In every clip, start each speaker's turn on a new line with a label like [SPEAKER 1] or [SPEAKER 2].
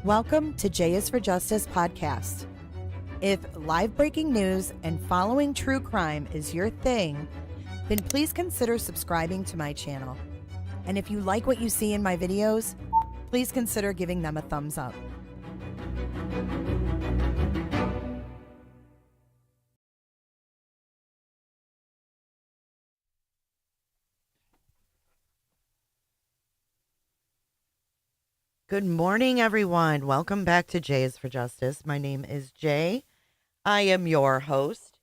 [SPEAKER 1] Welcome to J is for Justice podcast. If live breaking news and following true crime is your thing, then please consider subscribing to my channel. And if you like what you see in my videos, please consider giving them a thumbs up. Good morning, everyone. Welcome back to J is for Justice. My name is Jay. I am your host.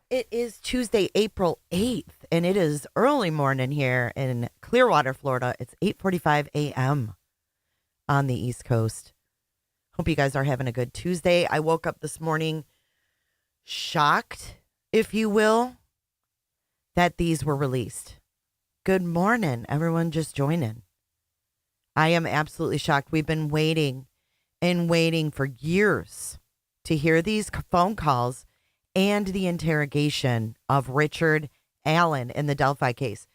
[SPEAKER 1] It is Tuesday, April 8th, and it is early morning here in Clearwater, Florida. It's 8:45 a.m. on the East Coast. Hope you guys are having a good Tuesday. I woke up this morning shocked, if you will, that these were released. Good morning, everyone just joining. I am absolutely shocked. We've been waiting and waiting for years to hear these phone calls and the interrogation of Richard Allen in the Delphi case.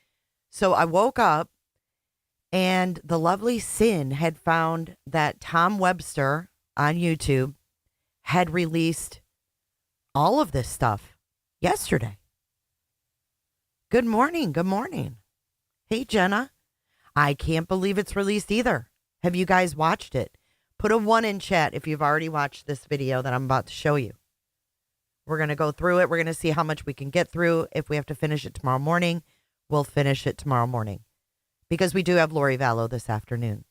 [SPEAKER 1] So I woke up and the lovely Sin had found that Tom Webster on YouTube had released all of this stuff yesterday. Good morning. Good morning. Hey, Jenna. I can't believe it's released either. Have you guys watched it? Put a 1 in chat if you've already watched this video that I'm about to show you. We're going to go through it. We're going to see how much we can get through. If we have to finish it tomorrow morning, we'll finish it tomorrow morning. Because we do have Lori Vallow this afternoon.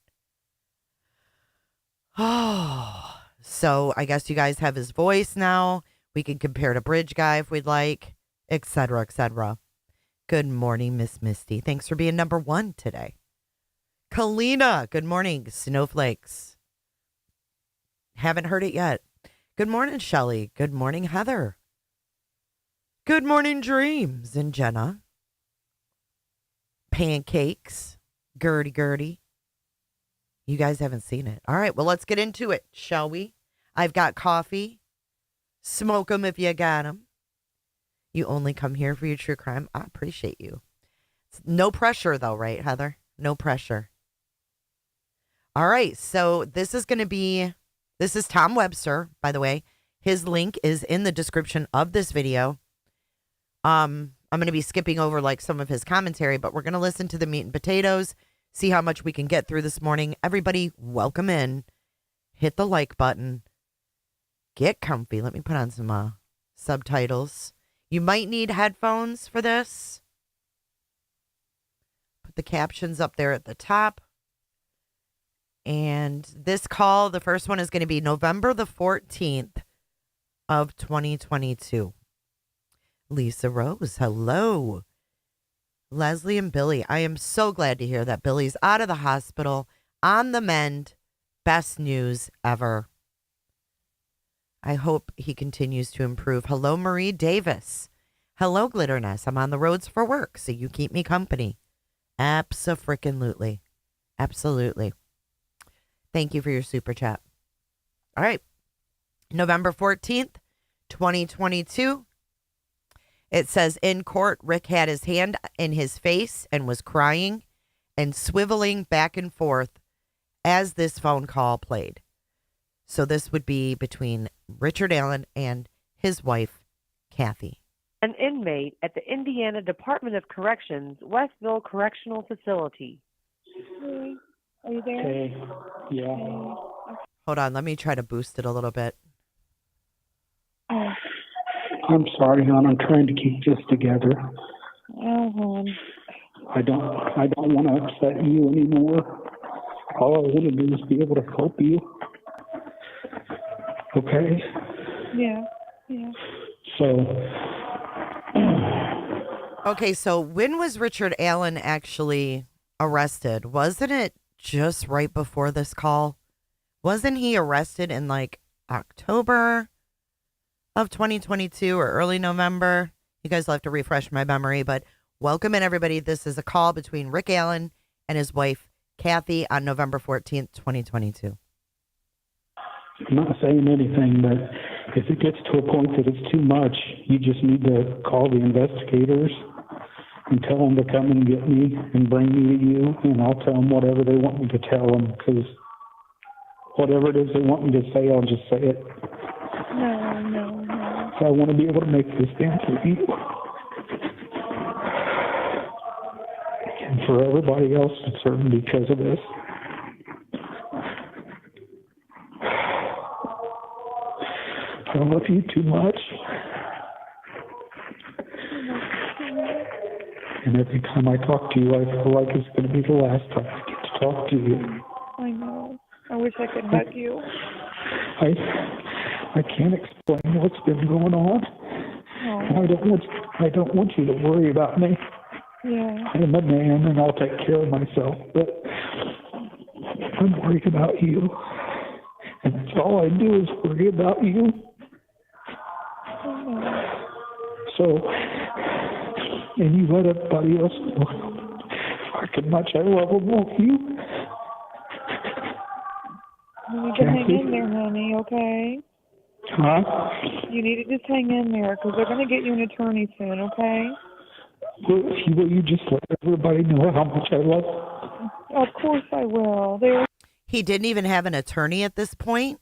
[SPEAKER 1] Oh, so I guess you guys have his voice now. We can compare to Bridge Guy if we'd like, etc., etc. Good morning, Miss Misty. Thanks for being number 1 today. Kalina, good morning, Snowflakes. Haven't heard it yet. Good morning, Shelly. Good morning, Heather. Good morning, Dreams and Jenna. Pancakes, Gertie. You guys haven't seen it. All right, well, let's get into it, shall we? I've got coffee. Smoke 'em if you got 'em. You only come here for your true crime. I appreciate you. No pressure, though, right, Heather? No pressure. All right, so this is Tom Webster, by the way. His link is in the description of this video. I'm going to be skipping over like some of his commentary, but we're going to listen to the meat and potatoes, see how much we can get through this morning. Everybody, welcome in. Hit the like button. Get comfy. Let me put on some subtitles. You might need headphones for this. Put the captions up there at the top. And this call, the first one is going to be November the 14th of 2022. Lisa Rose, hello. Leslie and Billy, I am so glad to hear that Billy's out of the hospital, on the mend. Best news ever. I hope he continues to improve. Hello, Marie Davis. Hello, Glitterness. I'm on the roads for work, so you keep me company. Abso-frickin-lutely. Absolutely. Thank you for your super chat. All right. November 14th, 2022. It says, in court, Rick had his hand in his face and was crying and swiveling back and forth as this phone call played. So this would be between Richard Allen and his wife, Kathy.
[SPEAKER 2] An inmate at the Indiana Department of Corrections, Westville Correctional Facility.
[SPEAKER 3] Hey, are you there?
[SPEAKER 4] Hey, yeah.
[SPEAKER 3] Hey.
[SPEAKER 1] Hold on, let me try to boost it a little bit.
[SPEAKER 4] I'm sorry, hon. I'm trying to keep this together.
[SPEAKER 3] Oh, hon.
[SPEAKER 4] I don't want to upset you anymore. All I want to do is be able to help you. Okay?
[SPEAKER 3] Yeah.
[SPEAKER 4] So.
[SPEAKER 1] Okay, so when was Richard Allen actually arrested? Wasn't it just right before this call? Wasn't he arrested in like October of 2022 or early November? You guys will have to refresh my memory, but welcome in, everybody. This is a call between Rick Allen and his wife, Kathy, on November 14th, 2022.
[SPEAKER 4] I'm not saying anything, but if it gets to a point that it's too much, you just need to call the investigators and tell them to come and get me and bring me to you, and I'll tell them whatever they want me to tell them, because whatever it is they want me to say, I'll just say it.
[SPEAKER 3] No.
[SPEAKER 4] So I want to be able to make this stand for you. And for everybody else concerned because of this. I love you too much. And every time I talk to you, I feel like it's going to be the last time I get to talk to you.
[SPEAKER 3] I know. I wish I could hug you.
[SPEAKER 4] I can't explain what's been going on.
[SPEAKER 3] Oh.
[SPEAKER 4] And I don't want you to worry about me.
[SPEAKER 3] Yeah.
[SPEAKER 4] I'm a man and I'll take care of myself, but I'm worried about you. And that's all I do is worry about you. So, and you let everybody else know how much I love them, won't you?
[SPEAKER 3] You need to hang in there, honey, okay?
[SPEAKER 4] Huh?
[SPEAKER 3] You need to just hang in there, because they're going to get you an attorney soon, okay?
[SPEAKER 4] Will you just let everybody know how much I love them?
[SPEAKER 3] Of course I will.
[SPEAKER 1] He didn't even have an attorney at this point?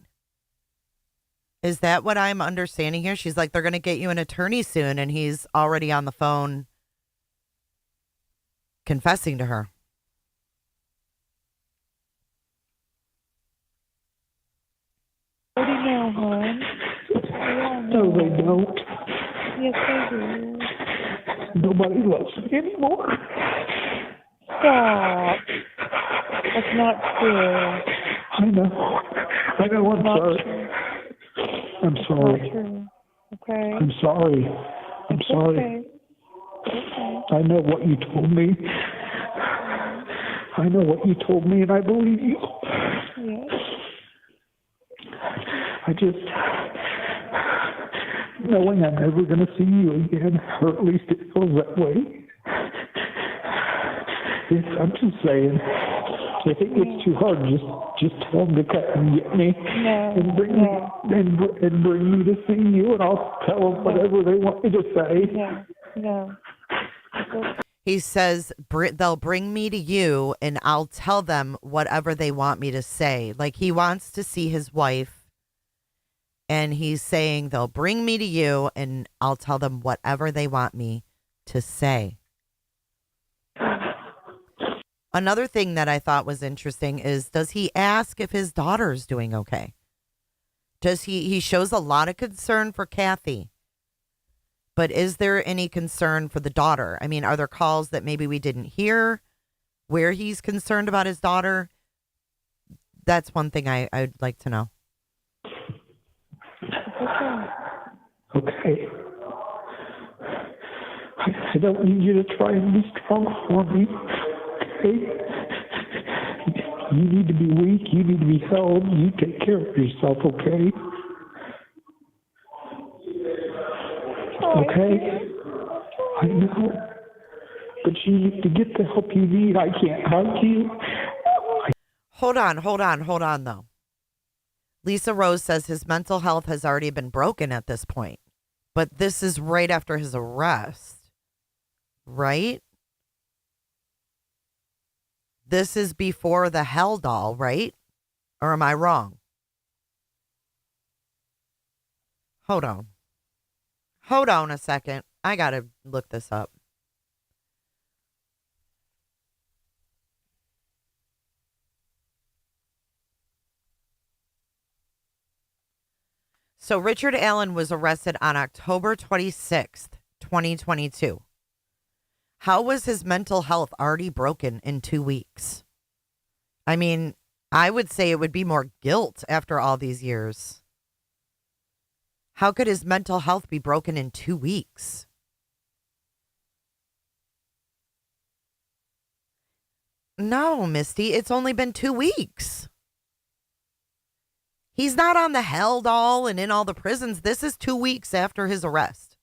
[SPEAKER 1] Is that what I'm understanding here? She's like, they're going to get you an attorney soon, and he's already on the phone confessing to her.
[SPEAKER 3] What do you know, hon?
[SPEAKER 4] No, they don't.
[SPEAKER 3] Yes, they do.
[SPEAKER 4] Nobody loves me anymore.
[SPEAKER 3] Stop. That's not true.
[SPEAKER 4] I know. I'm
[SPEAKER 3] Not
[SPEAKER 4] sorry.
[SPEAKER 3] true.
[SPEAKER 4] I'm sorry.
[SPEAKER 3] Not true. Okay?
[SPEAKER 4] I'm sorry. I'm
[SPEAKER 3] It's
[SPEAKER 4] sorry.
[SPEAKER 3] okay. Okay.
[SPEAKER 4] I know what you told me. I know what you told me, and I believe you.
[SPEAKER 3] Yes.
[SPEAKER 4] I just, knowing I'm never going to see you again, or at least it feels that way. I'm just saying, if it gets too hard, just tell them to come and get me and bring me to see you, and I'll tell them whatever they want me to say.
[SPEAKER 3] No.
[SPEAKER 1] He says they'll bring me to you and I'll tell them whatever they want me to say. Like, he wants to see his wife, and he's saying they'll bring me to you and I'll tell them whatever they want me to say. Another thing that I thought was interesting is, does he ask if his daughter's doing okay? He shows a lot of concern for Kathy, but is there any concern for the daughter? I mean, are there calls that maybe we didn't hear where he's concerned about his daughter? That's one thing I'd like to know.
[SPEAKER 4] Okay. I don't need you to try and be strong for me. Okay? You need to be weak. You need to be held. You take care of yourself, okay? Okay? I know. But you need to get the help you need. I can't hug you.
[SPEAKER 1] Hold on, though. Lisa Rose says his mental health has already been broken at this point. But this is right after his arrest, right? This is before the hell doll, right? Or am I wrong? Hold on a second. I got to look this up. So Richard Allen was arrested on October 26th, 2022. How was his mental health already broken in 2 weeks? I mean, I would say it would be more guilt after all these years. How could his mental health be broken in 2 weeks? No, Misty, it's only been 2 weeks. He's not on the hell doll and in all the prisons. This is 2 weeks after his arrest.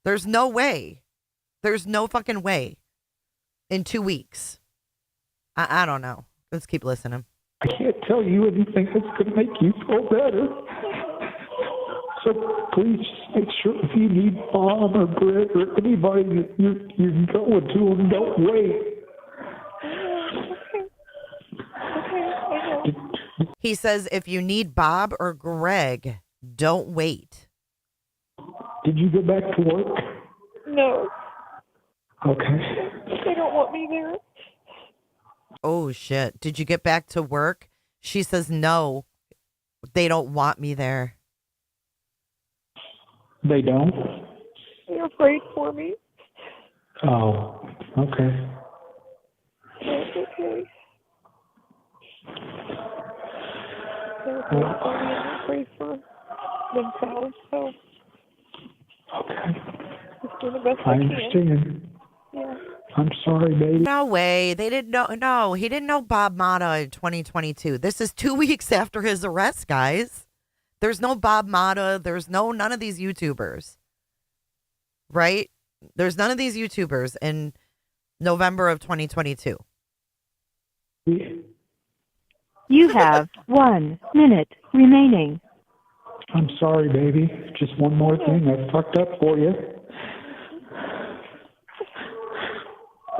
[SPEAKER 1] There's no way. There's no fucking way in 2 weeks. I don't know. Let's keep listening.
[SPEAKER 4] I can't tell you anything that's going to make you feel better. So please just make sure if you need Mom or Britt or anybody that you're going to them, don't wait.
[SPEAKER 1] He says if you need Bob or Greg, don't wait.
[SPEAKER 4] Did you go back to work?
[SPEAKER 3] No,
[SPEAKER 4] Okay.
[SPEAKER 3] they don't want me there.
[SPEAKER 1] Oh, shit. Did you get back to work? She says no, they don't want me there.
[SPEAKER 4] They don't?
[SPEAKER 3] They're afraid for me.
[SPEAKER 4] Oh, okay.
[SPEAKER 3] That's okay. They're afraid for me and they're afraid for themselves, so
[SPEAKER 4] Okay.
[SPEAKER 3] just do the best
[SPEAKER 4] I
[SPEAKER 3] I can.
[SPEAKER 4] understand.
[SPEAKER 3] Yeah.
[SPEAKER 4] I'm sorry, baby.
[SPEAKER 1] No way. They didn't know. No, he didn't know Bob Mata in 2022. This is 2 weeks after his arrest, guys. There's no Bob Mata. There's none of these YouTubers. Right? There's none of these YouTubers in November of 2022.
[SPEAKER 2] You have 1 minute remaining.
[SPEAKER 4] I'm sorry, baby. Just one more thing. I fucked up for you.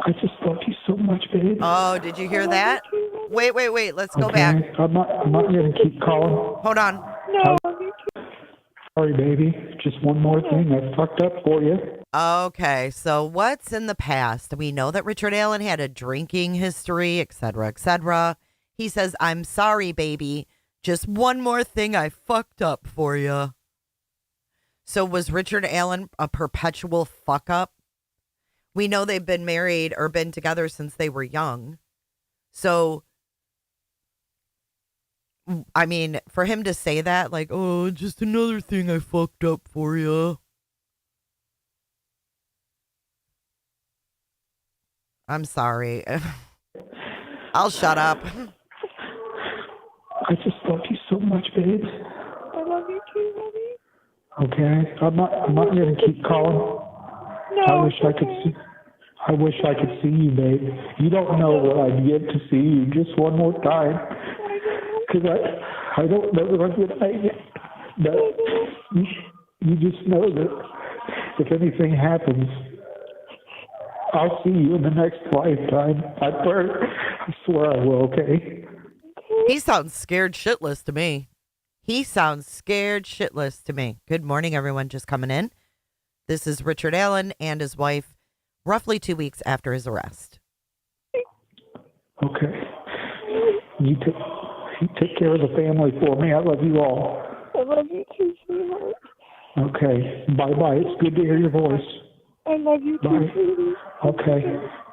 [SPEAKER 4] I just love you so much, babe.
[SPEAKER 1] Oh, did you hear that? Wait. Let's go
[SPEAKER 4] Okay?
[SPEAKER 1] back.
[SPEAKER 4] I'm not going to keep calling.
[SPEAKER 1] Hold on.
[SPEAKER 3] No,
[SPEAKER 4] Sorry, baby. Just one more thing. I fucked up for you.
[SPEAKER 1] Okay, so what's in the past? We know that Richard Allen had a drinking history, et cetera, et cetera. He says, I'm sorry, baby. Just one more thing I fucked up for you. So was Richard Allen a perpetual fuck up? We know they've been married or been together since they were young. So, I mean, for him to say that, like, oh, just another thing I fucked up for you. I'm sorry. I'll shut up.
[SPEAKER 4] I just love you so much, babe.
[SPEAKER 3] I love you too, honey.
[SPEAKER 4] Okay? I'm not going to keep calling.
[SPEAKER 3] No,
[SPEAKER 4] I wish I could see. I wish I could see you, babe. You don't know what I'd give to see you just one more time. Because I don't know what you just know that if anything happens, I'll see you in the next lifetime. I swear I will, okay?
[SPEAKER 1] He sounds scared shitless to me. Good morning, everyone just coming in. This is Richard Allen and his wife, roughly 2 weeks after his arrest.
[SPEAKER 4] Okay. You take care of the family for me. I love you all.
[SPEAKER 3] I love you too, sweetheart.
[SPEAKER 4] Okay. Bye-bye. It's good to hear your voice.
[SPEAKER 3] I love you too,
[SPEAKER 4] Bye.
[SPEAKER 3] sweetie.
[SPEAKER 4] Okay.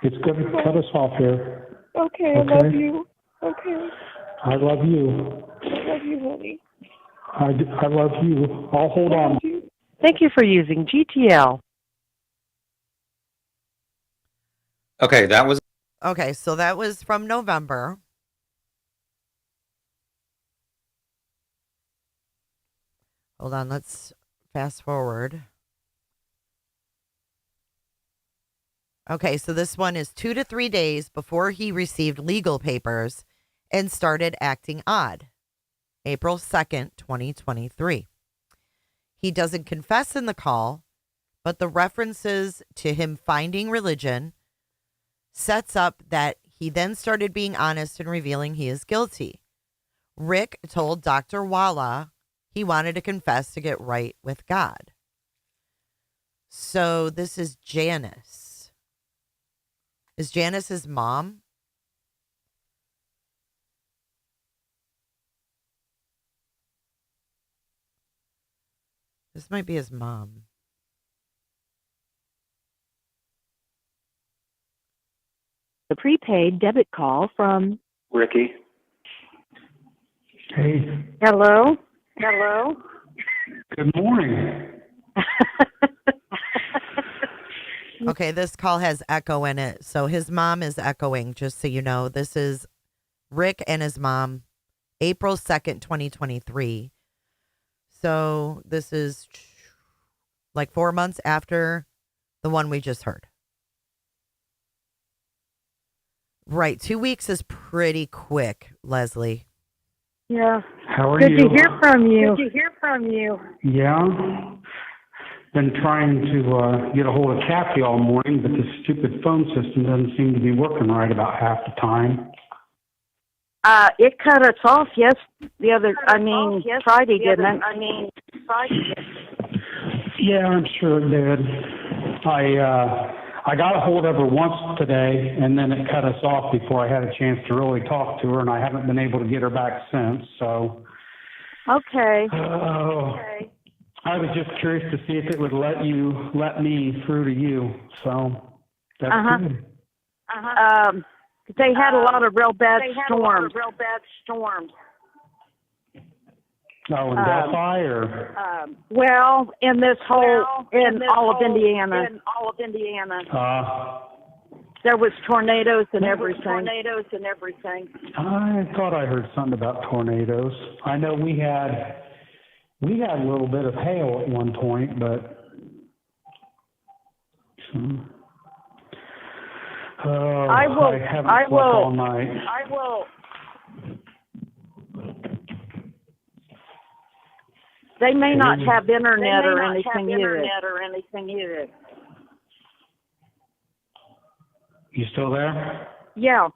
[SPEAKER 4] It's going to cut us off here.
[SPEAKER 3] Okay, I love you. Okay.
[SPEAKER 4] I love you.
[SPEAKER 3] I love you, honey.
[SPEAKER 4] I love you. I'll hold
[SPEAKER 3] I
[SPEAKER 4] on.
[SPEAKER 3] love you.
[SPEAKER 2] Thank you for using GTL.
[SPEAKER 5] Okay, that was
[SPEAKER 1] Okay, so that was from November. Hold on, let's fast forward. Okay, so this one is 2 to 3 days before he received legal papers and started acting odd. April 2nd, 2023. He doesn't confess in the call, but the references to him finding religion sets up that he then started being honest and revealing he is guilty. Rick told Dr. Walla he wanted to confess to get right with God. So this is Janice. Is Janice his mom? This might be his mom.
[SPEAKER 2] The prepaid debit call from
[SPEAKER 5] Ricky.
[SPEAKER 4] Hey.
[SPEAKER 2] Hello?
[SPEAKER 4] Good morning.
[SPEAKER 1] Okay, this call has echo in it. So his mom is echoing, just so you know. This is Rick and his mom, April 2nd, 2023. So this is like 4 months after the one we just heard. Right. 2 weeks is pretty quick, Leslie.
[SPEAKER 2] Yeah,
[SPEAKER 4] How are
[SPEAKER 3] Good
[SPEAKER 4] you?
[SPEAKER 3] to hear from you.
[SPEAKER 4] Yeah. Been trying to get a hold of Kathy all morning, but this stupid phone system doesn't seem to be working right about half the time.
[SPEAKER 3] It cut us off Friday, didn't it?
[SPEAKER 4] Yeah, I'm sure it did. I got a hold of her once today, and then it cut us off before I had a chance to really talk to her, and I haven't been able to get her back since. So.
[SPEAKER 3] Okay.
[SPEAKER 4] I was just curious to see if it would let me through to you. So that's good.
[SPEAKER 3] They had a lot of real bad storms.
[SPEAKER 4] Oh, in Delphi or?
[SPEAKER 3] Well, in all of Indiana. There was tornadoes and everything.
[SPEAKER 4] I thought I heard something about tornadoes. I know we had a little bit of hail at one point, but I haven't slept all night.
[SPEAKER 3] They may not have internet or anything either.
[SPEAKER 4] You still there?
[SPEAKER 3] Yeah.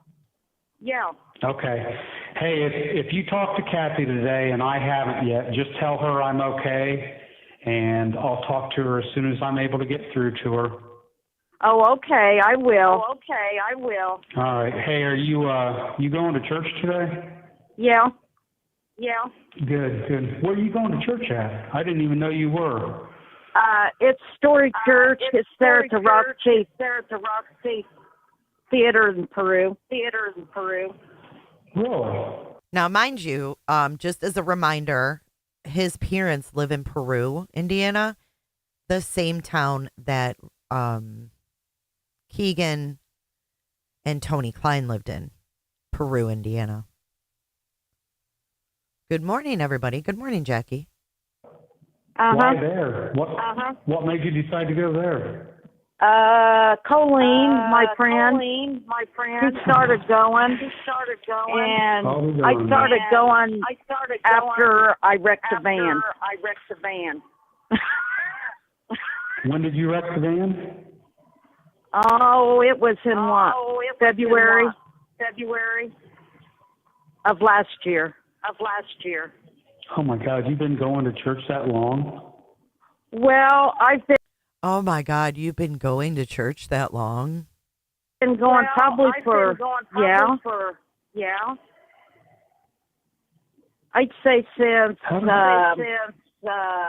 [SPEAKER 4] Okay. Hey, if you talk to Kathy today and I haven't yet, just tell her I'm okay, and I'll talk to her as soon as I'm able to get through to her.
[SPEAKER 3] Oh, okay. I will.
[SPEAKER 4] All right. Hey, are you going to church today?
[SPEAKER 3] Yeah.
[SPEAKER 4] Good. Where are you going to church at? I didn't even know you were.
[SPEAKER 3] It's Story Church. It's there at the Roxy Theater in Peru.
[SPEAKER 4] Really?
[SPEAKER 1] Now, mind you, just as a reminder, his parents live in Peru, Indiana, the same town that Keegan and Tony Klein lived in, Peru, Indiana. Good morning, everybody. Good morning, Jackie.
[SPEAKER 4] Why there? What made you decide to go there?
[SPEAKER 3] Colleen, my friend, he started going, and I started going after I wrecked the van.
[SPEAKER 4] When did you wreck the van?
[SPEAKER 3] Oh, it was in February of last year.
[SPEAKER 4] Oh my God, you've been going to church that long?
[SPEAKER 3] Well, I've been
[SPEAKER 1] Oh, my God, you've been going to church that long?
[SPEAKER 3] going probably for I'd say since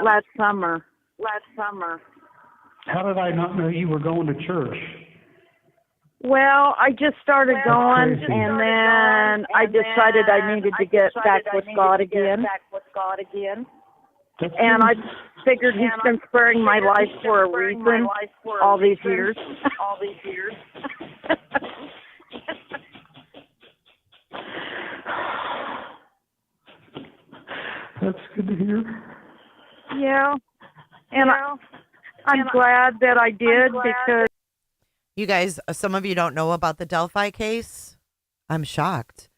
[SPEAKER 3] last summer.
[SPEAKER 4] How did I not know you were going to church?
[SPEAKER 3] Well, I just started going, and then I decided I needed to get back with God again. And I figured he's been sparing my life for a reason all these years.
[SPEAKER 4] That's good to hear.
[SPEAKER 3] Yeah. And I'm glad that I did because...
[SPEAKER 1] You guys, some of you don't know about the Delphi case. I'm shocked.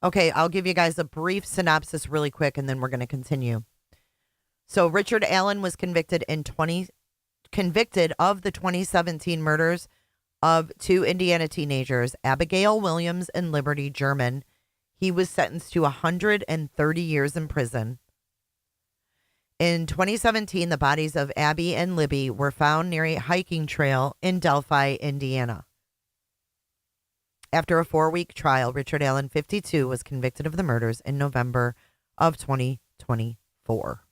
[SPEAKER 1] Okay, I'll give you guys a brief synopsis really quick, and then we're going to continue. So Richard Allen was convicted of the 2017 murders of two Indiana teenagers, Abigail Williams and Liberty German. He was sentenced to 130 years in prison. In 2017, the bodies of Abby and Libby were found near a hiking trail in Delphi, Indiana. After a 4-week trial, Richard Allen, 52, was convicted of the murders in November of 2024.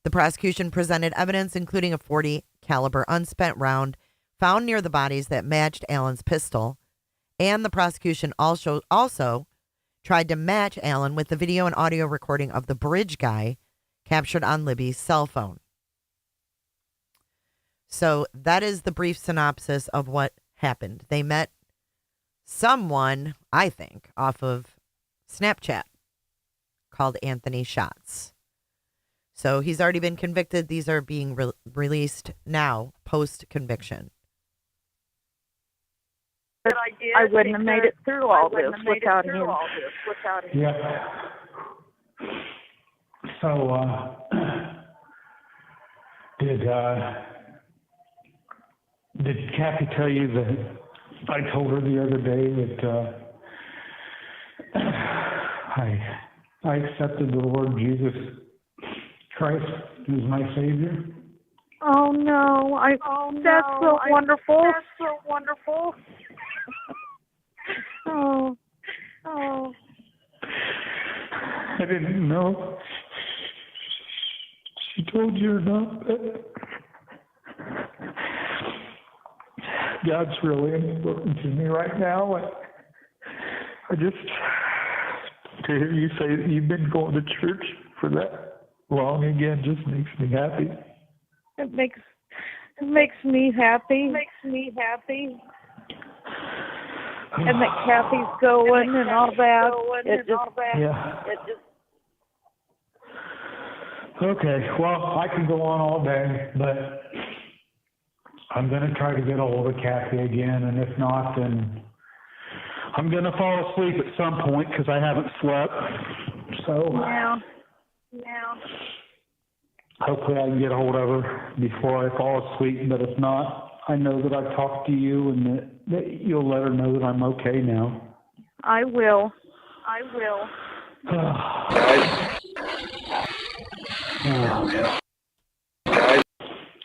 [SPEAKER 1] The prosecution presented evidence, including a .40 caliber unspent round found near the bodies that matched Allen's pistol, and the prosecution also tried to match Allen with the video and audio recording of the bridge guy captured on Libby's cell phone. So that is the brief synopsis of what happened. They met someone, I think, off of Snapchat called Anthony Schatz. So he's already been convicted. These are being released now, post-conviction.
[SPEAKER 3] I wouldn't have made it through all this without him.
[SPEAKER 4] Yeah. So, did Kathy tell you that I told her the other day that I accepted the Lord Jesus Christ as my Savior?
[SPEAKER 3] Oh no! That's so wonderful. That's so wonderful. Oh.
[SPEAKER 4] I didn't know. She told you or not, but God's really important to me right now. I just, to hear you say that you've been going to church for that long again just makes me happy.
[SPEAKER 3] It makes me happy. And that Kathy's going and all that.
[SPEAKER 4] Yeah. Okay, well, I can go on all day, but I'm going to try to get a hold of Kathy again, and if not, then I'm going to fall asleep at some point because I haven't slept. So
[SPEAKER 3] Yeah.
[SPEAKER 4] hopefully I can get a hold of her before I fall asleep, but if not, I know that I've talked to you and that you'll let her know that I'm okay now.
[SPEAKER 3] I will.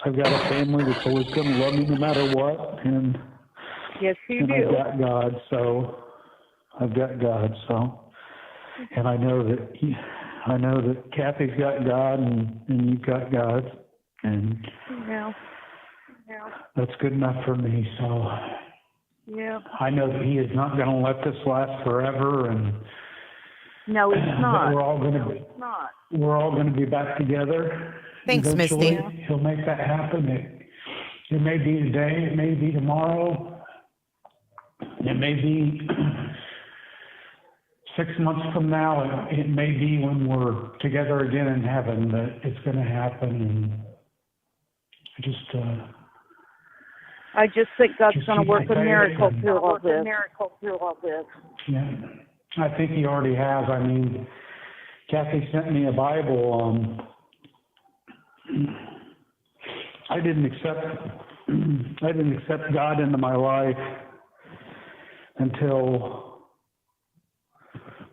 [SPEAKER 4] I've got a family that's always going to love me no matter what, and
[SPEAKER 3] Yes, you do.
[SPEAKER 4] I've got God, so and I know that Kathy's got God, and you've got God, and
[SPEAKER 3] Yeah.
[SPEAKER 4] that's good enough for me. So
[SPEAKER 3] Yeah.
[SPEAKER 4] I know that He is not going to let this last forever, and
[SPEAKER 3] No, it's not.
[SPEAKER 4] we're all going to be back together.
[SPEAKER 1] Thanks,
[SPEAKER 4] Eventually.
[SPEAKER 1] Misty.
[SPEAKER 4] He'll make that happen. It may be today, it may be tomorrow, it may be 6 months from now, it may be when we're together again in heaven that it's going to happen. And
[SPEAKER 3] I just think God's
[SPEAKER 4] just
[SPEAKER 3] going to
[SPEAKER 4] keep
[SPEAKER 3] work a
[SPEAKER 4] my faith
[SPEAKER 3] miracle
[SPEAKER 4] and-
[SPEAKER 3] through all this.
[SPEAKER 4] Yeah, I think He already has. I mean, Kathy sent me a Bible. I didn't accept God into my life until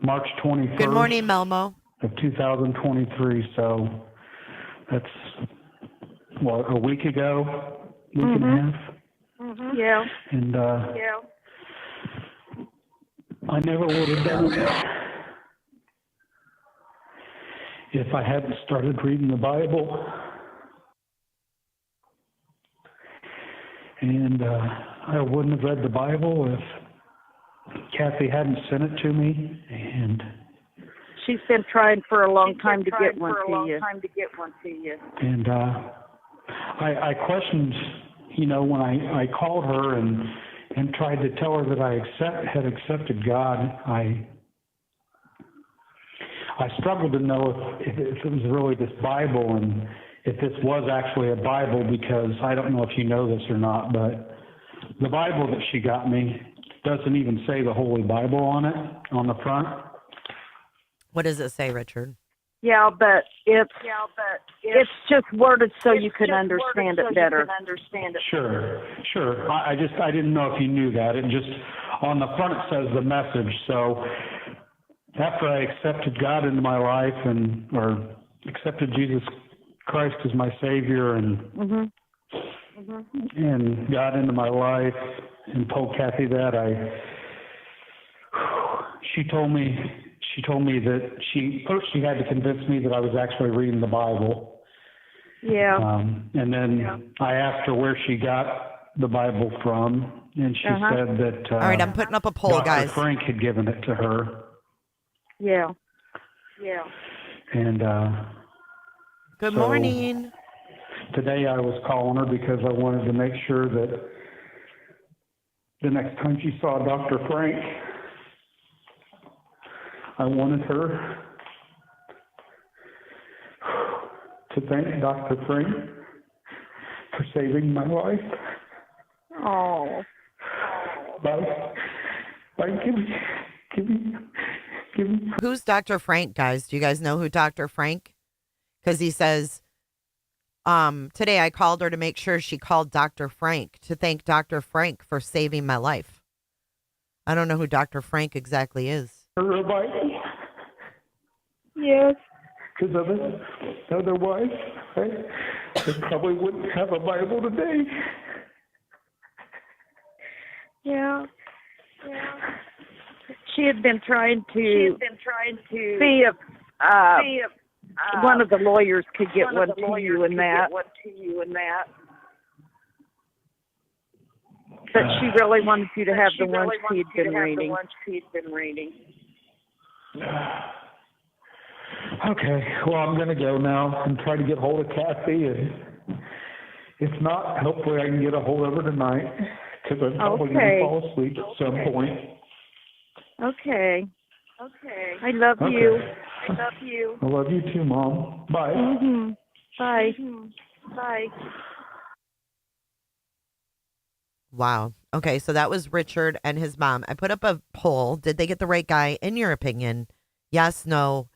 [SPEAKER 4] March 21st.
[SPEAKER 1] Good morning, Melmo.
[SPEAKER 4] Of 2023. So that's a week ago, week and a half.
[SPEAKER 3] Mm-hmm. Yeah.
[SPEAKER 4] And I never would have done it if I hadn't started reading the Bible. And I wouldn't have read the Bible if Kathy hadn't sent it to me. And
[SPEAKER 3] She's been trying for a long time to get one to you.
[SPEAKER 4] And I questioned, when I called her and tried to tell her that I had accepted God, I struggled to know if it was really this Bible and if this was actually a Bible, because I don't know if you know this or not, but the Bible that she got me doesn't even say the Holy Bible on it, on the front.
[SPEAKER 1] What does it say, Richard?
[SPEAKER 3] Yeah, but it's just worded so you can understand it better.
[SPEAKER 4] Sure. I didn't know if you knew that. It just, on the front it says the message. So after I accepted God into my life or accepted Jesus Christ as my Savior and got into my life and told Kathy that, she told me that first she had to convince me that I was actually reading the Bible.
[SPEAKER 3] Yeah.
[SPEAKER 4] And then I asked her where she got the Bible from, and she said that
[SPEAKER 1] All right, I'm putting up a poll,
[SPEAKER 4] Dr.
[SPEAKER 1] guys.
[SPEAKER 4] Frank had given it to her.
[SPEAKER 3] Yeah.
[SPEAKER 4] And
[SPEAKER 1] Good
[SPEAKER 4] so
[SPEAKER 1] morning.
[SPEAKER 4] today I was calling her because I wanted to make sure that the next time she saw Dr. Frank, I wanted her to thank Dr. Frank for saving my life.
[SPEAKER 3] Oh.
[SPEAKER 4] By giving
[SPEAKER 1] Who's Dr. Frank, guys? Do you guys know who Dr. Frank? Because he says, today I called her to make sure she called Dr. Frank to thank Dr. Frank for saving my life. I don't know who Dr. Frank exactly is.
[SPEAKER 4] Her a Bible?
[SPEAKER 3] Yes.
[SPEAKER 4] Because otherwise, they probably wouldn't have a Bible today.
[SPEAKER 3] Yeah. She had been trying to see if one of the lawyers could get one to you and that. But she really wanted you to have the ones she'd been reading.
[SPEAKER 4] Okay, well, I'm going to go now and try to get hold of Kathy. And if not, hopefully I can get a hold of her tonight, because I'm probably going to fall asleep at some point.
[SPEAKER 3] Okay. I love you.
[SPEAKER 4] I love you too, Mom. Bye.
[SPEAKER 3] Mm-hmm. Bye.
[SPEAKER 1] Wow. Okay, so that was Richard and his mom. I put up a poll. Did they get the right guy, in your opinion? Yes, no,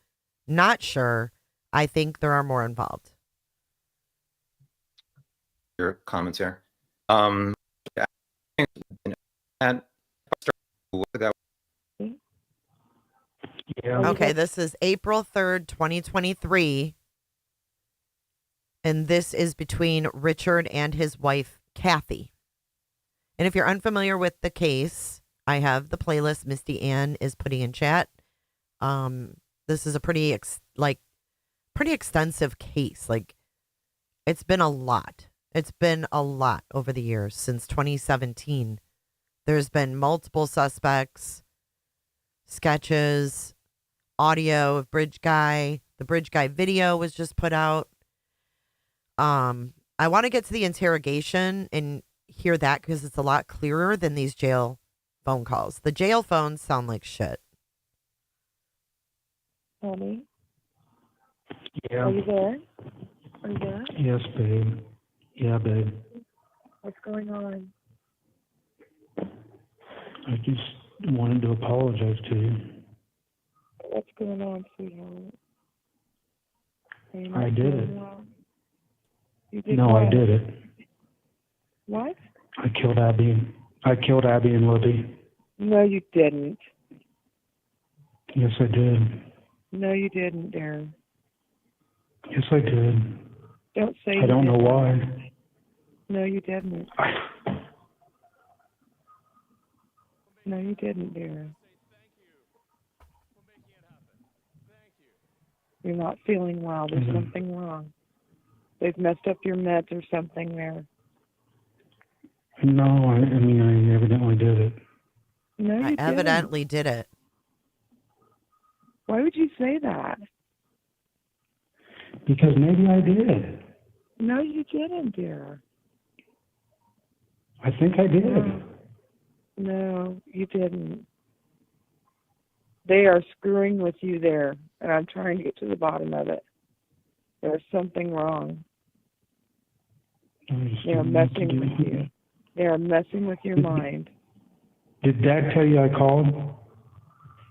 [SPEAKER 1] not sure. I think there are more involved.
[SPEAKER 5] Your comments here.
[SPEAKER 4] Yeah.
[SPEAKER 1] Okay, this is April 3rd, 2023. And this is between Richard and his wife, Kathy. And if you're unfamiliar with the case, I have the playlist Misty Ann is putting in chat. This is a pretty extensive case. Like, it's been a lot. It's been a lot over the years since 2017. There's been multiple suspects, sketches, audio of Bridge Guy. The Bridge Guy video was just put out. I want to get to the interrogation and hear that because it's a lot clearer than these jail phone calls. The jail phones sound like shit.
[SPEAKER 3] Honey?
[SPEAKER 4] Yeah.
[SPEAKER 3] Are you there?
[SPEAKER 4] Yes, babe. Yeah, babe.
[SPEAKER 3] What's going on?
[SPEAKER 4] I just wanted to apologize to you.
[SPEAKER 3] What's going on, sweetheart?
[SPEAKER 4] I did it.
[SPEAKER 3] You did
[SPEAKER 4] No,
[SPEAKER 3] what?
[SPEAKER 4] I did it.
[SPEAKER 3] What?
[SPEAKER 4] I killed Abby and Libby.
[SPEAKER 3] No, you didn't.
[SPEAKER 4] Yes, I did.
[SPEAKER 3] No, you didn't, Darren.
[SPEAKER 4] Yes, I did.
[SPEAKER 3] Don't say
[SPEAKER 4] I don't know why.
[SPEAKER 3] No, you didn't. No, you didn't, Darren. You're not feeling well. There's something wrong. They've messed up your meds or something there.
[SPEAKER 4] No, I evidently did it.
[SPEAKER 3] No, you
[SPEAKER 1] I
[SPEAKER 3] didn't.
[SPEAKER 1] evidently did it.
[SPEAKER 3] Why would you say that?
[SPEAKER 4] Because maybe I did.
[SPEAKER 3] No, you didn't, dear.
[SPEAKER 4] I think I did.
[SPEAKER 3] No, you didn't. They are screwing with you there, and I'm trying to get to the bottom of it. There's something wrong. They are messing with you. They are messing with your mind.
[SPEAKER 4] Did Dad tell you I called?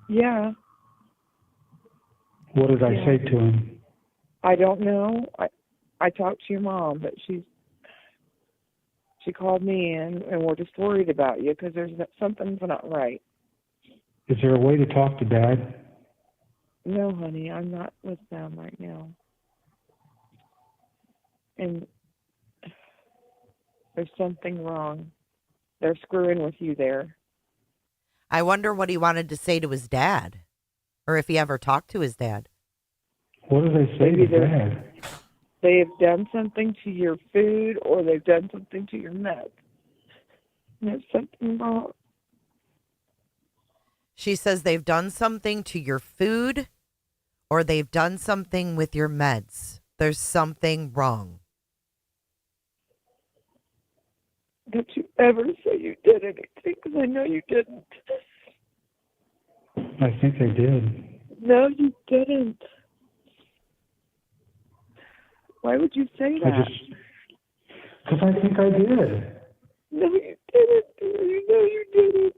[SPEAKER 3] Yeah.
[SPEAKER 4] What did I say to him?
[SPEAKER 3] I don't know. I talked to your mom, but she called me in, and we're just worried about you because something's not right.
[SPEAKER 4] Is there a way to talk to Dad?
[SPEAKER 3] No, honey, I'm not with them right now. And there's something wrong. They're screwing with you there.
[SPEAKER 1] I wonder what he wanted to say to his dad, or if he ever talked to his dad.
[SPEAKER 4] What did they say to Dad?
[SPEAKER 3] They have done something to your food, or they've done something to your meds. There's something wrong.
[SPEAKER 1] She says they've done something to your food, or they've done something with your meds. There's something wrong.
[SPEAKER 3] Don't you ever say you did anything, because I know you didn't.
[SPEAKER 4] I think I did.
[SPEAKER 3] No, you didn't. Why would you say that?
[SPEAKER 4] Because I think I did.
[SPEAKER 3] No, you didn't. You know you didn't.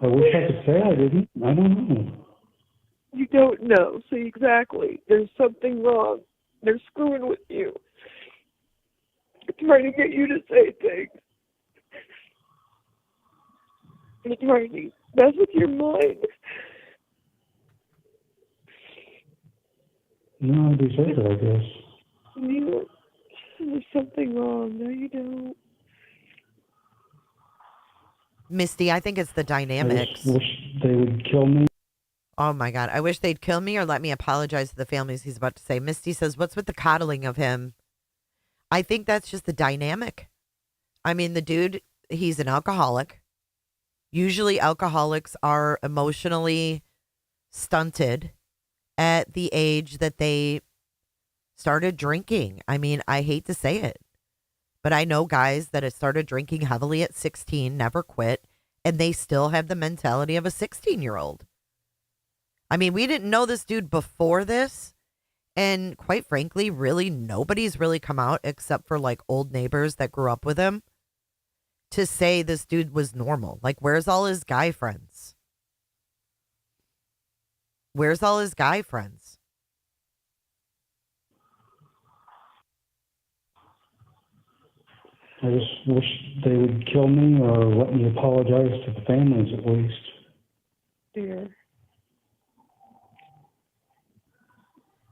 [SPEAKER 4] I wish I could say I didn't. I don't know.
[SPEAKER 3] You don't know. See, exactly. There's something wrong. They're screwing with you. They're trying to get you to say things. They're trying to mess with your mind.
[SPEAKER 4] No, I deserve it, I guess.
[SPEAKER 3] There's something wrong. No, you don't.
[SPEAKER 1] Misty, I think it's the dynamics.
[SPEAKER 4] I just wish they would kill me.
[SPEAKER 1] Oh my God. I wish they'd kill me or let me apologize to the families, he's about to say. Misty says, what's with the coddling of him? I think that's just the dynamic. I mean, the dude, he's an alcoholic. Usually alcoholics are emotionally stunted at the age that they started drinking. I mean, I hate to say it, but I know guys that have started drinking heavily at 16, never quit, and they still have the mentality of a 16-year-old. I mean, we didn't know this dude before this. And quite frankly, really, nobody's really come out except for like old neighbors that grew up with him to say this dude was normal. Like, where's all his guy friends? Where's all his guy friends?
[SPEAKER 4] I just wish they would kill me or let me apologize to the families at least.
[SPEAKER 3] Dear.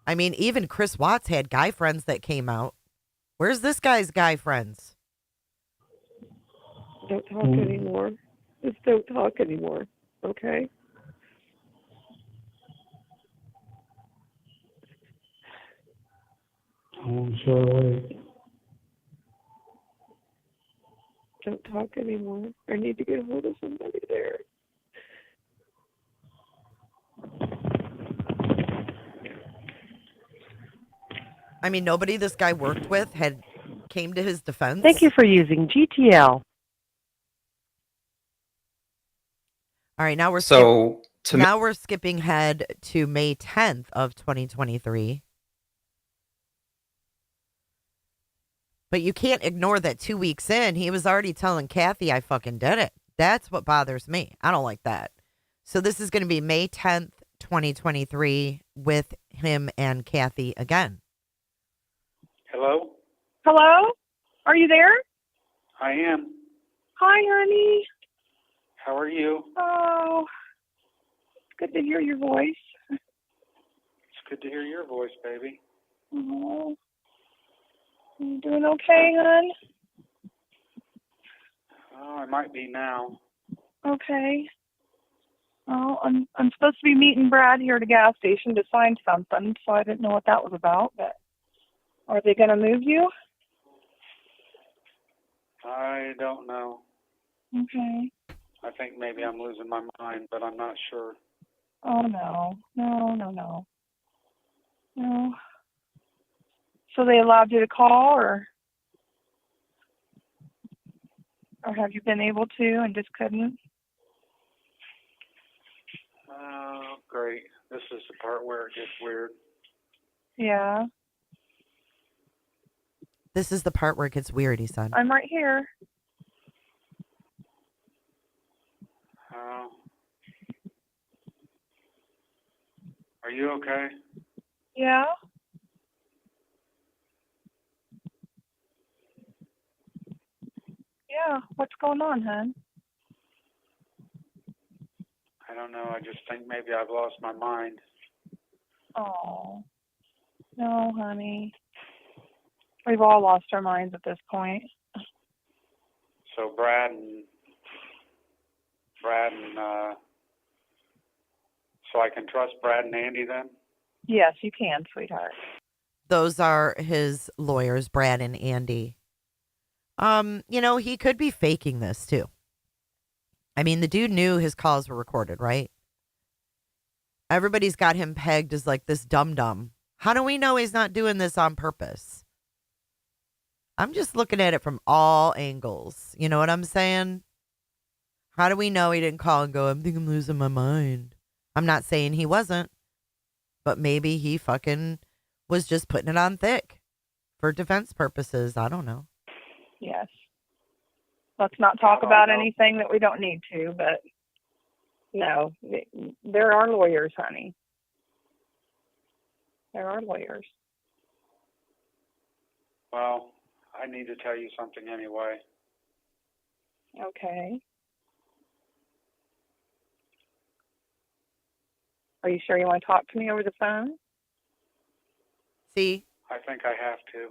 [SPEAKER 1] I mean, even Chris Watts had guy friends that came out. Where's this guy's guy friends?
[SPEAKER 3] Don't talk anymore. Just don't talk anymore. Okay?
[SPEAKER 4] Oh, I'm sorry.
[SPEAKER 3] Don't talk anymore. I need to get a hold of somebody there.
[SPEAKER 1] I mean, nobody this guy worked with had came to his defense.
[SPEAKER 2] Thank you for using GTL.
[SPEAKER 1] All right, now we're we're skipping ahead to May 10th of 2023. But you can't ignore that 2 weeks in, he was already telling Kathy, I fucking did it. That's what bothers me. I don't like that. So this is going to be May 10th, 2023 with him and Kathy again.
[SPEAKER 6] Hello?
[SPEAKER 7] Hello? Are you there?
[SPEAKER 6] I am.
[SPEAKER 7] Hi, honey.
[SPEAKER 6] How are you?
[SPEAKER 7] Oh, it's good to hear your voice.
[SPEAKER 6] It's good to hear your voice, baby.
[SPEAKER 7] Oh, you doing okay, hon?
[SPEAKER 6] Oh, I might be now.
[SPEAKER 7] Okay. Well, I'm supposed to be meeting Brad here at the gas station to sign something, so I didn't know what that was about, but are they going to move you?
[SPEAKER 6] I don't know.
[SPEAKER 7] Okay.
[SPEAKER 6] I think maybe I'm losing my mind, but I'm not sure.
[SPEAKER 7] Oh, no. No. So they allowed you to call, or have you been able to and just couldn't?
[SPEAKER 6] Oh, great. This is the part where it gets weird.
[SPEAKER 7] Yeah.
[SPEAKER 1] This is the part where it gets weird, he said.
[SPEAKER 7] I'm right here.
[SPEAKER 6] Oh. Are you okay?
[SPEAKER 7] Yeah? Yeah, what's going on, hon?
[SPEAKER 6] I don't know. I just think maybe I've lost my mind.
[SPEAKER 7] Oh, no, honey. We've all lost our minds at this point.
[SPEAKER 6] So Brad and so I can trust Brad and Andy then?
[SPEAKER 7] Yes, you can, sweetheart.
[SPEAKER 1] Those are his lawyers, Brad and Andy. He could be faking this too. I mean, the dude knew his calls were recorded, right? Everybody's got him pegged as like this dum-dum. How do we know he's not doing this on purpose? I'm just looking at it from all angles. You know what I'm saying? How do we know he didn't call and go, I think I'm losing my mind? I'm not saying he wasn't, but maybe he fucking was just putting it on thick for defense purposes. I don't know.
[SPEAKER 7] Yes. Let's not talk about anything that we don't need to, but No, there are lawyers, honey. There are lawyers.
[SPEAKER 6] Well, I need to tell you something anyway.
[SPEAKER 7] Okay. Are you sure you want to talk to me over the phone?
[SPEAKER 1] See?
[SPEAKER 6] I think I have to.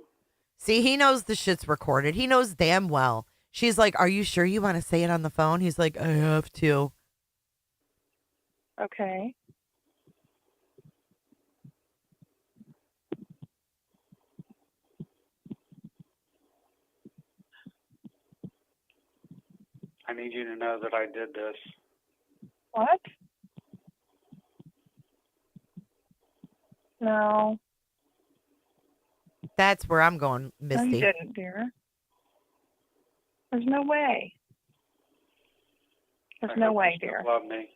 [SPEAKER 1] See, he knows the shit's recorded. He knows damn well. She's like, are you sure you want to say it on the phone? He's like, I have to.
[SPEAKER 7] Okay.
[SPEAKER 6] I need you to know that I did this.
[SPEAKER 7] What? No.
[SPEAKER 1] That's where I'm going,
[SPEAKER 7] No, you
[SPEAKER 1] Misty.
[SPEAKER 7] didn't, dear. There's no way. There's no way, dear.
[SPEAKER 6] Love me.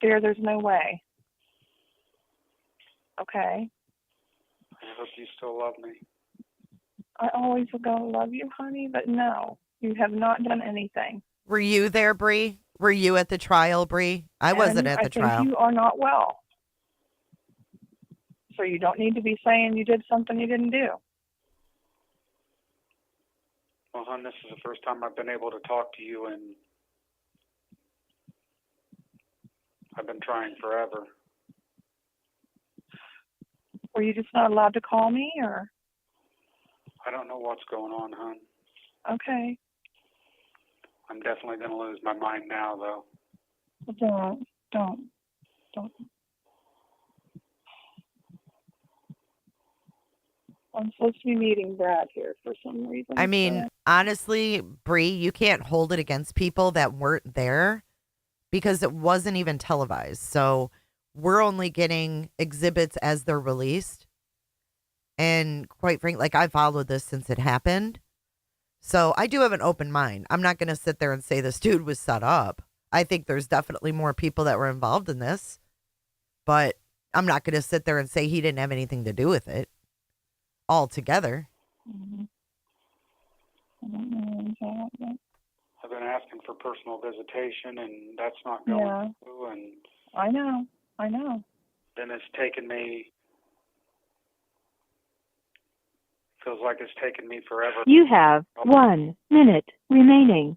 [SPEAKER 7] Dear, there's no way. Okay.
[SPEAKER 6] I hope you still love me.
[SPEAKER 7] I always will go love you, honey, but no, you have not done anything.
[SPEAKER 1] Were you there, Bree? Were you at the trial, Bree? I wasn't at the trial.
[SPEAKER 7] I think you are not well. So you don't need to be saying you did something you didn't do.
[SPEAKER 6] Well, hon, this is the first time I've been able to talk to you, and I've been trying forever.
[SPEAKER 7] Were you just not allowed to call me, or?
[SPEAKER 6] I don't know what's going on, hon.
[SPEAKER 7] Okay.
[SPEAKER 6] I'm definitely going to lose my mind now, though.
[SPEAKER 7] Don't. I'm supposed to be meeting Brad here for some reason.
[SPEAKER 1] I mean, honestly, Bree, you can't hold it against people that weren't there because it wasn't even televised. So we're only getting exhibits as they're released. And quite frankly, like I followed this since it happened. So I do have an open mind. I'm not going to sit there and say this dude was set up. I think there's definitely more people that were involved in this. But I'm not going to sit there and say he didn't have anything to do with it altogether.
[SPEAKER 7] Mm-hmm. I don't know anything about that.
[SPEAKER 6] I've been asking for personal visitation, and that's not going through. And
[SPEAKER 7] I know.
[SPEAKER 6] then it's taken me. Feels like it's taken me forever.
[SPEAKER 2] You have 1 minute remaining.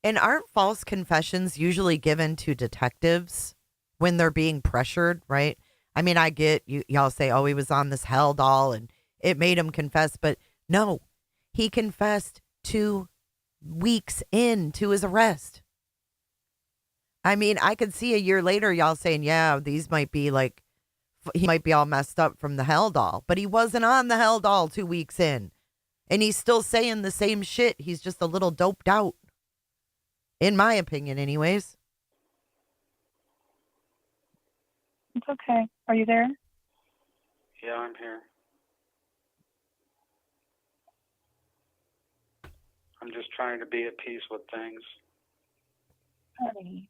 [SPEAKER 1] And aren't false confessions usually given to detectives when they're being pressured, right? I mean, I get y'all say, oh, he was on this hell doll and it made him confess. But no, he confessed 2 weeks into his arrest. I mean, I could see a year later y'all saying, yeah, these might be like, he might be all messed up from the hell doll. But he wasn't on the hell doll 2 weeks in. And he's still saying the same shit. He's just a little doped out. In my opinion, anyways.
[SPEAKER 7] It's okay. Are you there?
[SPEAKER 6] Yeah, I'm here. I'm just trying to be at peace with things.
[SPEAKER 7] Honey.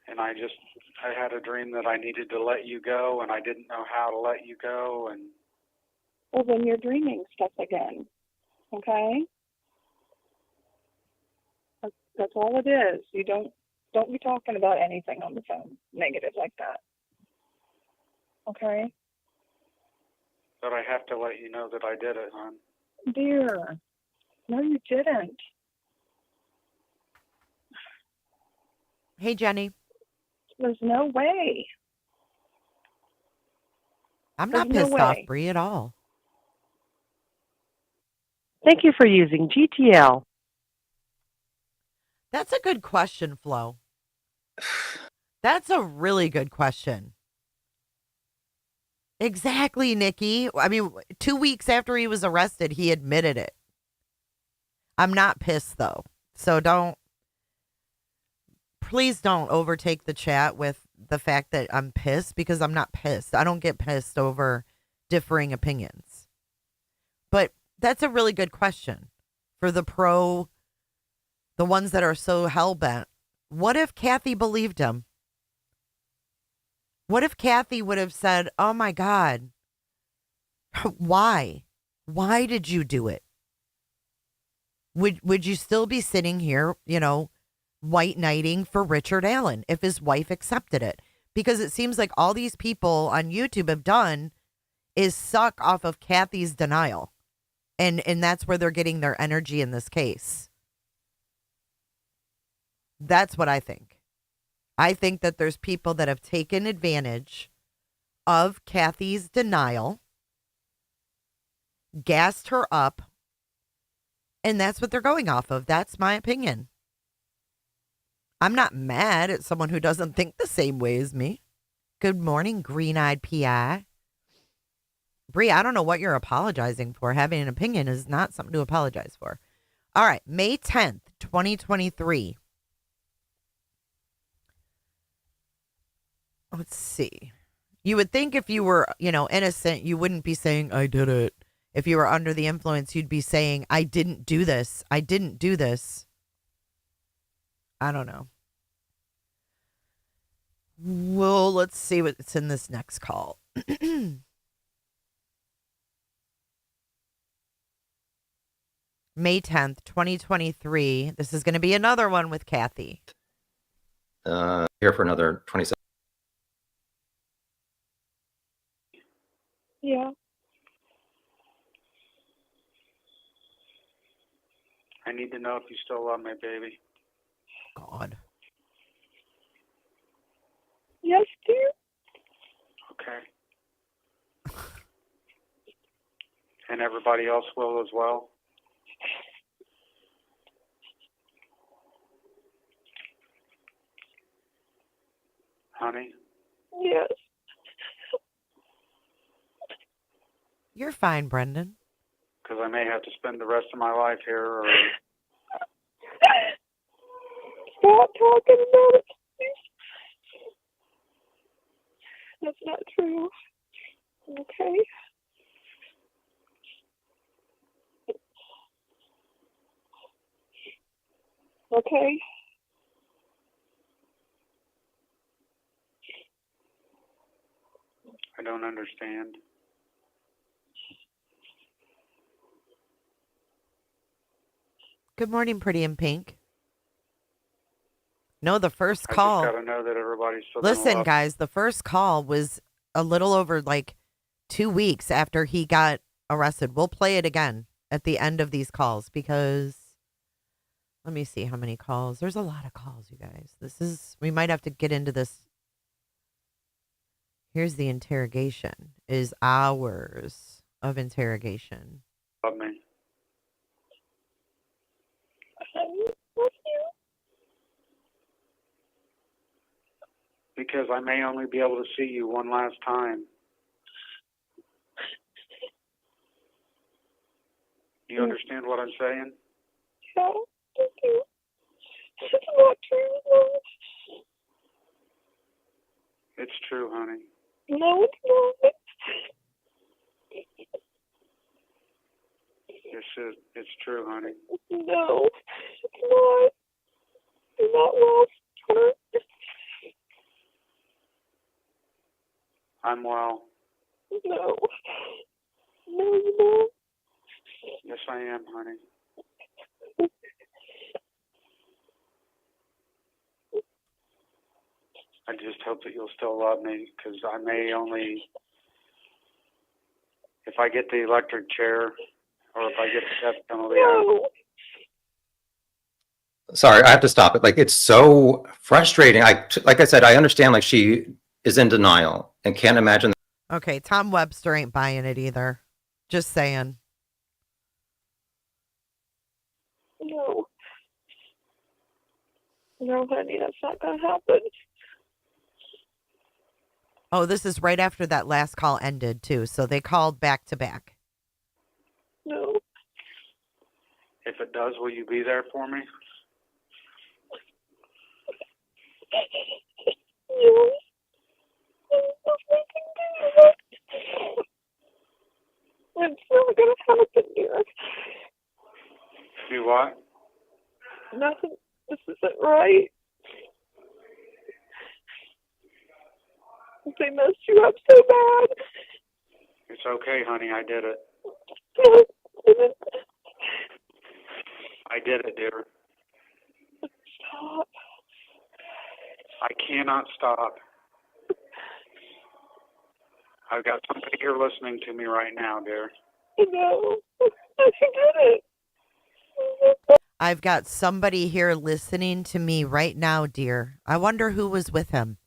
[SPEAKER 6] And I had a dream that I needed to let you go, and I didn't know how to let you go, and
[SPEAKER 7] Well, then you're dreaming stuff again. Okay? That's all it is. You don't be talking about anything on the phone negative like that. Okay?
[SPEAKER 6] but I have to let you know that I did it, hon.
[SPEAKER 7] Dear, no, you didn't.
[SPEAKER 1] Hey, Jenny.
[SPEAKER 7] There's no way.
[SPEAKER 1] I'm not
[SPEAKER 7] There's no
[SPEAKER 1] pissed off,
[SPEAKER 7] way.
[SPEAKER 1] Bree, at all.
[SPEAKER 2] Thank you for using GTL.
[SPEAKER 1] That's a good question, Flo. That's a really good question. Exactly, Nikki. I mean, 2 weeks after he was arrested, he admitted it. I'm not pissed, though. So please don't overtake the chat with the fact that I'm pissed, because I'm not pissed. I don't get pissed over differing opinions. But that's a really good question for the ones that are so hell-bent. What if Kathy believed him? What if Kathy would have said, oh my God, why? Why did you do it? would you still be sitting here, white knighting for Richard Allen if his wife accepted it? Because it seems like all these people on YouTube have done is suck off of Kathy's denial. And that's where they're getting their energy in this case. That's what I think. I think that there's people that have taken advantage of Kathy's denial, gassed her up, and that's what they're going off of. That's my opinion. I'm not mad at someone who doesn't think the same way as me. Good morning, green-eyed PI. Bree, I don't know what you're apologizing for. Having an opinion is not something to apologize for. All right, May 10th, 2023. Let's see. You would think if you were, innocent, you wouldn't be saying, I did it. If you were under the influence, you'd be saying, I didn't do this. I didn't do this. I don't know. Well, let's see what's in this next call. May 10th, 2023. This is going to be another one with Kathy.
[SPEAKER 5] Here for another 20 seconds.
[SPEAKER 7] Yeah.
[SPEAKER 6] I need to know if you still love me, baby.
[SPEAKER 1] God.
[SPEAKER 7] Yes, dear.
[SPEAKER 6] Okay. And everybody else will as well? Honey?
[SPEAKER 7] Yes.
[SPEAKER 1] You're fine, Brendan.
[SPEAKER 6] Because I may have to spend the rest of my life here, or...
[SPEAKER 7] Stop talking about it, please. That's not true. Okay? Okay?
[SPEAKER 6] I don't understand.
[SPEAKER 1] Good morning, Pretty in Pink. No, the first call.
[SPEAKER 6] I just got to know that everybody's still
[SPEAKER 1] Listen, guys, the first call was a little over 2 weeks after he got arrested. We'll play it again at the end of these calls because let me see how many calls. There's a lot of calls, you guys. We might have to get into this. Here's the interrogation. Is hours of interrogation.
[SPEAKER 6] love me. Because I may only be able to see you one last time. You understand what I'm saying?
[SPEAKER 7] Yeah, thank you. It's not true.
[SPEAKER 6] It's true, honey.
[SPEAKER 7] No, it's not.
[SPEAKER 6] It's true, honey.
[SPEAKER 7] No, it's not. You're not well, sweetheart.
[SPEAKER 6] I'm well.
[SPEAKER 7] No. No, you're not.
[SPEAKER 6] Yes, I am, honey. I just hope that you'll still love me, because I may only, if I get the electric chair, or if I get the death penalty,
[SPEAKER 7] No.
[SPEAKER 5] Sorry, I have to stop it. It's so frustrating. Like I said, I understand she is in denial and can't imagine.
[SPEAKER 1] Okay, Tom Webster ain't buying it either. Just saying.
[SPEAKER 7] No. No, honey, that's not going to happen.
[SPEAKER 1] Oh, this is right after that last call ended, too. So they called back to back.
[SPEAKER 7] No.
[SPEAKER 6] If it does, will you be there for me?
[SPEAKER 7] Yes. It's not going to happen, dear.
[SPEAKER 6] Do what?
[SPEAKER 7] Nothing. This isn't right. They messed you up so bad.
[SPEAKER 6] It's okay, honey. I did it. I did it, dear.
[SPEAKER 7] Stop.
[SPEAKER 6] I cannot stop. I've got somebody here listening to me right now, dear.
[SPEAKER 7] No. I did it.
[SPEAKER 1] I've got somebody here listening to me right now, dear. I wonder who was with him.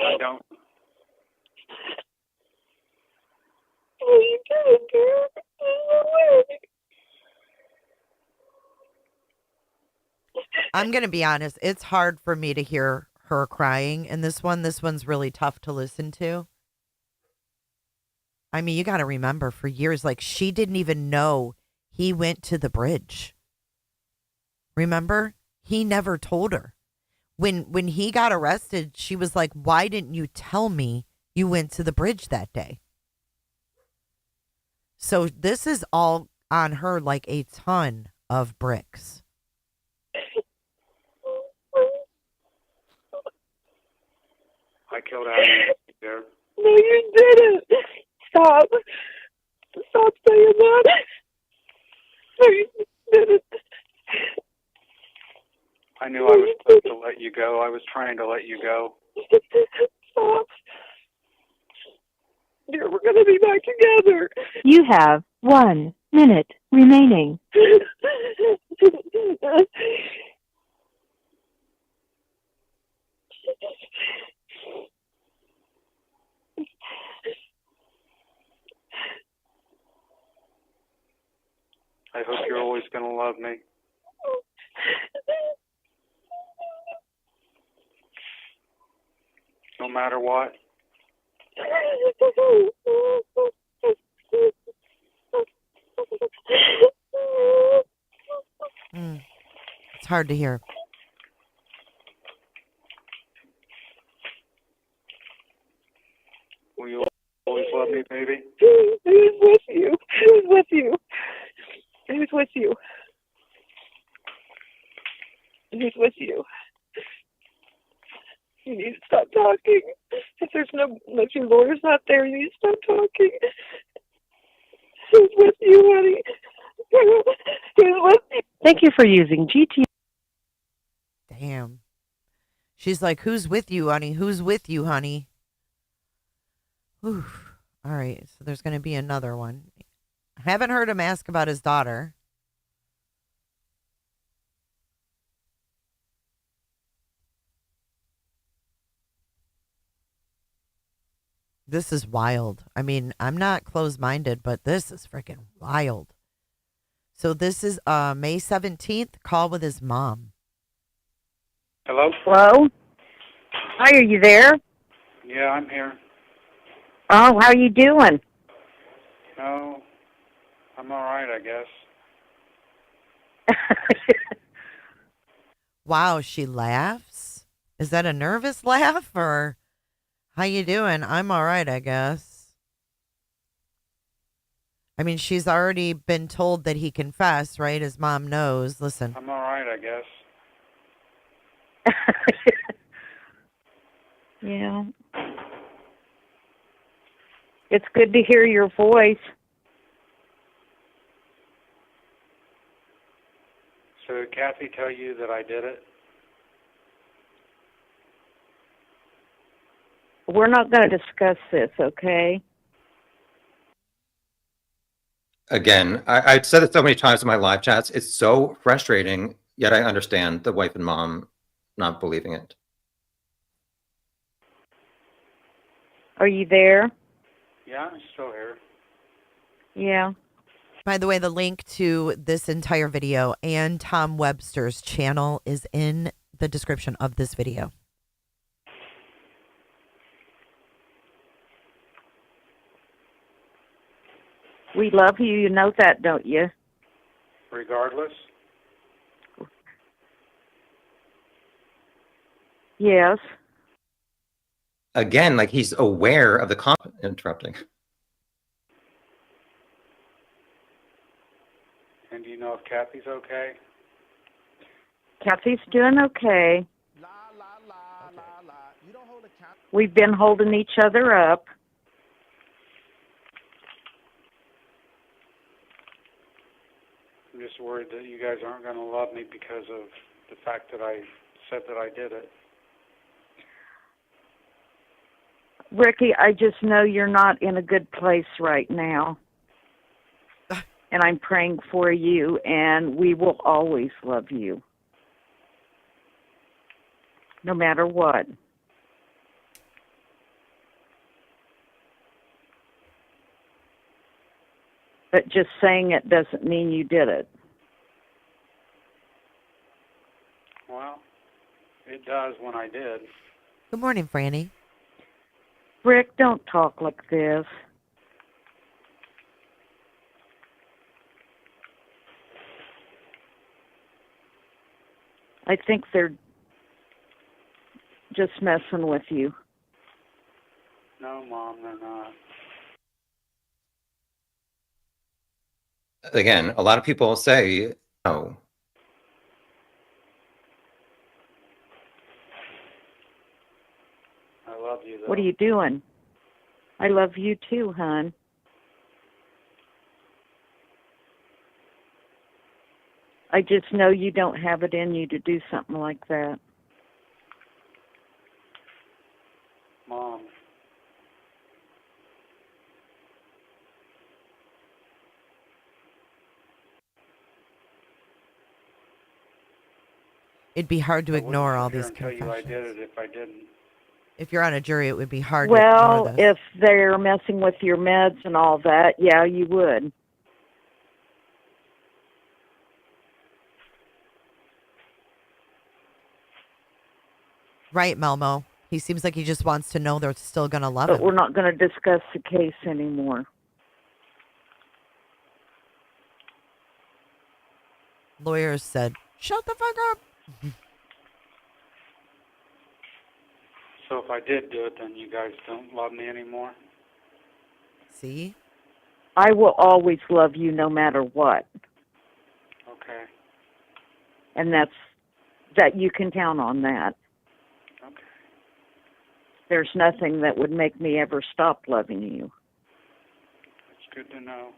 [SPEAKER 6] I don't.
[SPEAKER 7] Oh, you did it, dear. No way.
[SPEAKER 1] I'm going to be honest. It's hard for me to hear her crying in this one. This one's really tough to listen to. I mean, you got to remember for years, like she didn't even know he went to the bridge. Remember? He never told her. When he got arrested, she was like, "Why didn't you tell me you went to the bridge that day?" So this is all on her, like a ton of bricks.
[SPEAKER 6] I killed Abby, dear.
[SPEAKER 7] No, you didn't. Stop. Stop saying that. No, you didn't.
[SPEAKER 6] I knew I was supposed to let you go. I was trying to let you go.
[SPEAKER 7] Stop. Dear, we're going to be back together. You have 1 minute remaining.
[SPEAKER 6] I hope you're always going to love me. No matter what.
[SPEAKER 1] It's hard to hear.
[SPEAKER 6] Will you always love me, baby?
[SPEAKER 7] Who's with you? Who's with you? Who's with you? Who's with you? You need to stop talking. If your lawyer's not there, you need to stop talking. Who's with you, honey? Who's with you? Thank you for using GT.
[SPEAKER 1] Damn. She's like, "Who's with you, honey? Who's with you, honey?" Whew. All right, so there's going to be another one. I haven't heard him ask about his daughter. This is wild. I mean, I'm not closed-minded, but this is freaking wild. So this is May 17th, call with his mom.
[SPEAKER 6] Hello?
[SPEAKER 8] Hello? Hi, are you there?
[SPEAKER 6] Yeah, I'm here.
[SPEAKER 8] Oh, how you doing?
[SPEAKER 6] No, I'm all right, I guess.
[SPEAKER 1] Wow, she laughs? Is that a nervous laugh or how you doing? I'm all right, I guess. I mean, she's already been told that he confessed, right? His mom knows. Listen.
[SPEAKER 6] I'm all right, I guess.
[SPEAKER 8] Yeah. It's good to hear your voice.
[SPEAKER 6] So did Kathy tell you that I did it?
[SPEAKER 8] We're not going to discuss this, okay?
[SPEAKER 5] Again, I've said it so many times in my live chats. It's so frustrating, yet I understand the wife and mom not believing it.
[SPEAKER 8] Are you there?
[SPEAKER 6] Yeah, I'm still here.
[SPEAKER 8] Yeah.
[SPEAKER 1] By the way, the link to this entire video and Tom Webster's channel is in the description of this video.
[SPEAKER 8] We love you. You know that, don't you?
[SPEAKER 6] Regardless?
[SPEAKER 8] Yes.
[SPEAKER 5] Again, like he's aware of the interrupting.
[SPEAKER 6] And do you know if Kathy's okay?
[SPEAKER 8] Kathy's doing okay. We've been holding each other up.
[SPEAKER 6] worried that you guys aren't going to love me because of the fact that I said that I did it.
[SPEAKER 8] Ricky, I just know you're not in a good place right now. And I'm praying for you, and we will always love you. No matter what. But just saying it doesn't mean you did it.
[SPEAKER 6] Well, it does when I did.
[SPEAKER 1] Good morning, Franny.
[SPEAKER 8] Rick, don't talk like this. I think they're just messing with you.
[SPEAKER 6] No, Mom, they're not.
[SPEAKER 5] Again, a lot of people say no.
[SPEAKER 6] I love you, though.
[SPEAKER 8] What are you doing? I love you too, hon. I just know you don't have it in you to do something like that.
[SPEAKER 6] Mom.
[SPEAKER 1] It'd be hard to
[SPEAKER 6] I
[SPEAKER 1] ignore all
[SPEAKER 6] wouldn't sit
[SPEAKER 1] these
[SPEAKER 6] here and tell you I
[SPEAKER 1] confessions.
[SPEAKER 6] did it if I didn't.
[SPEAKER 1] If you're on a jury, it would be hard
[SPEAKER 8] Well,
[SPEAKER 1] to ignore this.
[SPEAKER 8] if they're messing with your meds and all that, yeah, you would.
[SPEAKER 1] Right, Melmo. He seems like he just wants to know they're still going to love
[SPEAKER 8] But
[SPEAKER 1] him.
[SPEAKER 8] we're not going to discuss the case anymore.
[SPEAKER 1] Lawyers said, shut the fuck up.
[SPEAKER 6] So if I did do it, then you guys don't love me anymore?
[SPEAKER 1] See?
[SPEAKER 8] I will always love you no matter what.
[SPEAKER 6] Okay.
[SPEAKER 8] And that you can count on that.
[SPEAKER 6] Okay.
[SPEAKER 8] There's nothing that would make me ever stop loving you.
[SPEAKER 6] That's good to know.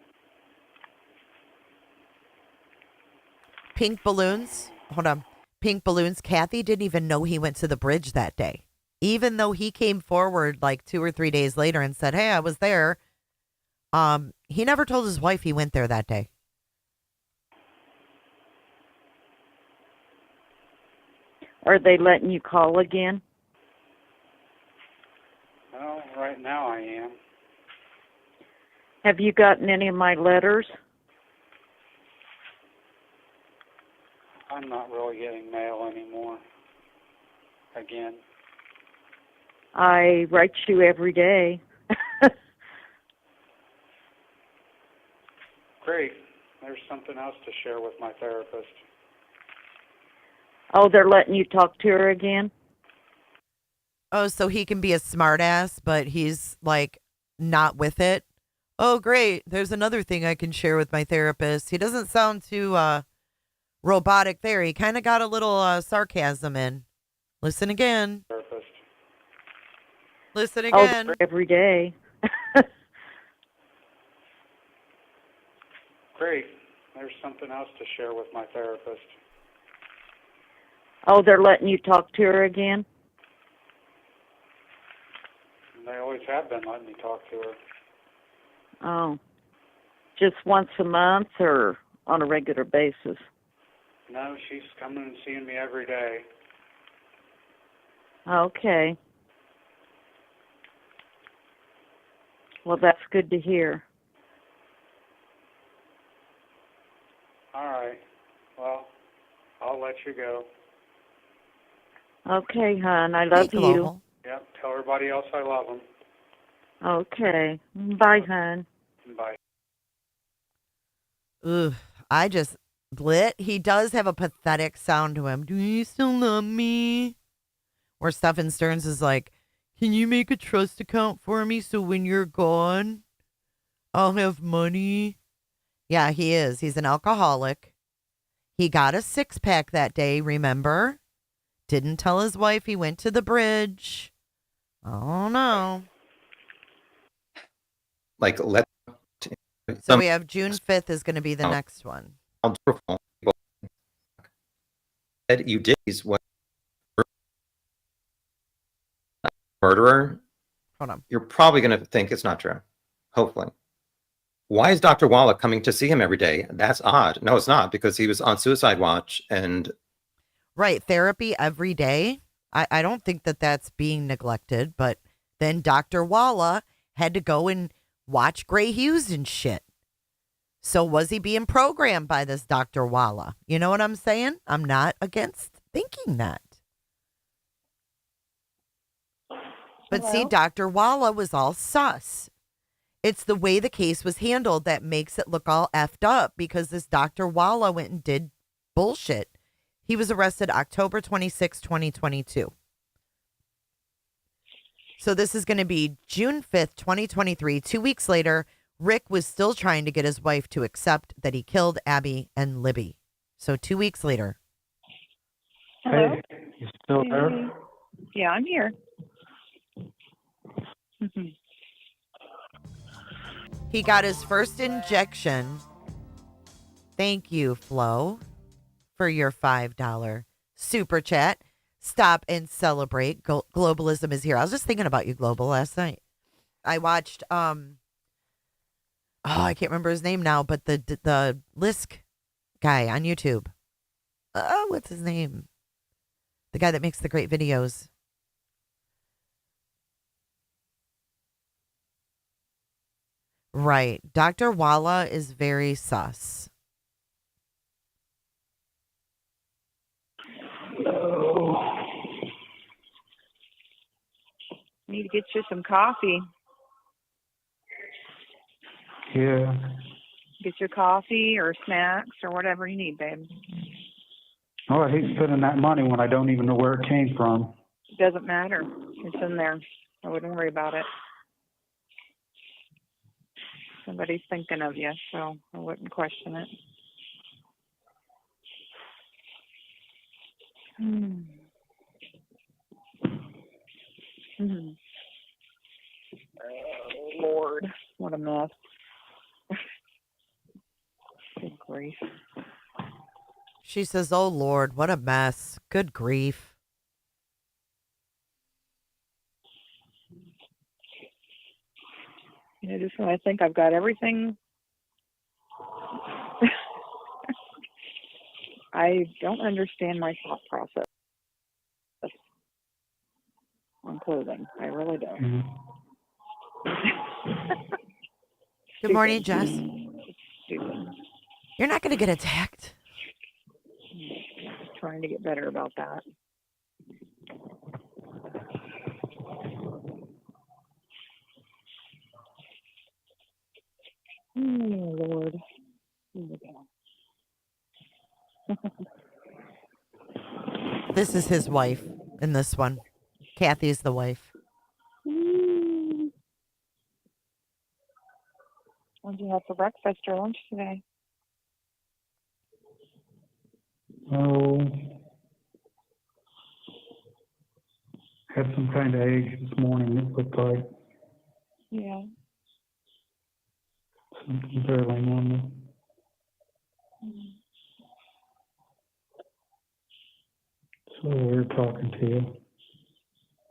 [SPEAKER 1] Pink balloons. Hold on. Pink balloons. Kathy didn't even know he went to the bridge that day. Even though he came forward like 2 or 3 days later and said, hey, I was there. He never told his wife he went there that day.
[SPEAKER 8] Are they letting you call again?
[SPEAKER 6] Well, right now I am.
[SPEAKER 8] Have you gotten any of my letters?
[SPEAKER 6] I'm not really getting mail anymore. Again.
[SPEAKER 8] I write you every day.
[SPEAKER 6] Great. There's something else to share with my therapist.
[SPEAKER 8] Oh, they're letting you talk to her again?
[SPEAKER 1] Oh, so he can be a smartass, but he's like not with it. Oh, great. There's another thing I can share with my therapist. He doesn't sound too robotic there. He kind of got a little sarcasm in. Listen again.
[SPEAKER 6] Therapist.
[SPEAKER 1] Listen
[SPEAKER 8] Oh,
[SPEAKER 1] again.
[SPEAKER 8] every day.
[SPEAKER 6] Great. There's something else to share with my therapist.
[SPEAKER 8] Oh, they're letting you talk to her again?
[SPEAKER 6] They always have been letting me talk to her.
[SPEAKER 8] Oh. Just once a month or on a regular basis?
[SPEAKER 6] No, she's coming and seeing me every day.
[SPEAKER 8] Okay. Well, that's good to hear.
[SPEAKER 6] All right. Well, I'll let you go.
[SPEAKER 8] Okay, hon. I love
[SPEAKER 1] Hey,
[SPEAKER 8] you.
[SPEAKER 1] Global.
[SPEAKER 6] Yep. Tell everybody else I love them.
[SPEAKER 8] Okay. Bye, hon.
[SPEAKER 6] Bye.
[SPEAKER 1] Ugh, I just blit. He does have a pathetic sound to him. Do you still love me? Where Stephen Stearns is like, can you make a trust account for me so when you're gone, I'll have money? Yeah, he is. He's an alcoholic. He got a 6-pack that day, remember? Didn't tell his wife he went to the bridge. Oh, no.
[SPEAKER 5] Like, let
[SPEAKER 1] So we have June 5th is going to be the next one.
[SPEAKER 5] Said you did what murderer,
[SPEAKER 1] Hold on.
[SPEAKER 5] you're probably going to think it's not true. Hopefully. Why is Dr. Wallach coming to see him every day? That's odd. No, it's not, because he was on suicide watch and.
[SPEAKER 1] Right. Therapy every day. I don't think that that's being neglected, but then Dr. Walla had to go and watch Gray Hughes and shit. So was he being programmed by this Dr. Walla? You know what I'm saying? I'm not against thinking that. But see,
[SPEAKER 7] Hello?
[SPEAKER 1] Dr. Walla was all sus. It's the way the case was handled that makes it look all effed up because this Dr. Walla went and did bullshit. He was arrested October 26, 2022. So this is going to be June 5th, 2023. 2 weeks later, Rick was still trying to get his wife to accept that he killed Abby and Libby. So 2 weeks later.
[SPEAKER 7] Hello?
[SPEAKER 4] Hey, you still there?
[SPEAKER 7] Yeah, I'm here.
[SPEAKER 1] He got his first injection. Thank you, Flo, for your $5 super chat. Stop and celebrate. Globalism is here. I was just thinking about you, Global, last night. I watched, I can't remember his name now, but the Lisk guy on YouTube. Oh, what's his name? The guy that makes the great videos. Right. Dr. Walla is very sus.
[SPEAKER 7] Need to get you some coffee.
[SPEAKER 4] Yeah.
[SPEAKER 7] Get your coffee or snacks or whatever you need, babe.
[SPEAKER 4] Oh, I hate spending that money when I don't even know where it came from.
[SPEAKER 7] It doesn't matter. It's in there. I wouldn't worry about it. Somebody's thinking of you, so I wouldn't question it. Oh, Lord. What a mess. Good grief.
[SPEAKER 1] She says, oh, Lord, what a mess. Good grief.
[SPEAKER 7] You know, just when I think I've got everything, I don't understand my thought process on clothing. I really don't.
[SPEAKER 4] Mm-hmm.
[SPEAKER 1] Good morning, Jess.
[SPEAKER 7] Stupid.
[SPEAKER 1] You're not going to get attacked.
[SPEAKER 7] Trying to get better about that. Oh, Lord. Here we go.
[SPEAKER 1] This is his wife in this one. Kathy's the wife.
[SPEAKER 7] What did you have for breakfast or lunch today?
[SPEAKER 4] Oh, had some kind of egg this morning. It looked like
[SPEAKER 7] Yeah.
[SPEAKER 4] something fairly normal. So weird talking to you.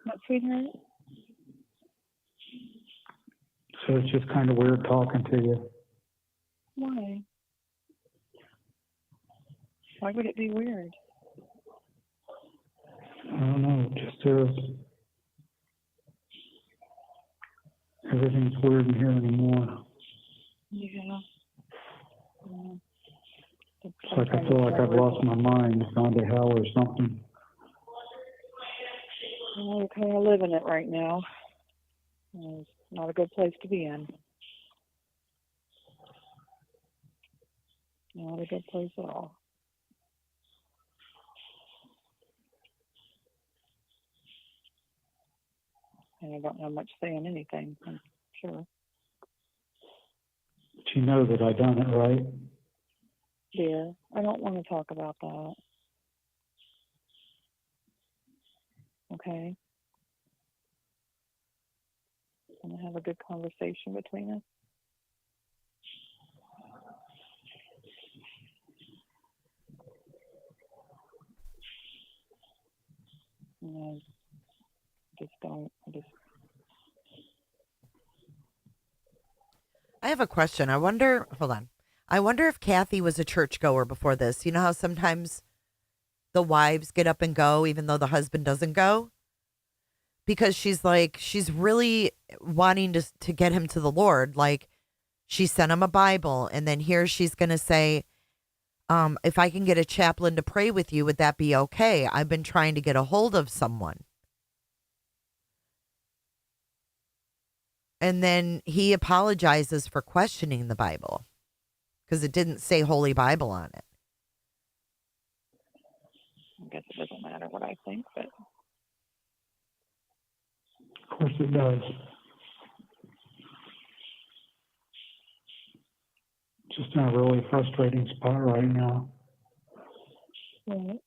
[SPEAKER 7] What, sweetheart?
[SPEAKER 4] So it's just kind of weird talking to you.
[SPEAKER 7] Why? Why would it be weird?
[SPEAKER 4] I don't know. It just everything's weird in here anymore.
[SPEAKER 7] Yeah.
[SPEAKER 4] It's like I feel like I've lost my mind, gone to hell or something.
[SPEAKER 7] Well, we're kind of living it right now. It's not a good place to be in. Not a good place at all. And I don't have much say in anything, I'm sure.
[SPEAKER 4] But you know that I done it, right?
[SPEAKER 7] Dear, I don't want to talk about that. Okay? Want to have a good conversation between us?
[SPEAKER 3] And I just don't.
[SPEAKER 1] I have a question. Hold on. I wonder if Kathy was a churchgoer before this. You know how sometimes the wives get up and go even though the husband doesn't go? Because she's really wanting to get him to the Lord. Like, she sent him a Bible, and then here she's going to say, if I can get a chaplain to pray with you, would that be okay? I've been trying to get a hold of someone. And then he apologizes for questioning the Bible because it didn't say Holy Bible on it.
[SPEAKER 3] I guess it doesn't matter what I think, but
[SPEAKER 4] Of course it does. Just in a really frustrating spot right now.
[SPEAKER 3] right.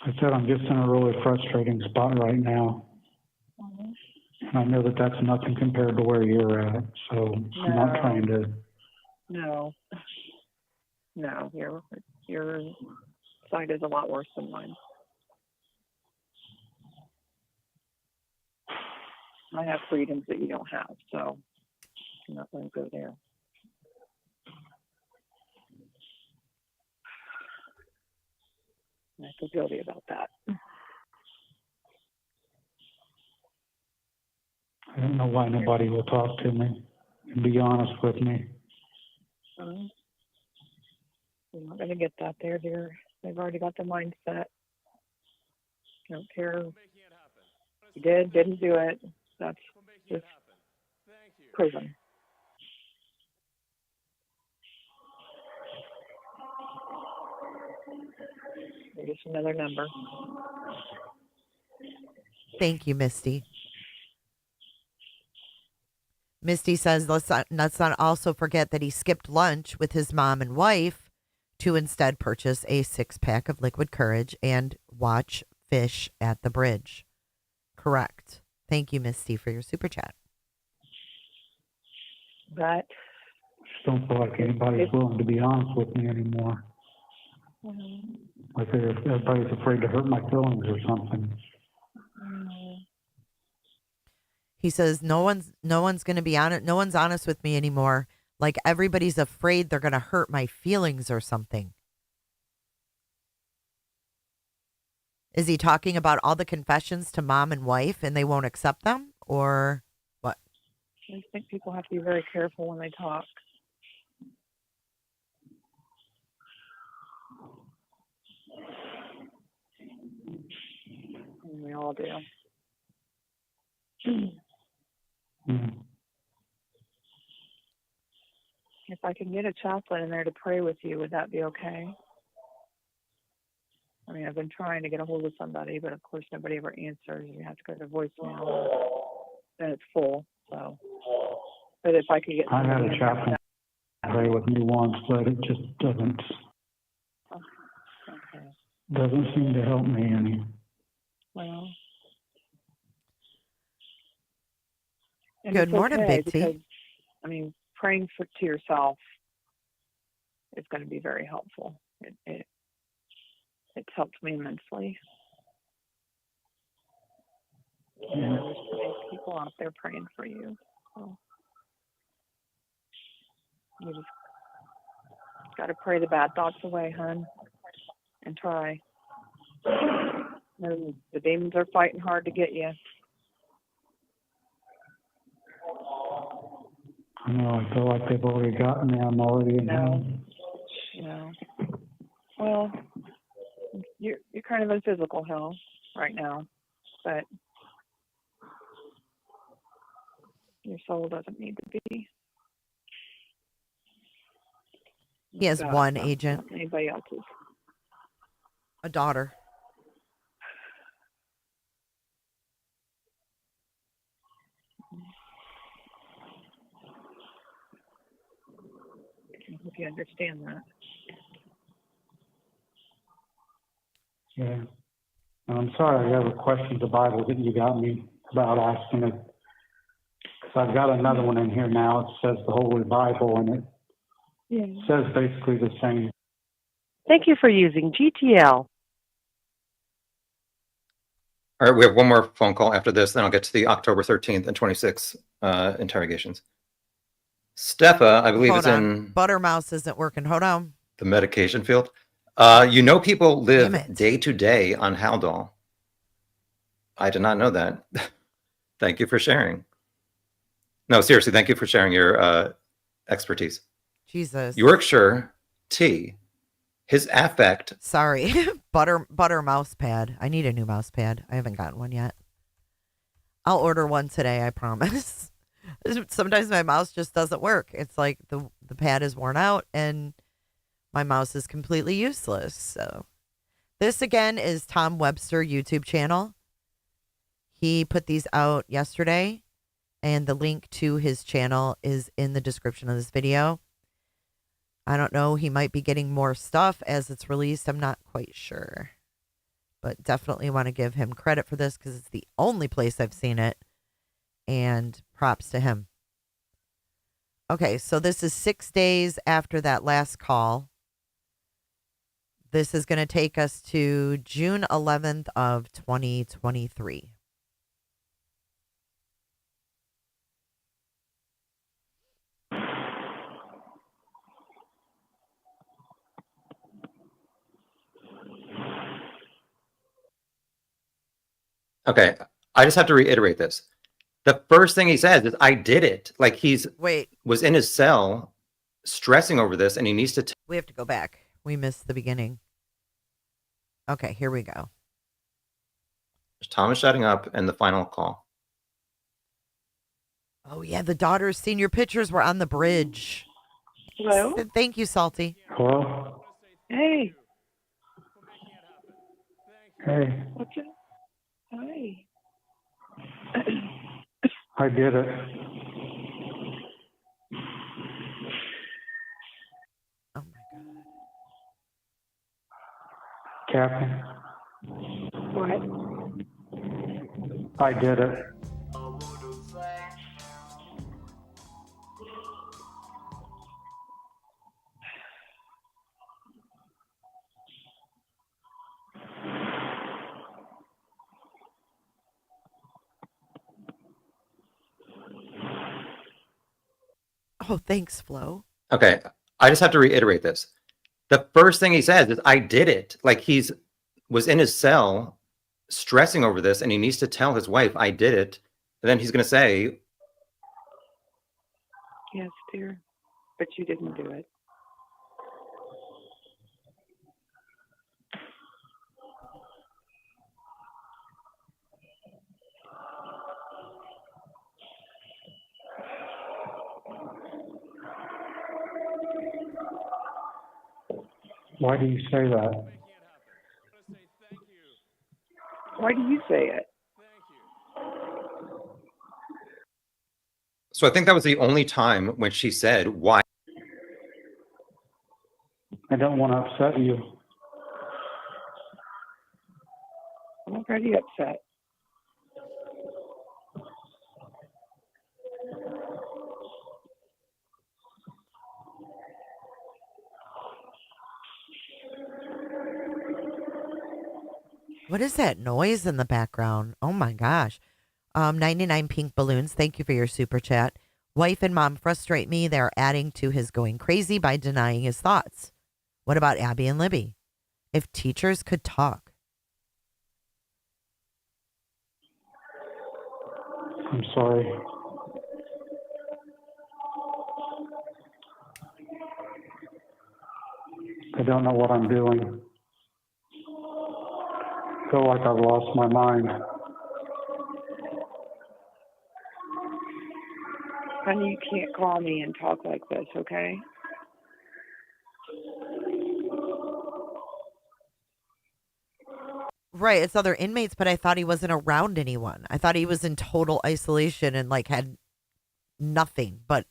[SPEAKER 4] I said I'm just in a really frustrating spot right now.
[SPEAKER 3] Mhm.
[SPEAKER 4] And I know that that's nothing compared to where you're at, so I'm not
[SPEAKER 3] No.
[SPEAKER 4] trying to.
[SPEAKER 3] No, your side is a lot worse than mine. I have freedoms that you don't have, so I'm not going to go there. I feel guilty about that.
[SPEAKER 4] I don't know why nobody will talk to me and be honest with me.
[SPEAKER 3] You're not going to get that there, dear. They've already got the mindset. I don't care. You didn't do it. That's just prison. You're just another number.
[SPEAKER 1] Thank you, Misty. Misty says, let's not also forget that he skipped lunch with his mom and wife to instead purchase a 6-pack of liquid courage and watch fish at the bridge. Correct. Thank you, Misty, for your super chat.
[SPEAKER 3] But
[SPEAKER 4] Just don't feel like anybody's willing to be honest with me anymore. Like everybody's afraid to hurt my feelings or something.
[SPEAKER 1] He says, no one's going to be honest. No one's honest with me anymore. Like, everybody's afraid they're going to hurt my feelings or something. Is he talking about all the confessions to mom and wife and they won't accept them, or what?
[SPEAKER 3] I think people have to be very careful when they talk. And we all do. If I can get a chaplain in there to pray with you, would that be okay? I mean, I've been trying to get a hold of somebody, but of course nobody ever answers. You have to go to voicemail, and it's full. So, but if I could get
[SPEAKER 4] I had
[SPEAKER 3] somebody
[SPEAKER 4] a chaplain pray with me once, but it just doesn't seem to help me any.
[SPEAKER 3] Well,
[SPEAKER 1] Good morning, Big T.
[SPEAKER 3] Because, I mean, praying to yourself is going to be very helpful. It's helped me immensely. And there's many people out there praying for you. So you just got to pray the bad thoughts away, hon, and try. And the demons are fighting hard to get you.
[SPEAKER 4] I know, I feel like they've already gotten me. I'm already in hell.
[SPEAKER 3] No. Well, you're kind of in physical hell right now, but your soul doesn't need to be.
[SPEAKER 1] He has one agent.
[SPEAKER 3] Not anybody else's.
[SPEAKER 1] A daughter.
[SPEAKER 3] I hope you understand that.
[SPEAKER 4] Yeah. I'm sorry I ever questioned the Bible that you got me about asking it. Because I've got another one in here now. It says the Holy Bible, and it says basically the same.
[SPEAKER 2] Thank you for using GTL.
[SPEAKER 5] All right, we have one more phone call after this, then I'll get to the October 13th and 26th interrogations. Steffa, I believe,
[SPEAKER 1] Hold
[SPEAKER 5] is
[SPEAKER 1] on.
[SPEAKER 5] in
[SPEAKER 1] Buttermouse isn't working. Hold on.
[SPEAKER 5] the medication field. You know, people
[SPEAKER 1] Damn
[SPEAKER 5] live
[SPEAKER 1] it.
[SPEAKER 5] day to day on Haldol. I did not know that. Thank you for sharing. No, seriously, thank you for sharing your expertise.
[SPEAKER 1] Jesus.
[SPEAKER 5] Yorkshire T. His affect.
[SPEAKER 1] Sorry. butter mouse pad. I need a new mouse pad. I haven't gotten one yet. I'll order one today, I promise. Sometimes my mouse just doesn't work. It's like the pad is worn out and my mouse is completely useless. So this again is Tom Webster YouTube channel. He put these out yesterday and the link to his channel is in the description of this video. I don't know. He might be getting more stuff as it's released. I'm not quite sure. But definitely want to give him credit for this because it's the only place I've seen it. And props to him. Okay, so this is 6 days after that last call. This is going to take us to June 11th of 2023.
[SPEAKER 5] Okay, I just have to reiterate this. The first thing he says is, I did it. Like was in his cell stressing over this and he needs to.
[SPEAKER 1] We have to go back. We missed the beginning. Okay, here we go.
[SPEAKER 5] Thomas shutting up and the final call.
[SPEAKER 1] Oh, yeah, the daughter's senior pictures were on the bridge.
[SPEAKER 7] Hello?
[SPEAKER 1] Thank you, Salty.
[SPEAKER 4] Hello?
[SPEAKER 7] Hey.
[SPEAKER 4] Hey,
[SPEAKER 7] What's it? Hi.
[SPEAKER 4] I did it.
[SPEAKER 1] Oh, my God.
[SPEAKER 4] Captain,
[SPEAKER 7] What?
[SPEAKER 4] I did it.
[SPEAKER 1] Oh, thanks, Flo.
[SPEAKER 5] Okay, I just have to reiterate this. The first thing he says is, I did it. Like was in his cell stressing over this and he needs to tell his wife, I did it. And then he's going to say,
[SPEAKER 2] Yes, dear, but you didn't do it.
[SPEAKER 4] Why do you say that?
[SPEAKER 2] Why do you say it?
[SPEAKER 5] so I think that was the only time when she said, why?
[SPEAKER 4] I don't want to upset you.
[SPEAKER 2] I'm already upset.
[SPEAKER 1] What is that noise in the background? Oh, my gosh. 99 pink balloons. Thank you for your super chat. Wife and mom frustrate me. They're adding to his going crazy by denying his thoughts. What about Abby and Libby? If teachers could talk.
[SPEAKER 4] I'm sorry. I don't know what I'm doing. I feel like I've lost my mind.
[SPEAKER 2] Honey, you can't call me and talk like this, okay?
[SPEAKER 1] Right, it's other inmates, but I thought he wasn't around anyone. I thought he was in total isolation and like had nothing but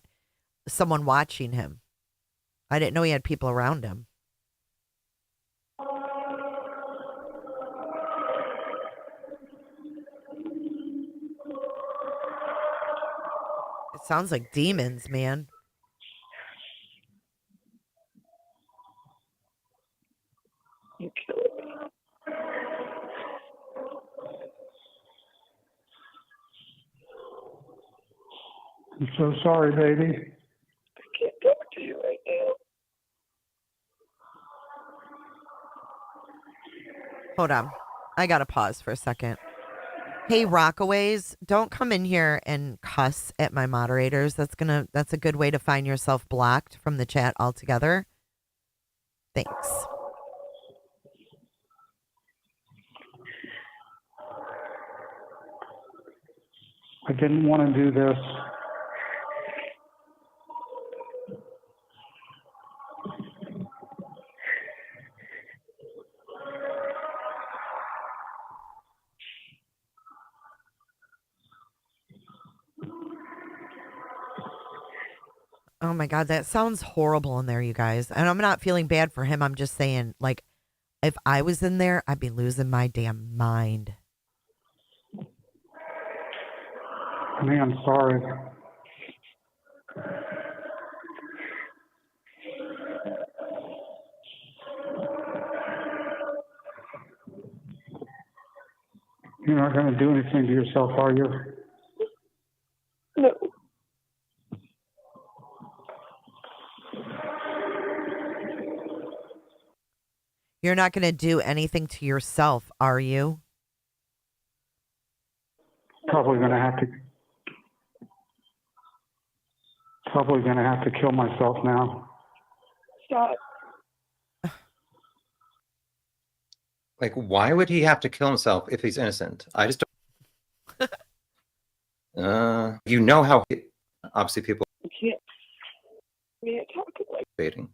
[SPEAKER 1] someone watching him. I didn't know he had people around him. It sounds like demons, man.
[SPEAKER 2] You're killing me.
[SPEAKER 4] I'm so sorry, baby.
[SPEAKER 7] I can't talk to you right now.
[SPEAKER 1] Hold on. I got to pause for a second. Hey, Rockaways, don't come in here and cuss at my moderators. That's a good way to find yourself blocked from the chat altogether. Thanks.
[SPEAKER 4] I didn't want to do this.
[SPEAKER 1] Oh my God, that sounds horrible in there, you guys. And I'm not feeling bad for him. I'm just saying, like, if I was in there, I'd be losing my damn mind.
[SPEAKER 4] Honey, I'm sorry. You're not going to do anything to yourself, are you?
[SPEAKER 7] No.
[SPEAKER 1] You're not going to do anything to yourself, are you?
[SPEAKER 4] Probably going to have to kill myself now.
[SPEAKER 7] Stop.
[SPEAKER 5] Like, why would he have to kill himself if he's innocent? I just don't. You know how obviously people
[SPEAKER 7] You can't. Me talking like.
[SPEAKER 5] debating.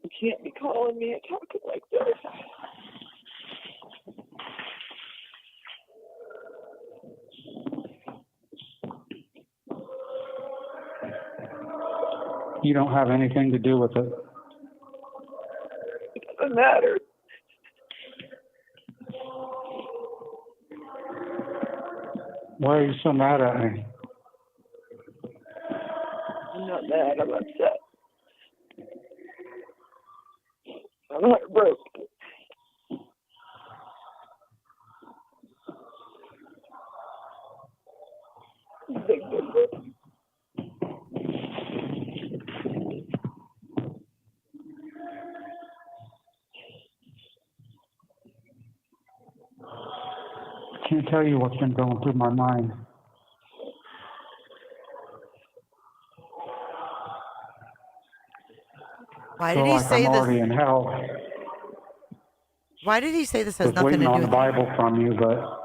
[SPEAKER 7] You can't be calling me and talking like this.
[SPEAKER 4] You don't have anything to do with it.
[SPEAKER 7] It doesn't matter.
[SPEAKER 4] Why are you so mad at me?
[SPEAKER 7] I'm not mad. I'm upset. I'm heartbroken. Big difference.
[SPEAKER 4] I can't tell you what's been going through my mind.
[SPEAKER 1] Why
[SPEAKER 4] I
[SPEAKER 1] did
[SPEAKER 4] feel
[SPEAKER 1] he
[SPEAKER 4] like
[SPEAKER 1] say
[SPEAKER 4] I'm
[SPEAKER 1] this?
[SPEAKER 4] already in hell.
[SPEAKER 1] Why did he say this
[SPEAKER 4] I
[SPEAKER 1] has
[SPEAKER 4] was
[SPEAKER 1] nothing
[SPEAKER 4] waiting
[SPEAKER 1] to
[SPEAKER 4] on
[SPEAKER 1] do
[SPEAKER 4] the
[SPEAKER 1] with
[SPEAKER 4] Bible from you, but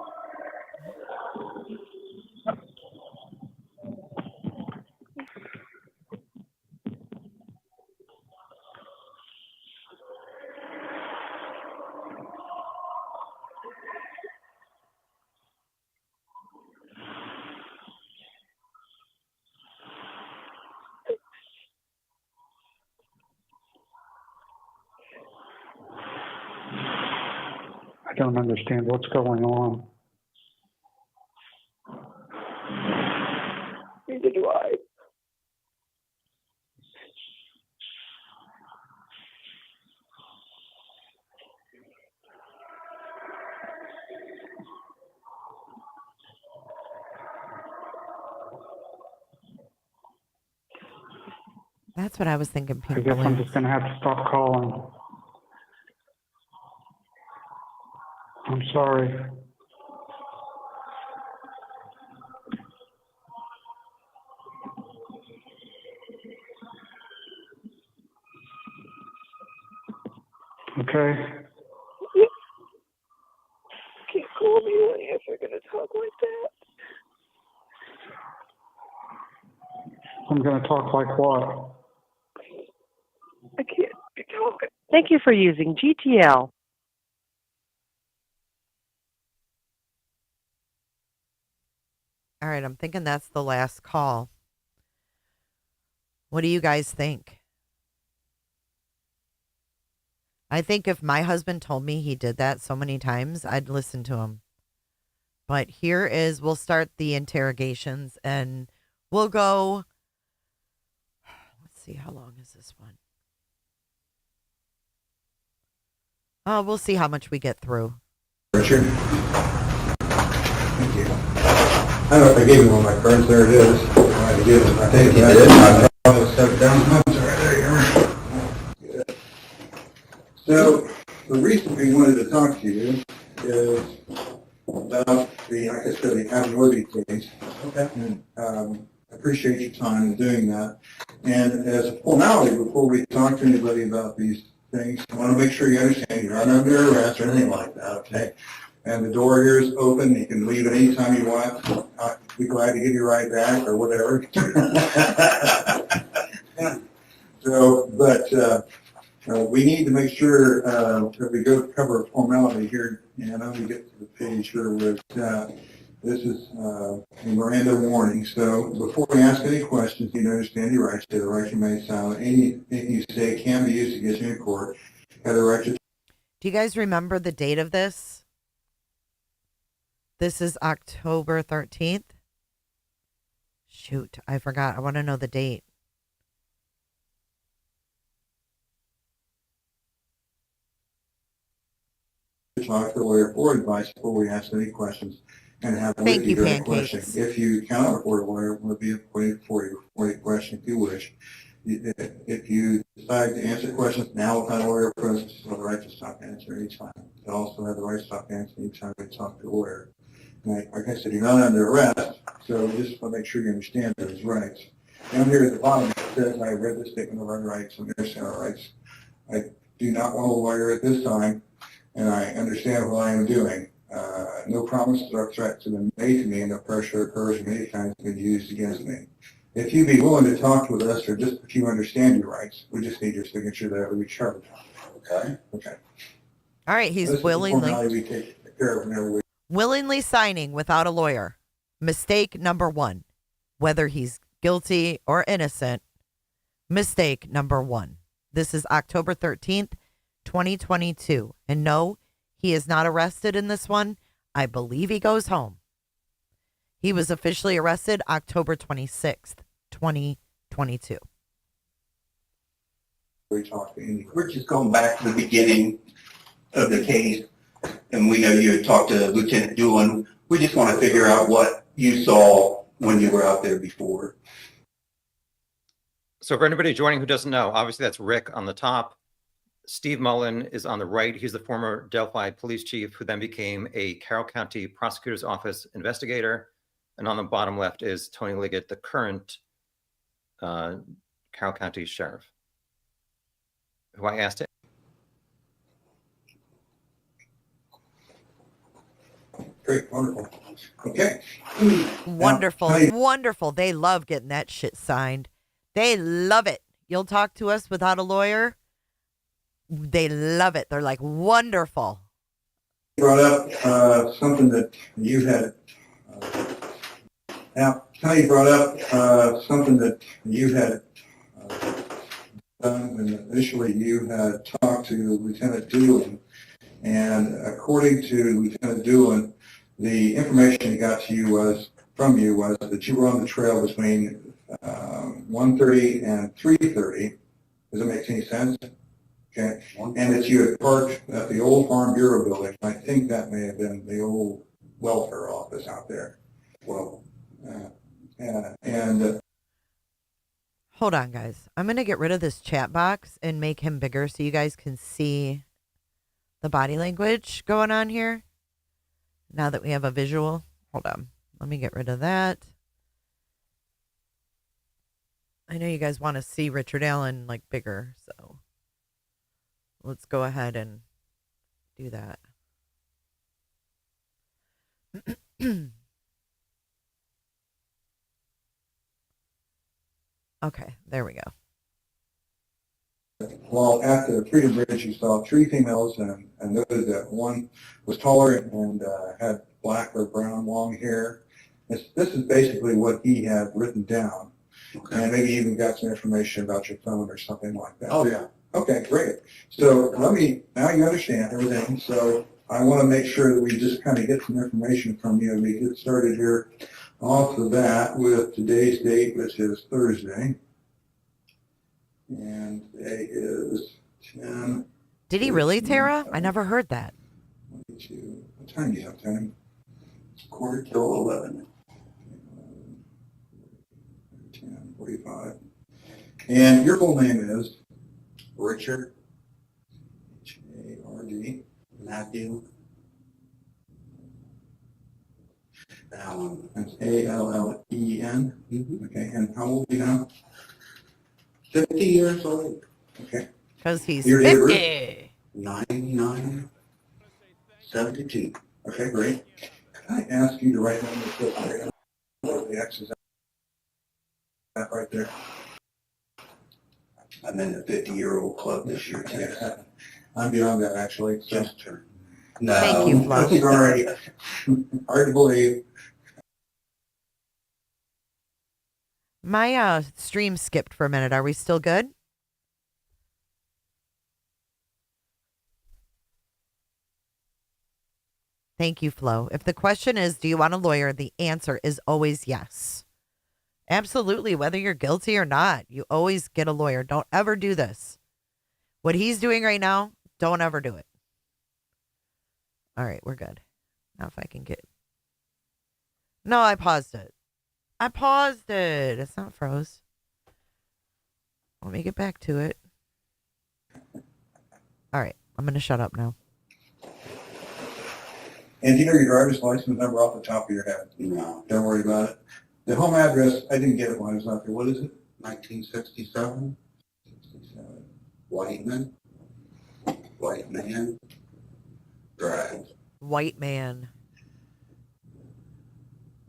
[SPEAKER 4] I don't understand what's going on.
[SPEAKER 7] Neither do I.
[SPEAKER 1] That's what I was thinking,
[SPEAKER 4] I
[SPEAKER 1] pink
[SPEAKER 4] guess I'm
[SPEAKER 1] balloons.
[SPEAKER 4] just going to have to stop calling. I'm sorry. Okay.
[SPEAKER 7] You can't call me honey if you're going to talk like that.
[SPEAKER 4] I'm going to talk like what?
[SPEAKER 7] I can't be talking.
[SPEAKER 2] Thank you for using GTL.
[SPEAKER 1] All right, I'm thinking that's the last call. What do you guys think? I think if my husband told me he did that so many times, I'd listen to him. But we'll start the interrogations and we'll go. Let's see, how long is this one? Oh, we'll see how much we get through.
[SPEAKER 9] Richard. Thank you. I don't know if I gave you one of my cards. There it is. I did. I think you did. I probably set it down. Oh, it's right there. You're right. Good. So the reason we wanted to talk to you is about the, like I said, the Abby and Libby case. Okay. And, I appreciate your time in doing that. And as a formality, before we talk to anybody about these things, I want to make sure you understand you're not under arrest or anything like that, okay? And the door here is open. You can leave at any time you want. I'd be glad to give you a ride back or whatever. So, but we need to make sure that we go cover a formality here. And I'm going to get to the page here with this is a Miranda warning. So before we ask any questions, you need to understand your rights. You have the right to remain silent. Anything you say can be used against you in court. You have the right to.
[SPEAKER 1] Do you guys remember the date of this? This is October 13th. Shoot, I forgot. I want to know the date.
[SPEAKER 9] Talk to the lawyer for advice before we ask any questions and have
[SPEAKER 1] Thank you,
[SPEAKER 9] during
[SPEAKER 1] Pancakes.
[SPEAKER 9] question. If you cannot afford a lawyer, will be appointed for you for a question if you wish. If you decide to answer questions now without a lawyer present, you have the right to stop answering any time. You also have the right to stop answering any time you talk to a lawyer. Like I said, you're not under arrest, so just want to make sure you understand those rights. Down here at the bottom, it says, I read the statement of our rights and understand our rights. I do not want a lawyer at this time, and I understand what I am doing. No promises or threats have been made to me, and no pressure or coercion of any kind has been used against me. If you'd be willing to talk with us, or just if you understand your rights, we just need your signature that we charge. Okay? Okay.
[SPEAKER 1] All right, he's
[SPEAKER 9] This is the
[SPEAKER 1] willingly
[SPEAKER 9] formality we take care of whenever we.
[SPEAKER 1] willingly signing without a lawyer. Mistake number one. Whether he's guilty or innocent. Mistake number one. This is October 13th, 2022. And no, he is not arrested in this one. I believe he goes home. He was officially arrested October 26th, 2022.
[SPEAKER 10] We're just going back to the beginning of the case, and we know you had talked to Lieutenant Doolin. We just want to figure out what you saw when you were out there before.
[SPEAKER 5] So for anybody joining who doesn't know, obviously that's Rick on the top. Steve Mullen is on the right. He's the former Delphi police chief who then became a Carroll County Prosecutor's Office investigator. And on the bottom left is Tony Liggett, the current Carroll County sheriff, who I asked it.
[SPEAKER 9] Great, wonderful. Okay.
[SPEAKER 1] Wonderful,
[SPEAKER 9] Now,
[SPEAKER 1] wonderful. They love getting that shit signed. They love it. You'll talk to us without a lawyer. They love it. They're like, wonderful.
[SPEAKER 9] brought up something that you had. Now, Connie brought up something that you had done, and initially you had talked to Lieutenant Doolin, and according to Lieutenant Doolin, the information he got to you was that you were on the trail between 1:30 and 3:30. Does it make any sense? Okay. And that you had parked at the old Farm Bureau building. I think that may have been the old welfare office out there. Well,
[SPEAKER 1] Hold on, guys. I'm going to get rid of this chat box and make him bigger so you guys can see the body language going on here. Now that we have a visual. Hold on. Let me get rid of that. I know you guys want to see Richard Allen like bigger, so let's go ahead and do that. Okay, there we go.
[SPEAKER 9] While at the Freedom Bridge, you saw three females and noted that one was taller and had black or brown long hair. This is basically what he had written down. Okay. And maybe even got some information about your phone or something like that. Oh, yeah. Okay, great. So now you understand everything. So I want to make sure that we just kind of get some information from you. We get started here off of that with today's date, which is Thursday. And today is 10.
[SPEAKER 1] Did he really, Tara? I never heard that.
[SPEAKER 9] 22. What time do you have, Tony?
[SPEAKER 10] It's 11:15.
[SPEAKER 9] 45. And your full name is? Richard. H-A-R-D. Matthew. Allen. That's A-L-L-E-N. Okay, and how old are you now? 50 years old. Okay.
[SPEAKER 1] Because he's
[SPEAKER 9] Your date of birth?
[SPEAKER 1] 50.
[SPEAKER 9] 9972. Okay, great. Can I ask you to write down the X's that right there? I'm in the 50-year-old club this year, too. I'm beyond that, actually. Just turned. No.
[SPEAKER 1] Thank you, Flo.
[SPEAKER 9] It's already hard to believe.
[SPEAKER 1] My stream skipped for a minute. Are we still good? Thank you, Flo. If the question is, do you want a lawyer? The answer is always yes. Absolutely. Whether you're guilty or not, you always get a lawyer. Don't ever do this. What he's doing right now, don't ever do it. All right, we're good. Now if I can get... No, I paused it. I paused it. It's not froze. Let me get back to it. All right, I'm going to shut up now.
[SPEAKER 9] And do you know your driver's license number off the top of your head? No. Don't worry about it. The home address, I didn't get it when I was out there. What is it? 1967. 67. Whiteman Drive.
[SPEAKER 1] White man.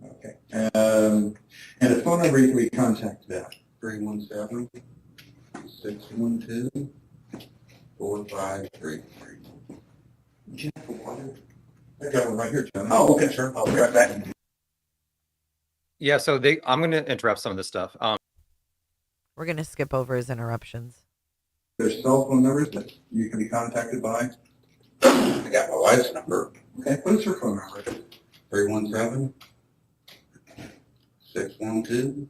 [SPEAKER 9] Okay. And the phone number you can be contacted at? 317-612-4533. Did you have water? I got one right here, John. Oh, okay, sure. I'll be right back.
[SPEAKER 5] Yeah, so I'm going to interrupt some of this stuff.
[SPEAKER 1] We're going to skip over his interruptions.
[SPEAKER 9] There's cell phone numbers that you can be contacted by. I got my wife's number. Okay, what is her phone number? 317-612.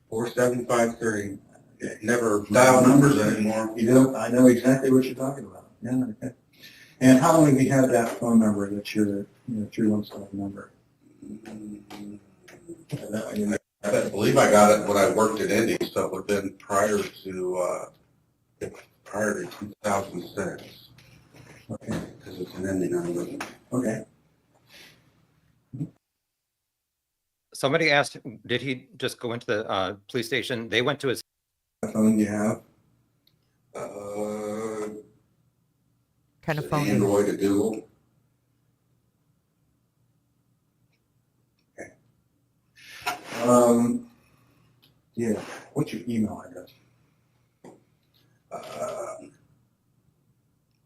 [SPEAKER 9] 4753. Okay, never dial numbers anymore. You know, I know exactly what you're talking about. Yeah, okay. And how long have you had that phone number that's your 317 number? I believe I got it when I worked at Indy, so it would have been prior to 2006. Okay. Because it's an Indy number. Okay.
[SPEAKER 5] Somebody asked, did he just go into the police station? They went to his...
[SPEAKER 9] phone you have?
[SPEAKER 1] Kind of phone.
[SPEAKER 9] Android or Google? Okay. Yeah. What's your email address?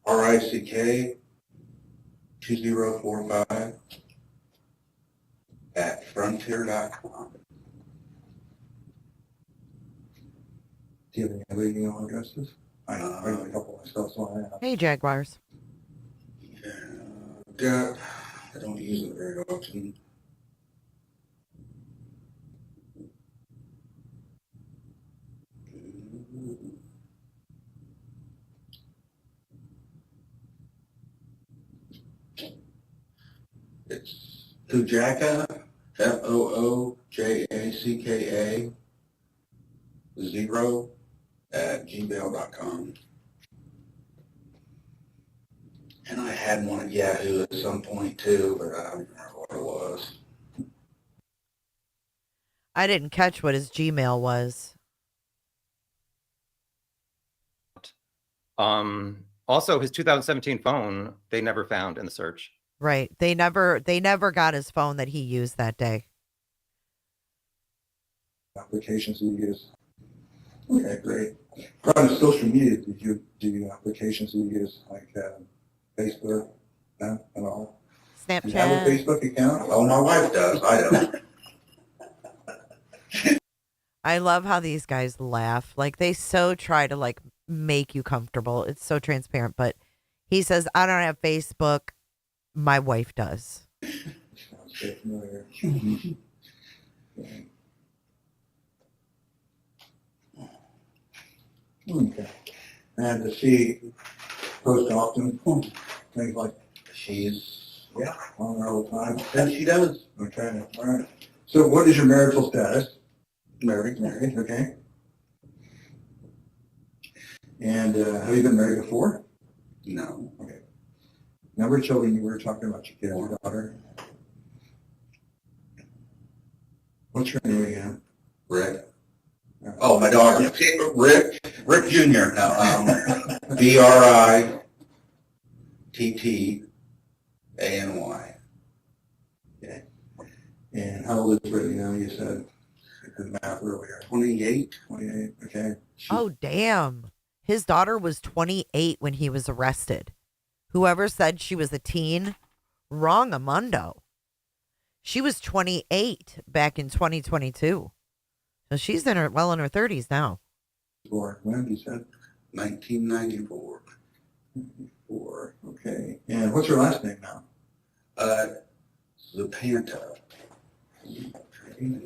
[SPEAKER 9] RICK2045 @frontier.com. Do you have any other email addresses? I have a couple myself, so I have.
[SPEAKER 1] Hey, Jaguars.
[SPEAKER 9] Yeah, I don't use it very often. It's Foojacka, FOOJACKA 0 @gmail.com. And I had one at Yahoo at some point too, but I don't remember what it was.
[SPEAKER 1] I didn't catch what his Gmail was.
[SPEAKER 5] Also, his 2017 phone, they never found in the search.
[SPEAKER 1] Right. They never got his phone that he used that day.
[SPEAKER 9] Applications you use. Okay, great. On social media, did you do applications you use like Facebook? No, at all.
[SPEAKER 1] Snapchat.
[SPEAKER 9] Do you have a Facebook account? Oh, my wife does. I don't.
[SPEAKER 1] I love how these guys laugh. Like they so try to like make you comfortable. It's so transparent. But he says, I don't have Facebook. My wife does.
[SPEAKER 9] Sounds very familiar. Okay. And does she post often? Things like
[SPEAKER 10] She's
[SPEAKER 9] Yeah, on her all the time. And she does. Okay, all right. So what is your marital status? Married, okay. And have you been married before? No. Okay. Number of children you were talking about, your kid, your daughter? What's your name again? Rick. Oh, my daughter. Rick Jr. No, Brittany. Okay. And how old is Brittany now? You said the math earlier. 28. 28. Okay.
[SPEAKER 1] Oh, damn. His daughter was 28 when he was arrested. Whoever said she was a teen, wrong-amundo. She was 28 back in 2022. So she's in her 30s now.
[SPEAKER 9] When you said 1994. Okay. And what's her last name now? Zapanta.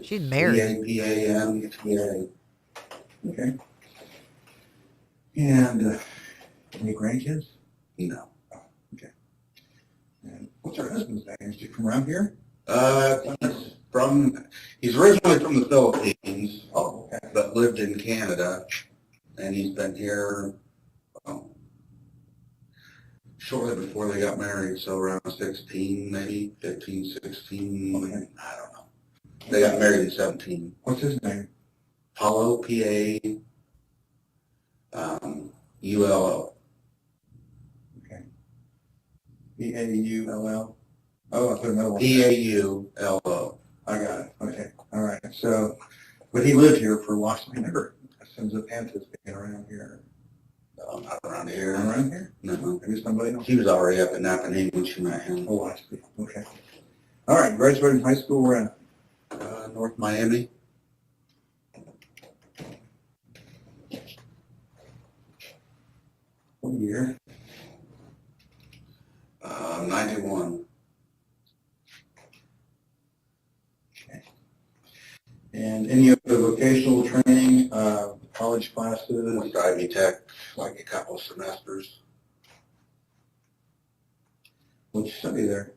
[SPEAKER 1] She's married.
[SPEAKER 9] Zapanta. Okay. And any grandkids? No. Oh, okay. And what's her husband's name? Is he from around here? He's originally from the Philippines. Oh, okay. But lived in Canada, and he's been here shortly before they got married, so around 16, maybe 15, 16. Okay. I don't know. They got married in 17. What's his name? Paulo, P-A-U-L-O. Okay. P-A-U-L-L? Oh, I put another one. P-A-U-L-O. I got it. Okay. All right. So, but he lived here for a while. I never assumed Zapanta's being around here. No, not around here. Not around here? No. Maybe somebody else? He was already up in Napanee when she met him. Oh, I see. Okay. All right. Graduated high school where at? North Miami. What year? 91. Okay. And any of the vocational training, college classes? Went to Ivy Tech, like a couple semesters. What'd you study there?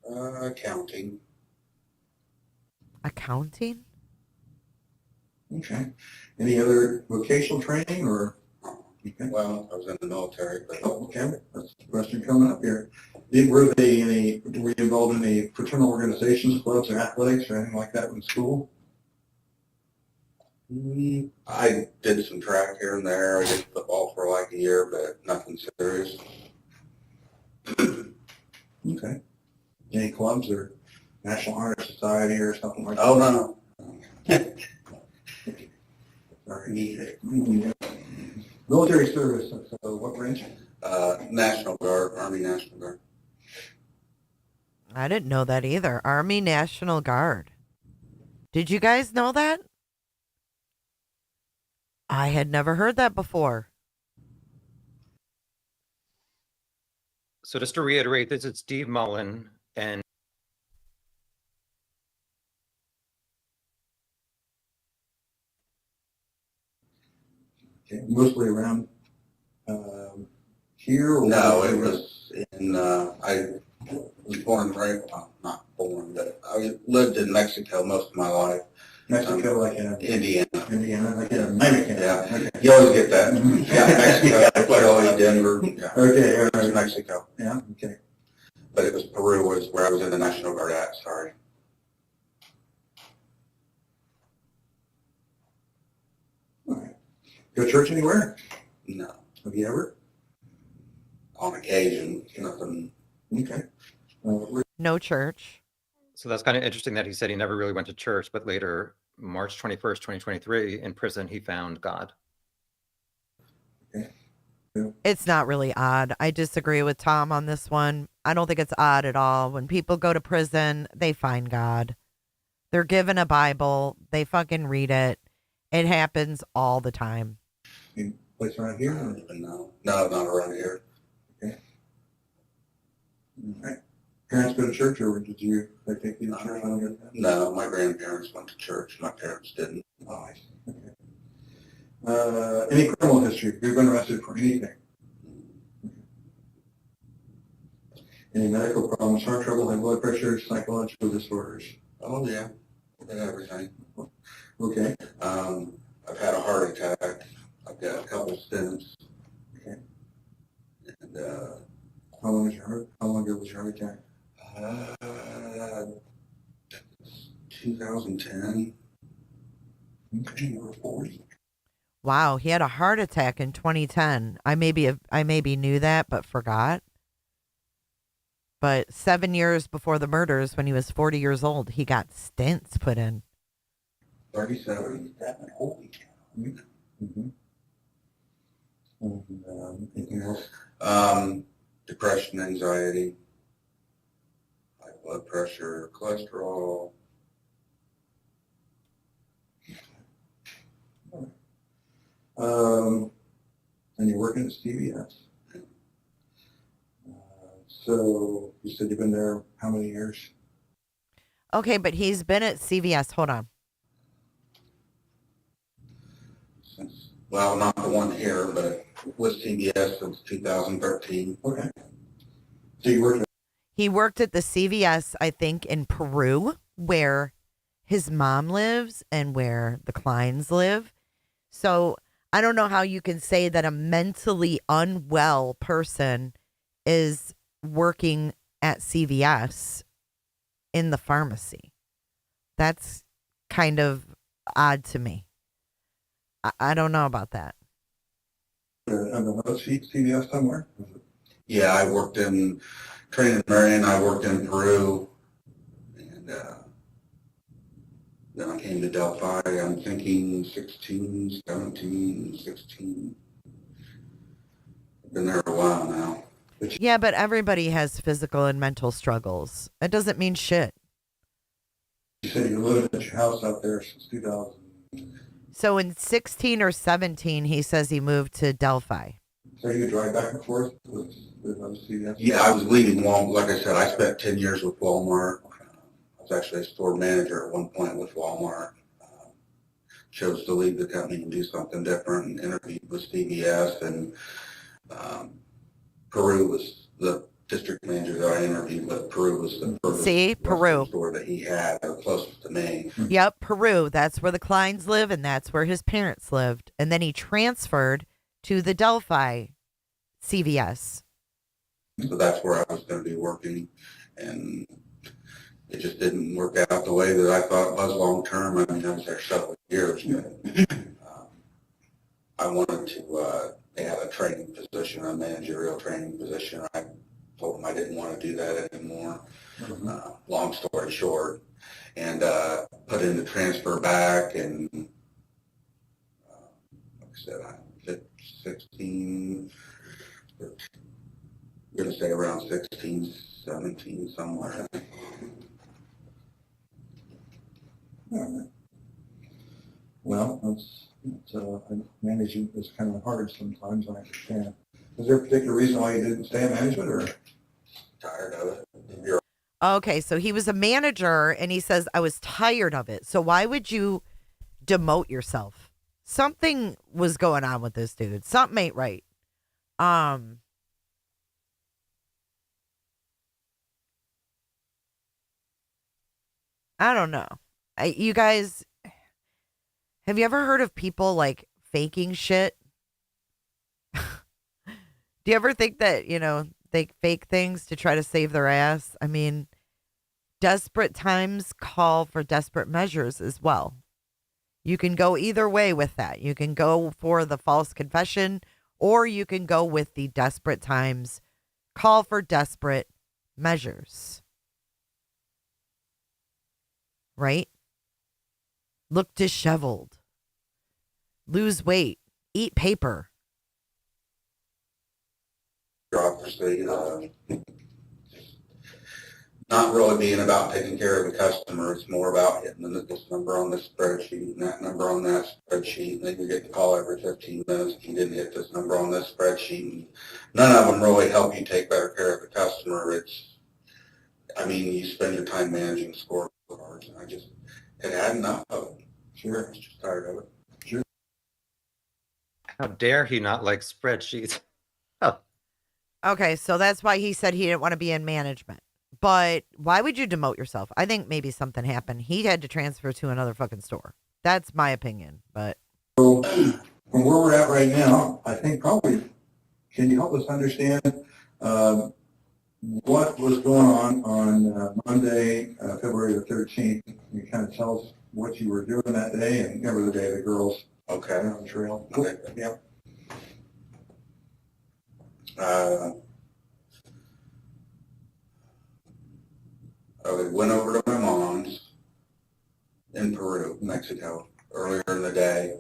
[SPEAKER 9] Accounting.
[SPEAKER 1] Accounting?
[SPEAKER 9] Okay. Any other vocational training or? Okay. Well, I was in the military, but okay. That's the question coming up here. Were you involved in any fraternal organizations, clubs, or athletics, or anything like that in school? I did some track here and there. I did football for like a year, but nothing serious. Okay. Any clubs or National Honor Society or something like that? Oh, no. Sorry. Military service, so what branch? National Guard, Army National Guard.
[SPEAKER 1] I didn't know that either. Army National Guard. Did you guys know that? I had never heard that before.
[SPEAKER 5] So just to reiterate, this is Steve Mullen, and
[SPEAKER 9] Okay, mostly around here? Or no, it was in, I was born right, well, not born, but I lived in Mexico most of my life. Mexico, like in Indiana. Indiana, like in America. Yeah, okay. You always get that. Yeah, Mexico, Philly, Denver. Yeah. Okay, it was Mexico. Yeah, okay. But it was Peru was where I was in the National Guard at, sorry. All right. Go to church anywhere? No. Have you ever? On occasion, nothing. Okay.
[SPEAKER 1] No church.
[SPEAKER 5] so that's kind of interesting that he said he never really went to church, but later, March 21st, 2023, in prison, he found God.
[SPEAKER 9] Okay.
[SPEAKER 1] It's not really odd. I disagree with Tom on this one. I don't think it's odd at all. When people go to prison, they find God. They're given a Bible. They fucking read it. It happens all the time.
[SPEAKER 9] Any place around here? I don't even know. No, not around here. Okay. All right. Parents go to church, or did you take you to church? No, my grandparents went to church. My parents didn't. Oh, I see. Okay. Any criminal history? You've been arrested for anything? Any medical problems, heart trouble, high blood pressure, psychological disorders? Oh, yeah, everything. Okay. I've had a heart attack. I've got a couple stents. Okay. And, how long ago was your heart attack? 2010. Okay, you were 40.
[SPEAKER 1] Wow, he had a heart attack in 2010. I maybe knew that, but forgot. But 7 years before the murders, when he was 40 years old, he got stents put in.
[SPEAKER 9] 37. Holy cow. Mm-hmm. And, anything else? Depression, anxiety, high blood pressure, cholesterol. And you're working at CVS. So you said you've been there how many years?
[SPEAKER 1] Okay, but he's been at CVS. Hold on.
[SPEAKER 9] Well, not the one here, but with CVS since 2013. Okay. So you worked.
[SPEAKER 1] He worked at the CVS, I think, in Peru, where his mom lives and where the Kleins live. So I don't know how you can say that a mentally unwell person is working at CVS in the pharmacy. That's kind of odd to me. I don't know about that.
[SPEAKER 9] CVS somewhere? Yeah, I worked in training in Marion. I worked in Peru, and then I came to Delphi. I'm thinking 16, 17, 16. I've been there a while now.
[SPEAKER 1] Yeah, but everybody has physical and mental struggles. It doesn't mean shit.
[SPEAKER 9] You said you lived at your house out there since 2000.
[SPEAKER 1] So in 16 or 17, he says he moved to Delphi.
[SPEAKER 9] So you drive back and forth with CVS? Yeah, I was leaving Walmart. Like I said, I spent 10 years with Walmart. I was actually a store manager at one point with Walmart. Chose to leave the company and do something different, and interviewed with CVS, and Peru was the district manager that I interviewed with. Peru was the first
[SPEAKER 1] Peru
[SPEAKER 9] store that he had, or closest to me.
[SPEAKER 1] Yep, Peru. That's where the Kleins live, and that's where his parents lived. And then he transferred to the Delphi CVS.
[SPEAKER 9] So that's where I was going to be working, and it just didn't work out the way that I thought it was long term. I mean, I was there several years, but I wanted to, they had a training position, a managerial training position. I told them I didn't want to do that anymore. Long story short, and put in the transfer back, and like I said, I'm 16, I'm going to say around 16, 17, somewhere. Well, managing is kind of hard sometimes, I understand. Is there a particular reason why you didn't stay in management, or tired of it?
[SPEAKER 1] Okay, so he was a manager, and he says, I was tired of it. So why would you demote yourself? Something was going on with this dude. Something ain't right. I don't know. You guys, have you ever heard of people like faking shit? Do you ever think that, they fake things to try to save their ass? I mean, desperate times call for desperate measures as well. You can go either way with that. You can go for the false confession, or you can go with the desperate times call for desperate measures. Right? Look disheveled. Lose weight. Eat paper.
[SPEAKER 9] Bureaucracy, not really being about taking care of the customer. It's more about hitting this number on this spreadsheet and that number on that spreadsheet. And then you get the call every 15 minutes if you didn't hit this number on this spreadsheet. And none of them really help you take better care of the customer. You spend your time managing scorecards, and I just had enough of it. Sure, I was just tired of it. Sure.
[SPEAKER 5] How dare he not like spreadsheets? Oh.
[SPEAKER 1] Okay, so that's why he said he didn't want to be in management. But why would you demote yourself? I think maybe something happened. He had to transfer to another fucking store. That's my opinion. But
[SPEAKER 9] So from where we're at right now, I think probably, can you help us understand what was going on Monday, February the 13th? Can you kind of tell us what you were doing that day and remember the day the girls
[SPEAKER 10] Okay.
[SPEAKER 9] went on the trail?
[SPEAKER 10] Okay.
[SPEAKER 9] Yeah.
[SPEAKER 10] I went over to my mom's in Peru, Mexico, earlier in the day.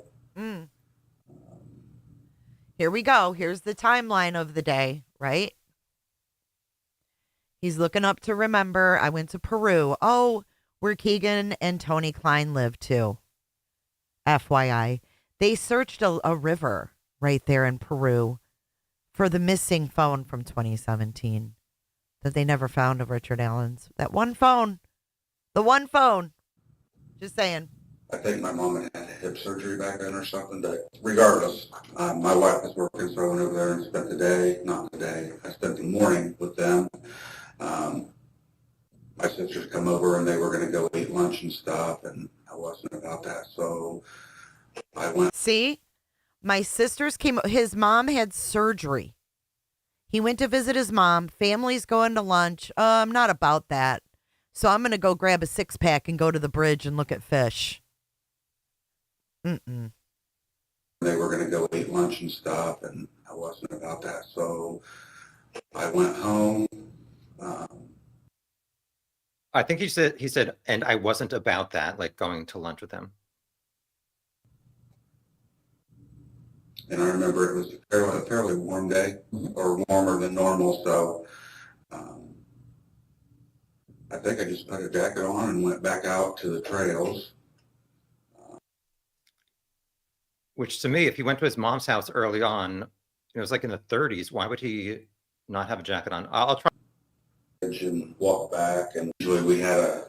[SPEAKER 1] here we go. Here's the timeline of the day, right? He's looking up to remember. I went to Peru. Oh, where Keegan and Tony Klein live too. FYI. They searched a river right there in Peru for the missing phone from 2017 that they never found of Richard Allen's. That one phone. The one phone. Just saying.
[SPEAKER 10] I think my mom had had hip surgery back then or something, but regardless, my wife was working, so I went over there and spent the day, not the day, I spent the morning with them. My sisters come over and they were going to go eat lunch and stuff, and I wasn't about that, so I went.
[SPEAKER 1] See? My sisters came. His mom had surgery. He went to visit his mom. Family's going to lunch. I'm not about that. So I'm going to go grab a 6-pack and go to the bridge and look at fish. Mm-mm.
[SPEAKER 10] They were going to go eat lunch and stuff, and I wasn't about that, so I went home.
[SPEAKER 5] I think he said, and I wasn't about that, like going to lunch with him.
[SPEAKER 10] And I remember it was a fairly warm day, or warmer than normal, so I think I just put a jacket on and went back out to the trails.
[SPEAKER 5] Which to me, if he went to his mom's house early on, it was like in the 30s, why would he not have a jacket on? I'll try.
[SPEAKER 10] And walk back, and usually we had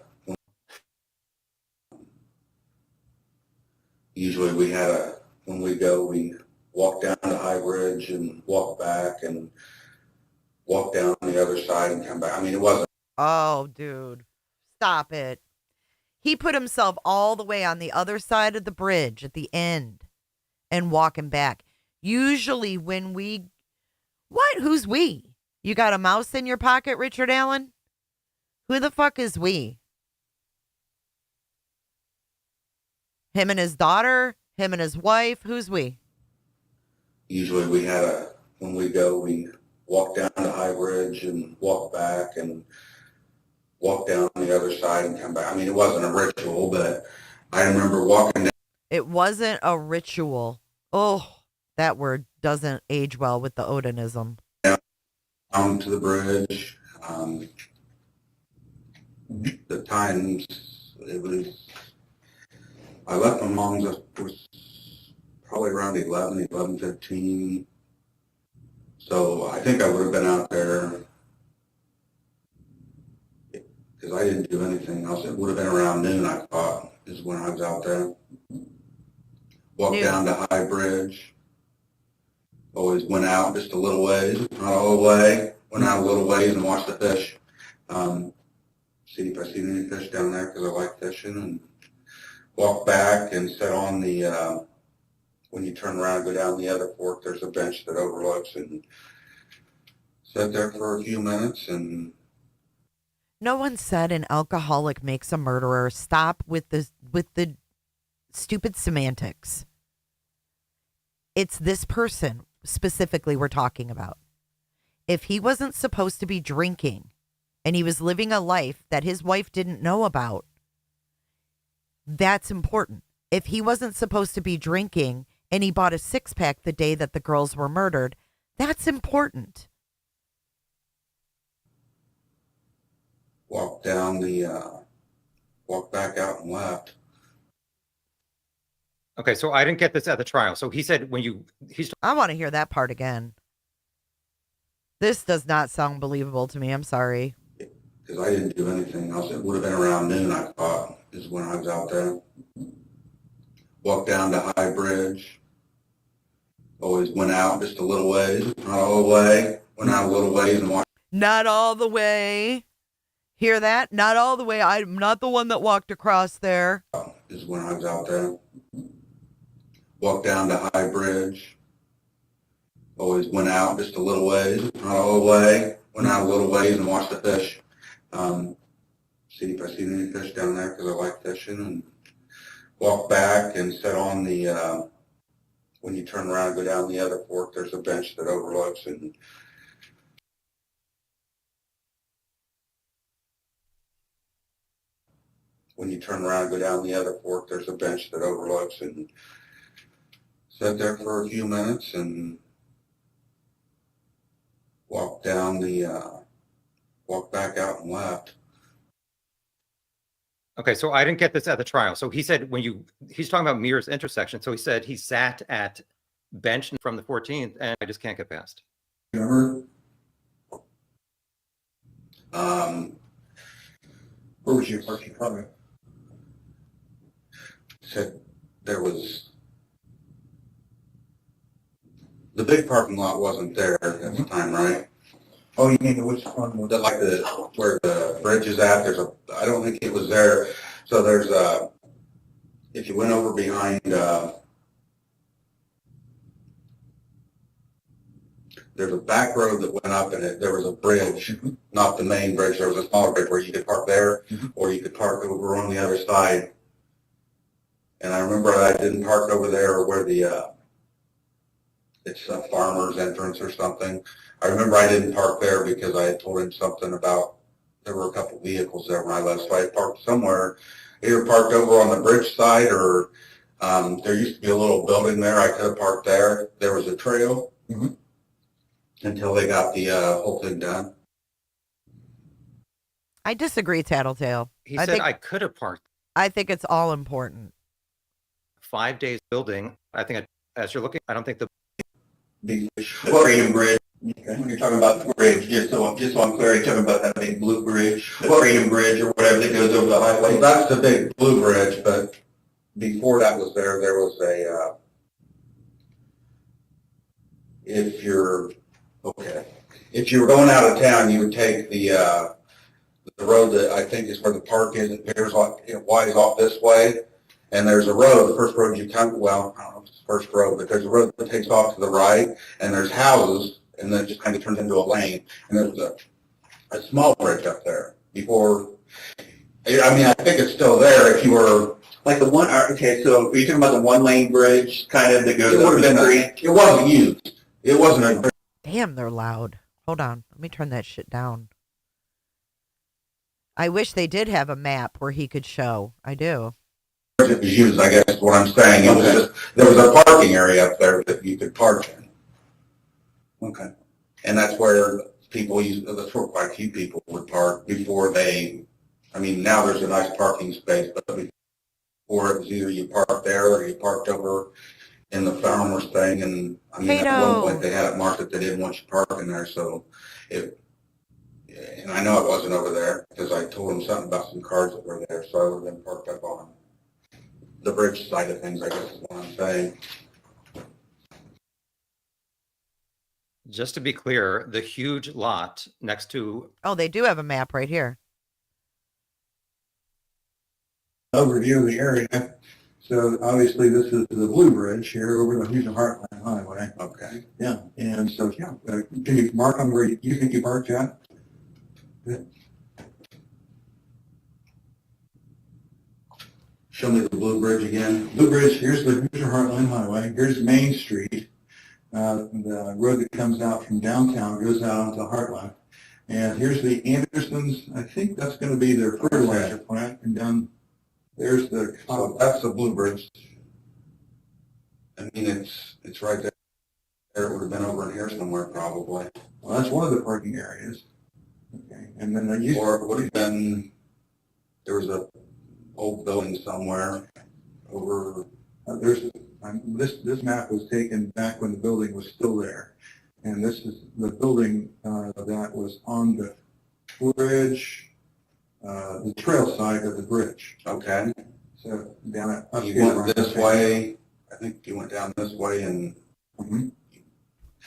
[SPEAKER 10] when we go, we walk down to High Bridge and walk back and walk down the other side and come back. I mean, it wasn't.
[SPEAKER 1] Oh, dude. Stop it. He put himself all the way on the other side of the bridge at the end and walking back. Usually when we... What? Who's we? You got a mouse in your pocket, Richard Allen? Who the fuck is we? Him and his daughter? Him and his wife? Who's we?
[SPEAKER 10] Usually we had when we go, we walk down to High Bridge and walk back and walk down the other side and come back. I mean, it wasn't a ritual, but I remember walking down.
[SPEAKER 1] It wasn't a ritual. Oh, that word doesn't age well with the Odinism.
[SPEAKER 10] Down to the bridge. The times, it was, I left my mom's, it was probably around 11:15. So I think I would have been out there, because I didn't do anything else. It would have been around noon, I thought, is when I was out there. Walked down to High Bridge. Always went out just a little ways, not all the way. Went out a little ways and watched the fish. See if I seen any fish down there, because I like fishing. And walked back and sat on the, when you turn around and go down the other fork, there's a bench that overlooks, and sat there for a few minutes. And
[SPEAKER 1] no one said an alcoholic makes a murderer. Stop with the stupid semantics. It's this person specifically we're talking about. If he wasn't supposed to be drinking and he was living a life that his wife didn't know about, that's important. If he wasn't supposed to be drinking and he bought a 6-pack the day that the girls were murdered, that's important.
[SPEAKER 10] Walked back out and left.
[SPEAKER 5] Okay, so I didn't get this at the trial. So he said
[SPEAKER 1] I want to hear that part again. This does not sound believable to me. I'm sorry.
[SPEAKER 10] Because I didn't do anything else. It would have been around noon, I thought, is when I was out there. Walked down to High Bridge. Always went out just a little ways, not all the way. went out a little ways and walked.
[SPEAKER 1] Not all the way. Hear that? Not all the way. I'm not the one that walked across there.
[SPEAKER 10] Is when I was out there. Walked down to High Bridge. Always went out just a little ways, not all the way. Went out a little ways and watched the fish. See if I see any fish down there because I like fishing. And walked back and sat on the, when you turn around and go down the other fork, there's a bench that overlooks and when you turn around and go down the other fork, there's a bench that overlooks and sat there for a few minutes and walked down the, walked back out and left.
[SPEAKER 5] Okay, so I didn't get this at the trial. So he said he's talking about Mears intersection. So he said he sat at bench from the 14th and I just can't get past.
[SPEAKER 10] Remember? Where was your parking car? Said there was, the big parking lot wasn't there at the time, right? Oh, you mean which one? Like where the bridge is at, I don't think it was there. So there's if you went over behind, there's a back road that went up and there was a bridge, not the main bridge, there was a smaller bridge where you could park there or you could park over on the other side. And I remember I didn't park over there where the, it's a farmer's entrance or something. I remember I didn't park there because I had told him something about, there were a couple vehicles there when I left, so I parked somewhere, either parked over on the bridge side or there used to be a little building there, I could have parked there. There was a trail until they got the whole thing done.
[SPEAKER 1] I disagree, Tattletale.
[SPEAKER 5] He said I could have parked.
[SPEAKER 1] I think it's all important.
[SPEAKER 5] 5 days building. I think as you're looking, I don't think the
[SPEAKER 10] Freedom Bridge. When you're talking about the bridge, just so I'm clear, you're talking about that big blue bridge, the Freedom Bridge or whatever that goes over the highway. Well, that's the big blue bridge, but before that was there was a, if you're going out of town, you would take the road that I think is where the park is. It veers off, it winds off this way. And there's a road, the first road you come, well, I don't know if it's the first road, but there's a road that takes off to the right, and there's houses, and then it just kind of turns into a lane. And there's a small bridge up there before, I mean, I think it's still there if you were. Like the one, okay, so are you talking about the one-lane bridge kind of that goes up the street? It wasn't used. It wasn't a bridge.
[SPEAKER 1] Damn, they're loud. Hold on. Let me turn that shit down. I wish they did have a map where he could show. I do.
[SPEAKER 10] It was used, I guess is what I'm saying. It was just, there was a parking area up there that you could park in. Okay. And that's where people that's where quite a few people would park before they, I mean, now there's a nice parking space, but before it was either you parked there or you parked over in the farmer's thing. And I mean, at one point they had it marked that they didn't want you parking there. So and I know it wasn't over there because I told them something about some cars that were there. So I would have been parked up on the bridge side of things, I guess is what I'm saying.
[SPEAKER 5] Just to be clear, the huge lot next to...
[SPEAKER 1] Oh, they do have a map right here.
[SPEAKER 10] Overview of the area. So obviously this is the Blue Bridge here over the Houston Heartland Highway. Okay. Yeah. And so, yeah, can you mark on where you think you parked at? Yeah. Show me the Blue Bridge again. Blue Bridge, here's the Houston Heartland Highway. Here's Main Street. The road that comes out from downtown goes out onto the Heartland. And here's the Andersons. I think that's going to be their fertilizer plant. And down there's the, that's the Blue Bridge. I mean, it's right there. It would have been over in here somewhere probably. Well, that's one of the parking areas. Okay. And then or it would have been, there was a old building somewhere over, this map was taken back when the building was still there. And this is the building that was on the bridge, the trail side of the bridge. Okay. So down at, you went this way, I think you went down this way and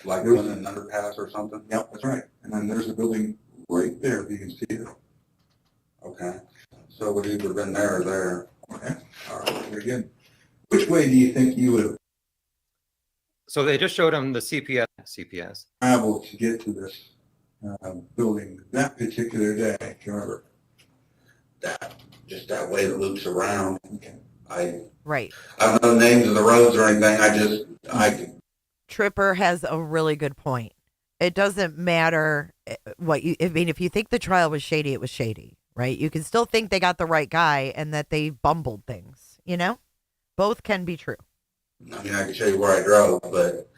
[SPEAKER 10] Like it was an underpass or something?
[SPEAKER 9] Yep, that's right. And then there's a building right there, if you can see it.
[SPEAKER 10] Okay. So it would either have been there or there.
[SPEAKER 9] Okay, all right, very good. Which way do you think you would have
[SPEAKER 5] So they just showed him the CPS.
[SPEAKER 9] traveled to get to this building that particular day? Do you remember?
[SPEAKER 10] Just that way that loops around.
[SPEAKER 9] Okay.
[SPEAKER 10] I
[SPEAKER 1] Right.
[SPEAKER 10] don't know the names of the roads or anything.
[SPEAKER 1] Tripper has a really good point. It doesn't matter what you, I mean, if you think the trial was shady, it was shady, right? You can still think they got the right guy and that they bumbled things, you know? Both can be true.
[SPEAKER 10] I mean, I can show you where I drove, but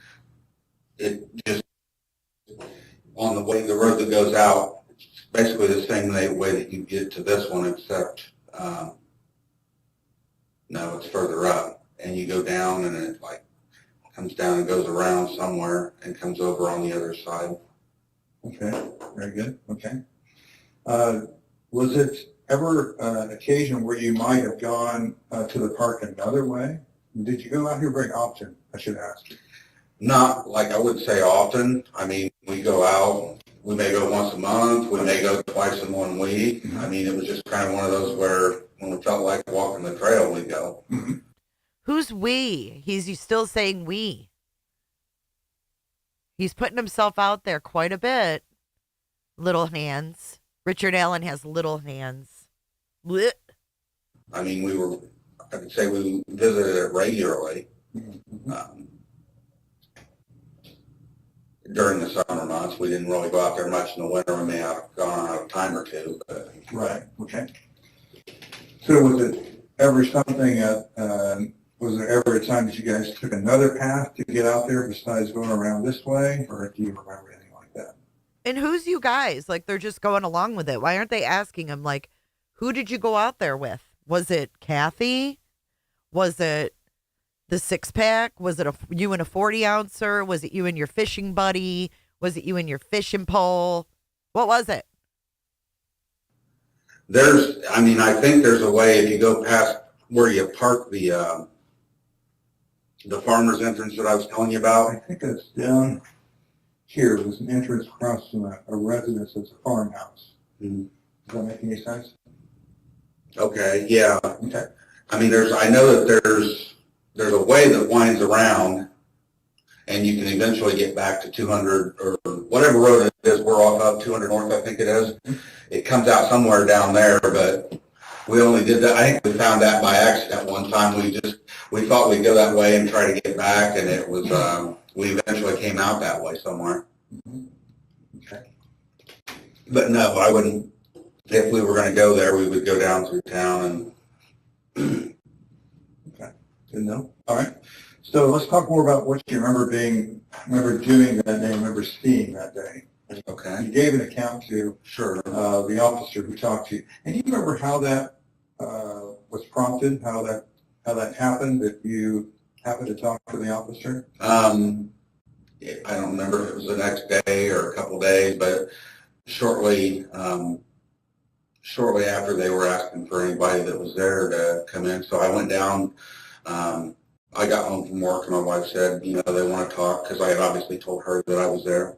[SPEAKER 10] it just, on the way, the road that goes out, it's basically the same way that you get to this one, except, no, it's further up. And you go down and it like comes down and goes around somewhere and comes over on the other side.
[SPEAKER 9] Okay, very good. Okay. Was it ever an occasion where you might have gone to the park another way? Did you go out here very often, I should ask?
[SPEAKER 10] Not like I would say often. I mean, we go out, we may go once a month, we may go twice in 1 week. I mean, it was just kind of one of those where when we felt like walking the trail, we'd go.
[SPEAKER 9] Mm-hmm.
[SPEAKER 1] Who's we? He's still saying we. He's putting himself out there quite a bit. Little hands. Richard Allen has little hands. Blech.
[SPEAKER 10] I mean, I could say we visited it regularly. During the summer months, we didn't really go out there much in the winter. We may have gone out a time or two. But.
[SPEAKER 9] Right, okay. So was it ever something was there ever a time that you guys took another path to get out there besides going around this way, or do you remember anything like that?
[SPEAKER 1] And who's you guys? Like, they're just going along with it. Why aren't they asking him, like, who did you go out there with? Was it Kathy? Was it the 6-pack? Was it you and a 40-ouncer? Was it you and your fishing buddy? Was it you and your fishing pole? What was it?
[SPEAKER 10] I think there's a way if you go past where you park the farmer's entrance that I was telling you about.
[SPEAKER 9] I think it's down here. There's an entrance across from a residence that's a farmhouse.
[SPEAKER 10] Mm-hmm.
[SPEAKER 9] Does that make any sense?
[SPEAKER 10] Okay, yeah.
[SPEAKER 9] Okay.
[SPEAKER 10] I mean, I know that there's a way that winds around, and you can eventually get back to 200 or whatever road it is. We're off of 200 North, I think it is. It comes out somewhere down there, but we only did that. I think we found that by accident one time. We thought we'd go that way and try to get back, and it was we eventually came out that way somewhere.
[SPEAKER 9] Mm-hmm. Okay.
[SPEAKER 10] But no, I wouldn't. If we were going to go there, we would go down through town and.
[SPEAKER 9] Okay. Good to know. All right. So let's talk more about what you remember doing that day, remember seeing that day.
[SPEAKER 10] Okay.
[SPEAKER 9] You gave an account to
[SPEAKER 10] Sure.
[SPEAKER 9] The officer who talked to you, and you remember how that was prompted, how that happened, that you happened to talk to the officer?
[SPEAKER 10] I don't remember if it was the next day or a couple days, but shortly after they were asking for anybody that was there to come in. So I went down. I got home from work and my wife said, they want to talk because I had obviously told her that I was there.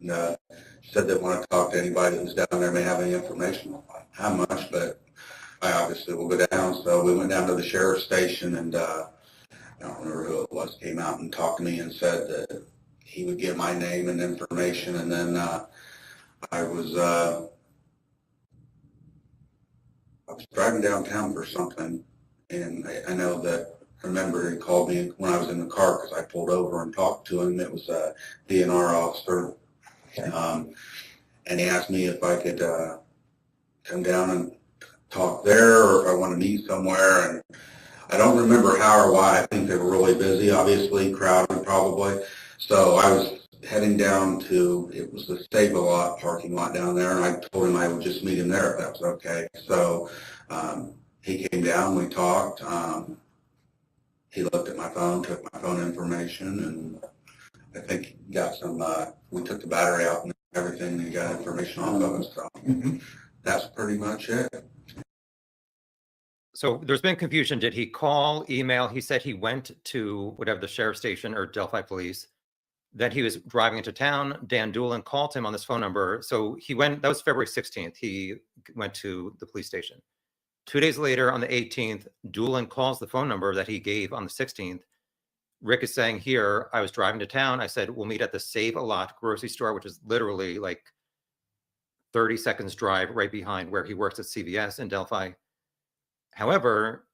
[SPEAKER 10] And she said they want to talk to anybody that was down there, may have any information. How much, but I obviously will go down. So we went down to the sheriff's station and I don't remember who it was, came out and talked to me and said that he would get my name and information. And then I was driving downtown for something, and I know that I remember he called me when I was in the car because I pulled over and talked to him. It was a DNR officer, and he asked me if I could come down and talk there or if I want to meet somewhere. And I don't remember how or why. I think they were really busy, obviously, crowded probably. So I was heading down to, it was the Save-A-Lot parking lot down there, and I told him I would just meet him there if that was okay. So he came down, we talked. He looked at my phone, took my phone information, and I think he got some, we took the battery out and everything, and he got information off of it. So that's pretty much it.
[SPEAKER 5] So there's been confusion. Did he call, email? He said he went to whatever the sheriff's station or Delphi police Then he was driving into town. Dan Doolin called him on this phone number. So he went, that was February 16th. He went to the police station. 2 days later, on the 18th, Doolin calls the phone number that he gave on the 16th. Rick is saying, here, I was driving to town. I said, we'll meet at the Save a Lot grocery store, which is literally like 30 seconds drive right behind where he works at CVS in Delphi. However,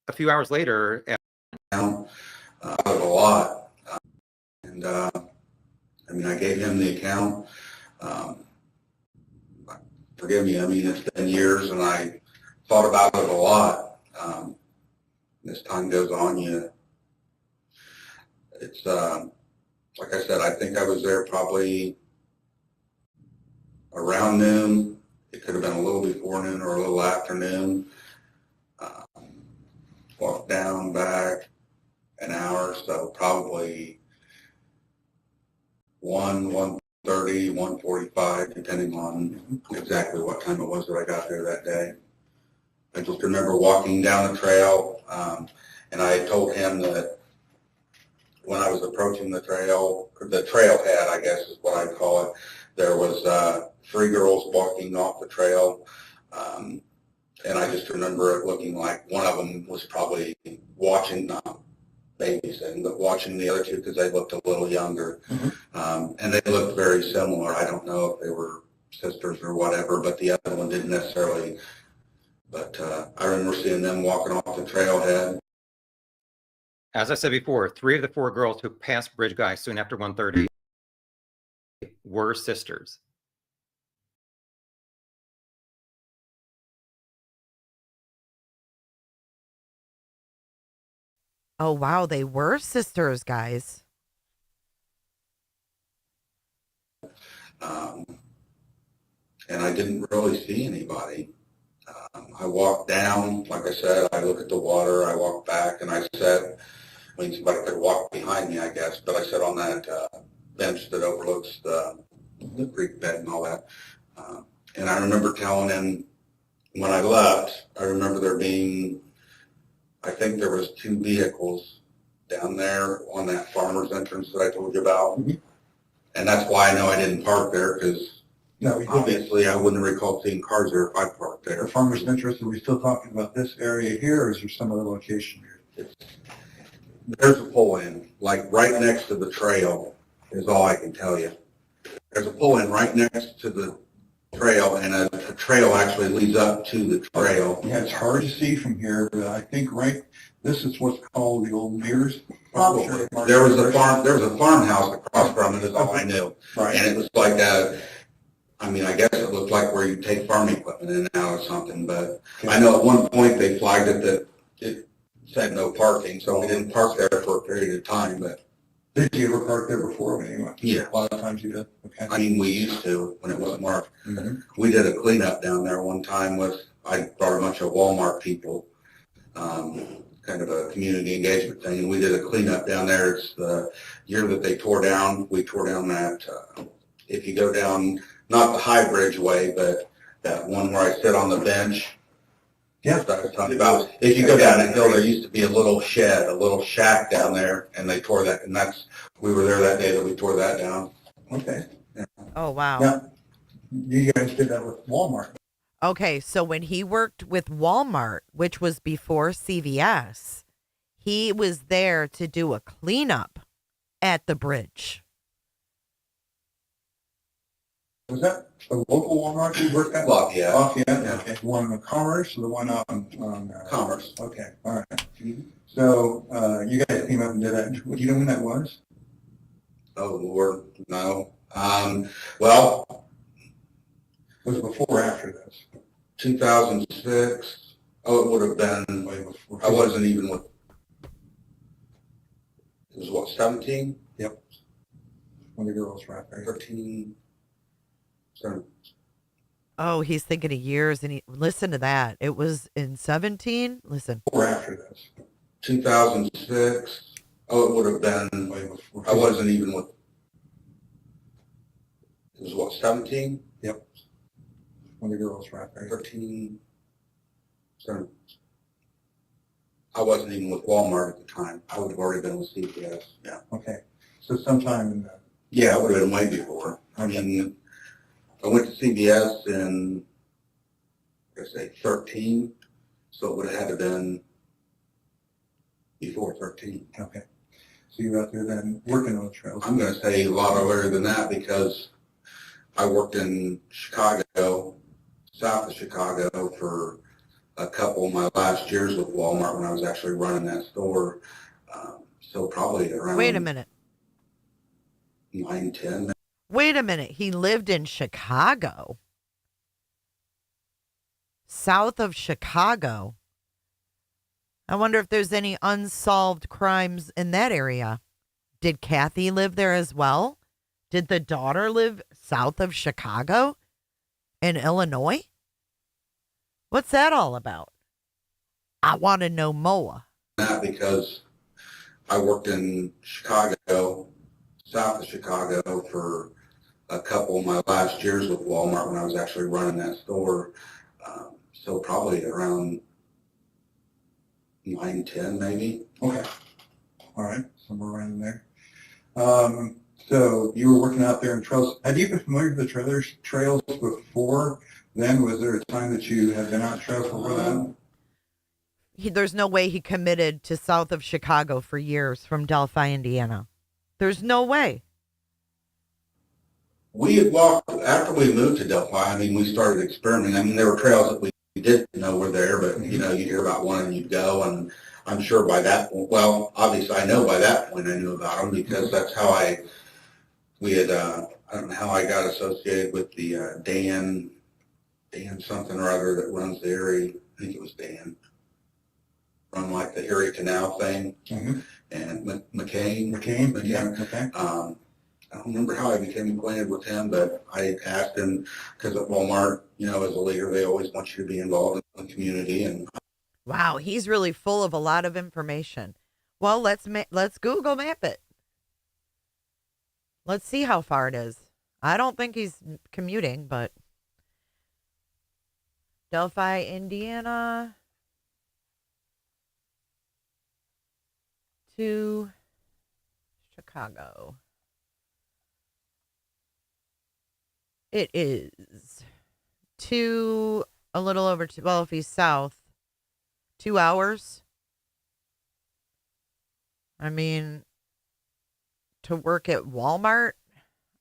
[SPEAKER 5] a few hours later,
[SPEAKER 10] Out a lot. And I mean, I gave him the account. Forgive me, I mean, it's been years and I thought about it a lot. As time goes on, it's like I said, I think I was there probably around noon. It could have been a little before noon or a little after noon. Walked down, back an hour, so probably 1:30, 1:45, depending on exactly what time it was that I got there that day. I just remember walking down the trail, and I told him that when I was approaching the trailhead, I guess is what I'd call it, there was 3 girls walking off the trail. And I just remember it looking like one of them was probably watching, not babysitting, but watching the other 2 because they looked a little younger. And they looked very similar. I don't know if they were sisters or whatever, but the other one didn't necessarily. But I remember seeing them walking off the trailhead.
[SPEAKER 5] as I said before, 3 of the 4 girls who passed Bridge Guy soon after 1:30 were sisters.
[SPEAKER 1] Oh, wow. They were sisters, guys.
[SPEAKER 10] And I didn't really see anybody. I walked down, like I said, I looked at the water, I walked back, and I sat, I mean, somebody could walk behind me, I guess, but I sat on that bench that overlooks the creek bed and all that. And I remember telling him when I left, I remember there being, I think there was 2 vehicles down there on that farmer's entrance that I told you about. And that's why I know I didn't park there, because obviously I wouldn't recall seeing cars there if I parked there.
[SPEAKER 9] The farmer's interest, are we still talking about this area here, or is there some other location here?
[SPEAKER 10] There's a pull-in, like right next to the trail is all I can tell you. There's a pull-in right next to the trail, and a trail actually leads up to the trail.
[SPEAKER 9] Yeah, it's hard to see from here, but I think this is what's called the old Mears.
[SPEAKER 10] Probably. There was a farmhouse across from it, is all I knew.
[SPEAKER 9] Right.
[SPEAKER 10] And it was like I mean, I guess it looked like where you take farm equipment in and out or something, but I know at one point they flagged it that it said no parking, so we didn't park there for a period of time, but.
[SPEAKER 9] Did you ever park there before?
[SPEAKER 10] Yeah.
[SPEAKER 9] A lot of times you did? Okay.
[SPEAKER 10] I mean, we used to when it wasn't marked. We did a cleanup down there one time I brought a bunch of Walmart people, kind of a community engagement thing, and we did a cleanup down there. It's the year that they tore down, we tore down that, if you go down, not the High Bridge way, but that one where I sit on the bench.
[SPEAKER 9] Yeah.
[SPEAKER 10] That I was talking about. If you go down that hill, there used to be a little shed, a little shack down there, and they tore that, and we were there that day that we tore that down.
[SPEAKER 9] Okay. Yeah.
[SPEAKER 1] Oh, wow.
[SPEAKER 9] Yeah. You guys did that with Walmart.
[SPEAKER 1] Okay, so when he worked with Walmart, which was before CVS, he was there to do a cleanup at the bridge.
[SPEAKER 9] Was that a local Walmart you worked at?
[SPEAKER 10] Lafayette.
[SPEAKER 9] Lafayette,
[SPEAKER 10] Yeah.
[SPEAKER 9] okay. The one in Commerce or the one on
[SPEAKER 10] Commerce.
[SPEAKER 9] Okay, all right. So you guys came up and did that. Do you know when that was?
[SPEAKER 10] Oh, Lord, no. Well,
[SPEAKER 9] Was it before or after this?
[SPEAKER 10] 2006. Oh, it would have been, I wasn't even with, it was what, 17?
[SPEAKER 9] Yep. When the girls were out there.
[SPEAKER 10] 13, 17.
[SPEAKER 1] Oh, he's thinking of years, and listen to that. It was in 17. Listen.
[SPEAKER 9] Or after this?
[SPEAKER 10] 2006. Oh, it would have been, I wasn't even with, it was what, 17?
[SPEAKER 9] Yep. When the girls were out there.
[SPEAKER 10] 13, 17. I wasn't even with Walmart at the time. I would have already been with CVS. Yeah.
[SPEAKER 9] Okay. So sometime in the... Yeah, it would have been way before. I mean, I went to CBS in, I say, 13, so it would have had to been before 13.
[SPEAKER 10] Okay. So you were out there then working on the trails?
[SPEAKER 9] I'm going to say a lot earlier than that because I worked in Chicago, south of Chicago, for a couple of my last years with Walmart when I was actually running that store. So probably around...
[SPEAKER 1] Wait a minute.
[SPEAKER 9] 9, 10.
[SPEAKER 1] Wait a minute. He lived in Chicago. South of Chicago. I wonder if there's any unsolved crimes in that area. Did Kathy live there as well? Did the daughter live south of Chicago in Illinois? What's that all about? I want to know more.
[SPEAKER 9] That because I worked in Chicago, south of Chicago, for a couple of my last years with Walmart when I was actually running that store. So probably around 9, 10 maybe.
[SPEAKER 10] Okay. All right. Somewhere around there. So you were working out there in trails. Have you been familiar with the trails before then? Was there a time that you had been out trails before that?
[SPEAKER 1] There's no way he committed to south of Chicago for years from Delphi, Indiana. There's no way.
[SPEAKER 9] We had walked, after we moved to Delphi, I mean, we started experimenting. I mean, there were trails that we didn't know were there, but, you know, you'd hear about one and you'd go, and I'm sure by that point, well, obviously I know by that point I knew about them because that's how I don't know how I got associated with the Dan something or other that runs the Erie, I think it was Dan, run like the Erie Canal thing, and McCain.
[SPEAKER 10] Yeah, okay.
[SPEAKER 9] I don't remember how I became acquainted with him, but I asked him because at Walmart, you know, as a leader, they always want you to be involved in the community. And
[SPEAKER 1] wow, he's really full of a lot of information. Well, let's Google map it. Let's see how far it is. I don't think he's commuting, but Delphi, Indiana to Chicago. It is a little over 2, well, if he's south, 2 hours. I mean, to work at Walmart,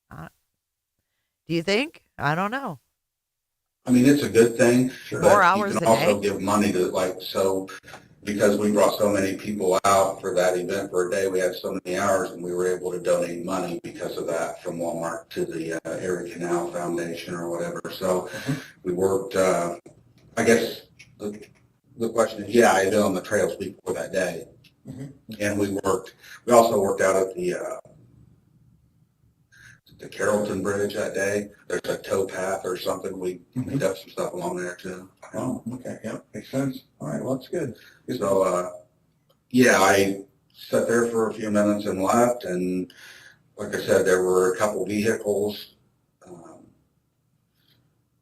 [SPEAKER 1] do you think? I don't know.
[SPEAKER 9] I mean, it's a good thing.
[SPEAKER 1] Sure. 4 hours
[SPEAKER 9] you can
[SPEAKER 1] a
[SPEAKER 9] also
[SPEAKER 1] day?
[SPEAKER 9] give money to, like, so because we brought so many people out for that event for a day, we had so many hours, and we were able to donate money because of that from Walmart to the Erie Canal Foundation or whatever. So we worked, I guess the question is, yeah, I did on the trails before that day. And we also worked out at the Carrollton Bridge that day. There's a tow path or something. We did some stuff along there too.
[SPEAKER 10] Oh, okay. Yeah, makes sense. All right, well, that's good.
[SPEAKER 9] So, yeah, I sat there for a few minutes and left, and like I said, there were a couple vehicles.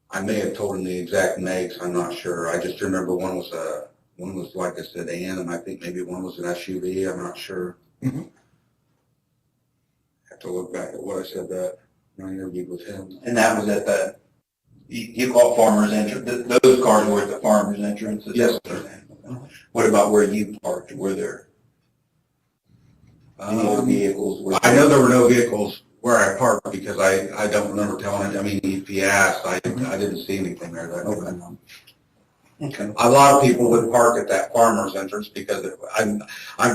[SPEAKER 9] I may have told him the exact makes, I'm not sure. I just remember one was like a sedan, and I think maybe one was an SUV, I'm not sure. Have to look back at what I said that when I interviewed with him.
[SPEAKER 10] And that was at the, you call farmer's entrance, those cars were at the farmer's entrance?
[SPEAKER 9] Yes, sir.
[SPEAKER 10] What about where you parked? Were there any other vehicles?
[SPEAKER 9] I know there were no vehicles where I parked because I don't remember telling him. I mean, if he asked, I didn't see anything there that day.
[SPEAKER 10] Okay.
[SPEAKER 9] A lot of people would park at that farmer's entrance because I'm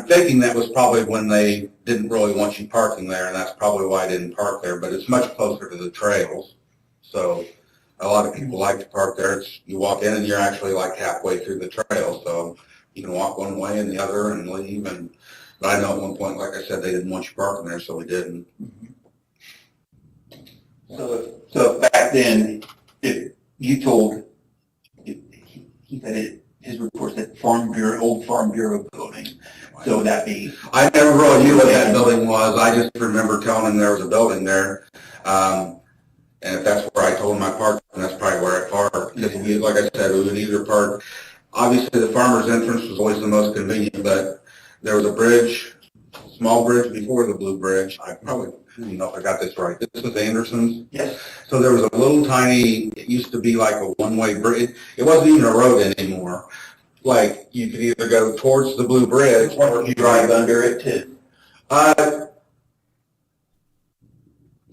[SPEAKER 9] thinking that was probably when they didn't really want you parking there, and that's probably why I didn't park there. But it's much closer to the trails, so a lot of people like to park there. You walk in and you're actually like halfway through the trail, so you can walk one way and the other and leave. But I know at one point, like I said, they didn't want you parking there, so we didn't.
[SPEAKER 10] So back then, if you told, he said his report said old Farm Bureau building. So would that be?
[SPEAKER 9] I never really knew what that building was. I just remember telling him there was a building there. And if that's where I told him I parked, then that's probably where I parked. Because we, like I said, we would either park, obviously the farmer's entrance was always the most convenient, but there was a bridge
[SPEAKER 10] small bridge before the blue bridge. I probably, I don't know if I got this right. This is Anderson's? Yes. So there was a little tiny, it used to be like a one-way bridge. It wasn't even a road anymore. Like, you could either go towards the blue bridge or you drive under it too.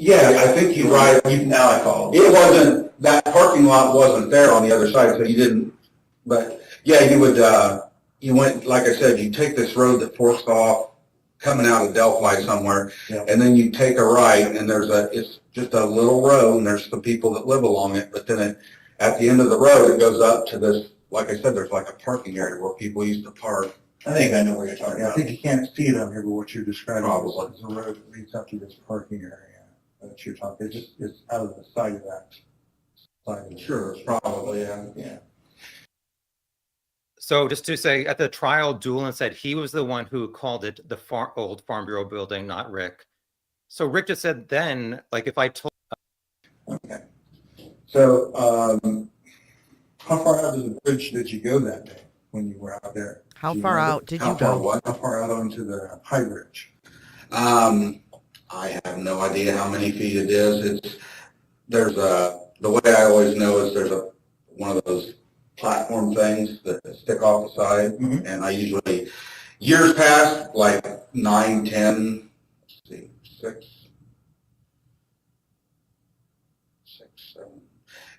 [SPEAKER 10] Yeah, I think you ride, now I follow. It wasn't, that parking lot wasn't there on the other side, so you didn't, but yeah, you would, you went, like I said, you take this road that forks off coming out of Delphi somewhere, and then you take a right, and it's just a little road, and there's some people that live along it, but then at the end of the road, it goes up to this, like I said, there's like a parking area where people used to park. I think I know where you're talking about.
[SPEAKER 9] I think you can't see it on here, but what you're describing
[SPEAKER 10] Probably.
[SPEAKER 9] is the road that leads up to this parking area that you're talking. It's out of the side of that.
[SPEAKER 10] Sure, probably, yeah.
[SPEAKER 5] So just to say, at the trial, Doolin said he was the one who called it the old Farm Bureau building, not Rick. So Rick just said then, like, if I told...
[SPEAKER 9] Okay. So, how far out of the bridge did you go that day when you were out there?
[SPEAKER 1] How far out did you go?
[SPEAKER 9] How far out onto the high bridge?
[SPEAKER 10] I have no idea how many feet it is. There's the way I always know is there's one of those platform things that stick off the side, and I usually, years past, like 9, 10, let's see, 6, 7,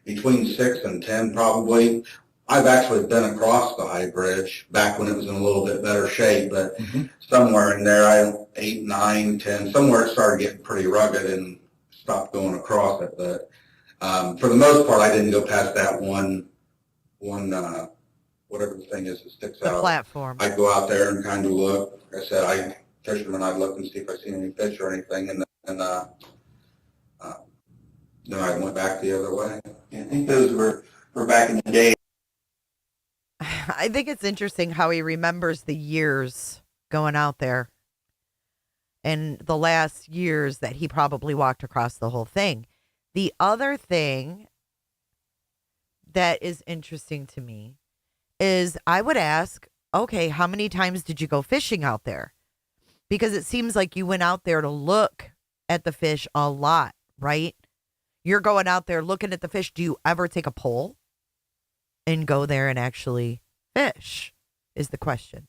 [SPEAKER 10] between 6 and 10 probably. I've actually been across the high bridge back when it was in a little bit better shape, but somewhere in there, 8, 9, 10, somewhere it started getting pretty rugged and stopped going across it. But for the most part, I didn't go past that one whatever the thing is that sticks out.
[SPEAKER 1] The platform.
[SPEAKER 10] I'd go out there and kind of look. Like I said, fisherman, I'd look and see if I see any fish or anything, and then I went back the other way. I think those were back in the day.
[SPEAKER 1] I think it's interesting how he remembers the years going out there and the last years that he probably walked across the whole thing. The other thing that is interesting to me is I would ask, okay, how many times did you go fishing out there? Because it seems like you went out there to look at the fish a lot, right? You're going out there looking at the fish. Do you ever take a pole and go there and actually fish is the question.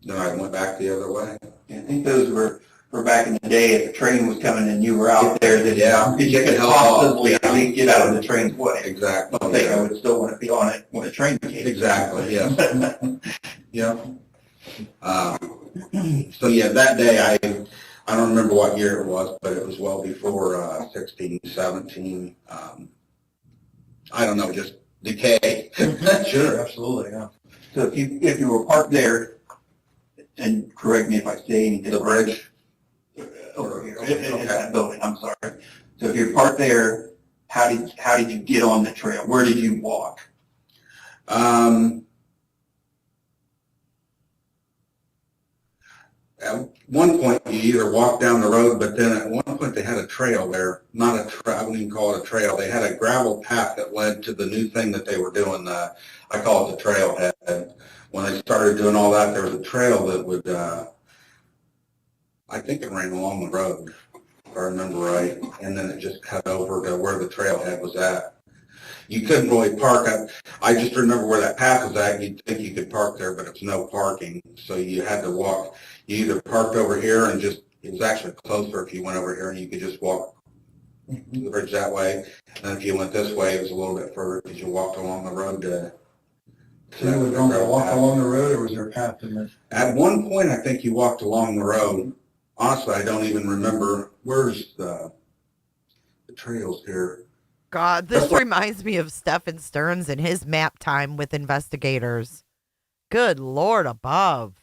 [SPEAKER 10] Then I went back the other way. I think those were back in the day if the train was coming and you were out there, you could possibly at least get out of the train's way. Exactly. I think I would still want to be on it when the train came. Exactly, yeah. Yeah. So yeah, that day I don't remember what year it was, but it was well before 16, 17. I don't know, just decay.
[SPEAKER 9] Sure, absolutely, yeah.
[SPEAKER 10] So if you were parked there, and correct me if I say anything, the bridge over here, in that building, I'm sorry. So if you're parked there, how did you get on the trail? Where did you walk? At one point, you either walked down the road, but then at one point they had a trail there. Not a trail, I wouldn't even call it a trail. They had a gravel path that led to the new thing that they were doing. I call it the trailhead. When they started doing all that, there was a trail that would, I think it ran along the road, if I remember right, and then it just cut over to where the trailhead was at. You couldn't really park. I just remember where that path was at. You'd think you could park there, but it's no parking. So you had to walk. You either parked over here and it was actually closer if you went over here and you could just walk the bridge that way. And then if you went this way, it was a little bit further because you walked along the road to
[SPEAKER 9] So you would normally walk along the road, or was there a path in there?
[SPEAKER 10] At one point, I think you walked along the road. Honestly, I don't even remember. Where's the trails here?
[SPEAKER 1] God, this reminds me of Stephen Stearns and his map time with investigators. Good Lord above.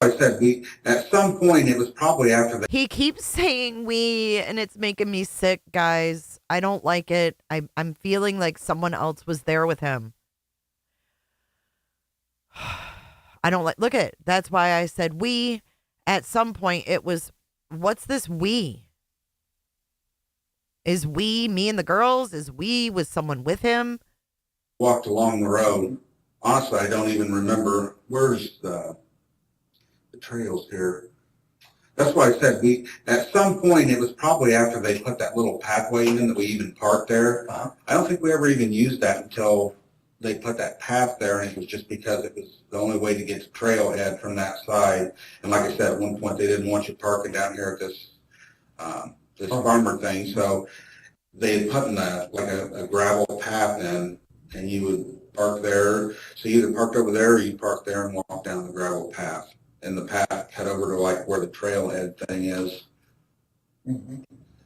[SPEAKER 10] I said at some point, it was probably after that.
[SPEAKER 1] He keeps saying we, and it's making me sick, guys. I don't like it. I'm feeling like someone else was there with him. I don't like, look at, that's why I said we. At some point it was, what's this we? Is we me and the girls? Is we with someone with him?
[SPEAKER 10] Walked along the road. Honestly, I don't even remember. Where's the
[SPEAKER 9] the trails here. That's why I said at some point, it was probably after they put that little pathway in that we even parked there. I don't think we ever even used that until they put that path there, and it was just because it was the only way to get to trailhead from that side. And like I said, at one point, they didn't want you parking down here at this farmer thing, so they had put in a gravel path in, and you would park there. So you either parked over there or you parked there and walked down the gravel path. And the path cut over to like where the trailhead thing is.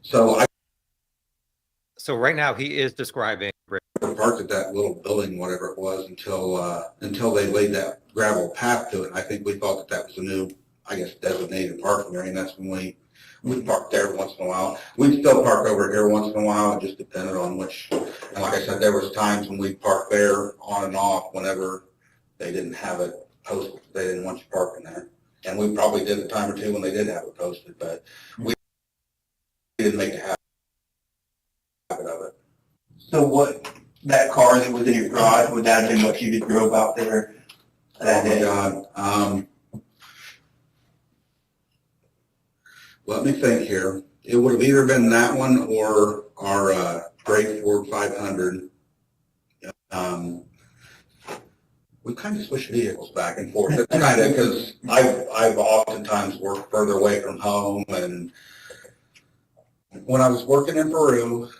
[SPEAKER 9] So
[SPEAKER 5] right now he is describing.
[SPEAKER 9] Parked at that little building, whatever it was, until they laid that gravel path to it. And I think we thought that was a new, I guess, designated parking area, and that's when we parked there once in a while. We'd still park over here once in a while. It just depended on which. And like I said, there was times when we parked there on and off whenever they didn't have it posted. They didn't want you parking there. And we probably did a time or two when they did have it posted, but we didn't make a habit of it.
[SPEAKER 10] So that car that was in your garage, would that have been what you drove out there that day?
[SPEAKER 9] Oh my God. Let me think here. It would have either been that one or our gray Ford 500. We kind of switch vehicles back and forth. It's kind of because I've oftentimes worked further away from home, and when I was working in Peru,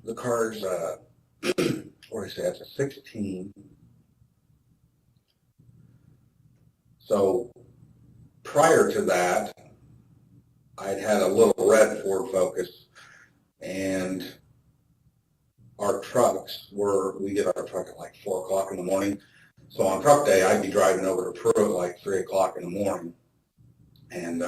[SPEAKER 9] the car's what do I say? It's a 16. So prior to that, I'd had a little red Ford Focus, and our trucks we get our truck at like 4 o'clock in the morning. So on truck day, I'd be driving over to Peru at like 3 o'clock in the morning. And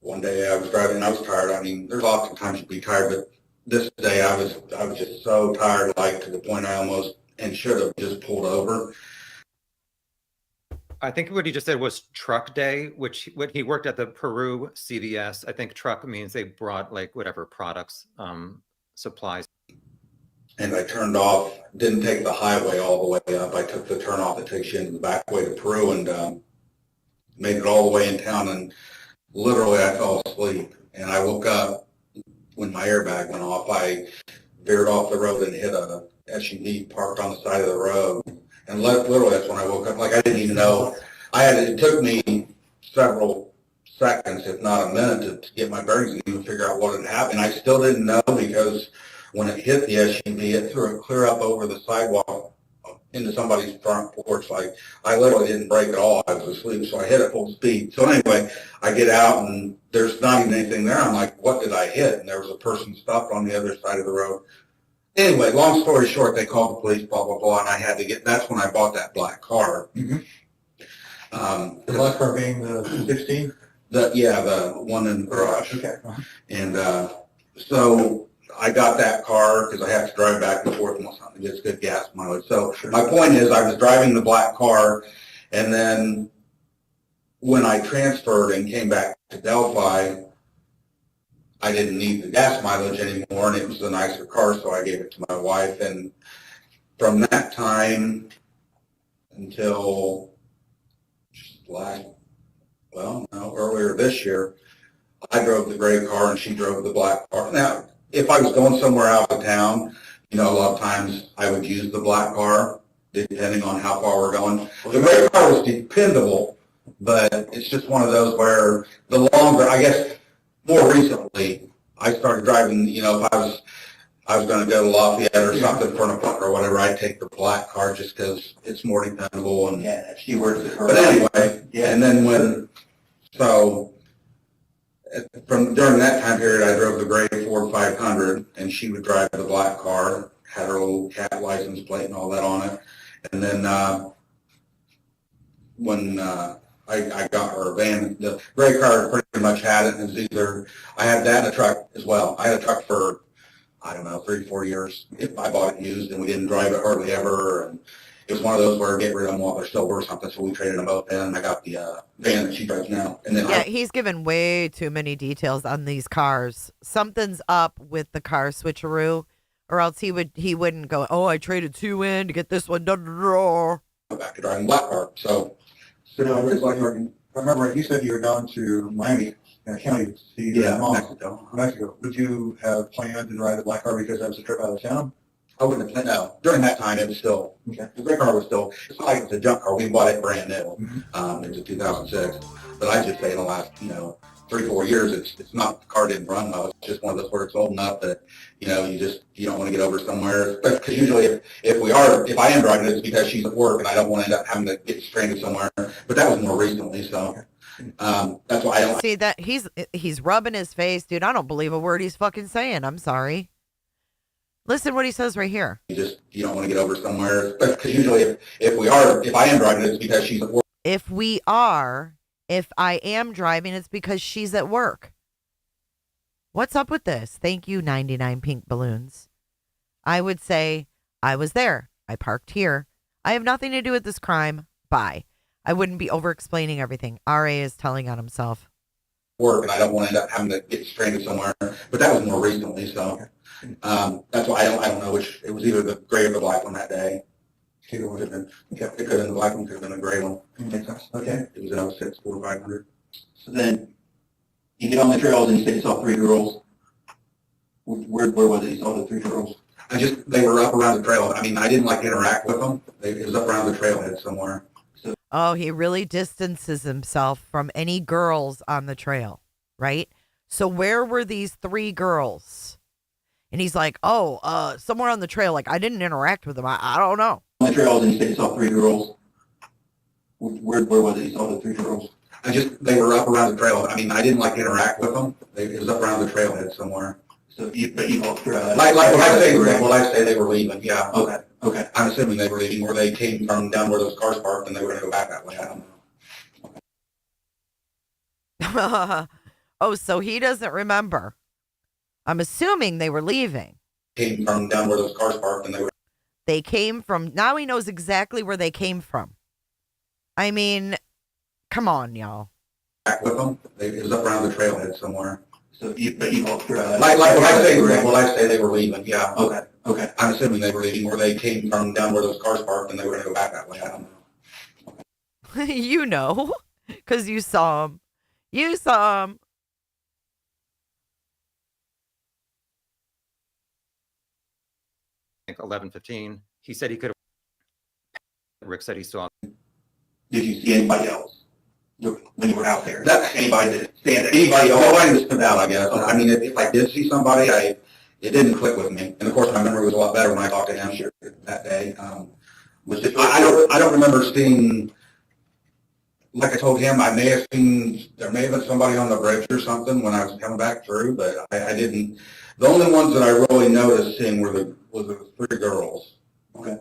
[SPEAKER 9] one day I was driving and I was tired. I mean, there's oftentimes you'd be tired, but this day I was just so tired, like to the point I almost and should have just pulled over.
[SPEAKER 5] I think what he just said was truck day, which when he worked at the Peru CVS, I think truck means they brought like whatever products, supplies.
[SPEAKER 9] And I turned off, didn't take the highway all the way up. I took the turn off that takes you into the back way to Peru, and made it all the way in town, and literally I fell asleep. And I woke up when my airbag went off. I veered off the road and hit a SUV parked on the side of the road. And literally that's when I woke up. Like I didn't even know. It took me several seconds, if not a minute, to get my bearings and even figure out what had happened. I still didn't know, because when it hit the SUV, it threw it clear up over the sidewalk into somebody's front porch. Like I literally didn't brake at all. I was asleep, so I hit at full speed. So anyway, I get out and there's not even anything there. I'm like, what did I hit? And there was a person stopped on the other side of the road. Anyway, long story short, they called the police, blah, blah, blah, and I had to that's when I bought that black car.
[SPEAKER 10] Mm-hmm. The black car being the 16?
[SPEAKER 9] The one in the garage.
[SPEAKER 10] Okay.
[SPEAKER 9] And so I got that car because I have to drive back and forth and something gets good gas mileage. So my point is, I was driving the black car, and then when I transferred and came back to Delphi, I didn't need the gas mileage anymore, and it was a nicer car, so I gave it to my wife. And from that time until earlier this year, I drove the gray car and she drove the black car. Now, if I was going somewhere out of town, a lot of times I would use the black car, depending on how far we're going. The gray car was dependable, but it's just one of those where the longer, I guess, more recently, I started driving, if I was going to go to Lafayette or something for an appointment or whatever, I'd take the black car just because it's more dependable. And
[SPEAKER 10] she works at her.
[SPEAKER 9] But anyway, and then during that time period, I drove the gray Ford 500, and she would drive the black car, had her little cat license plate and all that on it. And then when I got her a van, the gray car pretty much had it. And it was either, I had that and a truck as well. I had a truck for, 3-4 years. I bought it used, and we didn't drive it hardly ever. And it was one of those where get rid of them while they're still worth something, so we traded them both in, and I got the van that she drives now. And then
[SPEAKER 1] he's given way too many details on these cars. Something's up with the car switcheroo, or else he wouldn't go, oh, I traded 2 in to get this one.
[SPEAKER 9] Back to driving black car. So
[SPEAKER 10] now,
[SPEAKER 9] Remember, you said you were down to Miami County to see your mom. Mexico. Would you have planned to drive the black car because that was a trip out of town? I wouldn't have planned. No, during that time it was still the gray car was still. It's not like it's a junk car. We bought it brand new. It was a 2006. But I just say in the last 3-4 years, it's not the car didn't run well. It's just one of those where it's old enough that you don't want to get over somewhere. Because usually if I am driving, it's because she's at work and I don't want to end up having to get stranded somewhere. But that was more recently, so that's why I don't
[SPEAKER 1] see that he's rubbing his face, dude. I don't believe a word he's fucking saying. I'm sorry. Listen what he says right here.
[SPEAKER 9] You don't want to get over somewhere. Because usually if I am driving, it's because she's at work.
[SPEAKER 1] If I am driving, it's because she's at work. What's up with this? Thank you, 99 pink balloons. I would say, I was there. I parked here. I have nothing to do with this crime. Bye. I wouldn't be over-explaining everything. RA is telling on himself.
[SPEAKER 9] Work, and I don't want to end up having to get stranded somewhere. But that was more recently, so that's why I don't know which. It was either the gray or the black one that day. It could have been the black one, could have been the gray one. Makes sense. Okay. It was an 06 4500. So then you get on the trails and you say you saw 3 girls. Where was it? You saw the 3 girls? They were up around the trail. I mean, I didn't interact with them. It was up around the trailhead somewhere. So,
[SPEAKER 1] oh, he really distances himself from any girls on the trail, right? So where were these 3 girls? And he's like, somewhere on the trail. Like, I didn't interact with them. I don't know.
[SPEAKER 9] On the trails and you said you saw 3 girls. Where was it? You saw the 3 girls? They were up around the trail. I mean, I didn't interact with them. It was up around the trailhead somewhere. So you both when I say they were leaving, yeah. Okay. I'm assuming they were leaving, or they came from down where those cars parked and they were going to go back that way. I don't know.
[SPEAKER 1] Oh, so he doesn't remember. I'm assuming they were leaving.
[SPEAKER 9] Came from down where those cars parked and
[SPEAKER 1] they came from. Now he knows exactly where they came from. I mean, come on, y'all.
[SPEAKER 9] Back with them. It was up around the trailhead somewhere. So you both when I say they were leaving, yeah. Okay. I'm assuming they were leaving, or they came from down where those cars parked and they were going to go back that way. I don't know.
[SPEAKER 1] You know, because you saw them. You saw them.
[SPEAKER 5] I think 11:15. He said he could have. Rick said he saw.
[SPEAKER 9] Did you see anybody else when you were out there? Anybody that stand? Anybody? Nobody stood out, I guess. I mean, if I did see somebody, it didn't click with me. And of course, my memory was a lot better when I talked to him that day. I don't remember seeing. Like I told him, there may have been somebody on the bridge or something when I was coming back through, but I didn't. The only ones that I really noticed seeing were the 3 girls. Okay.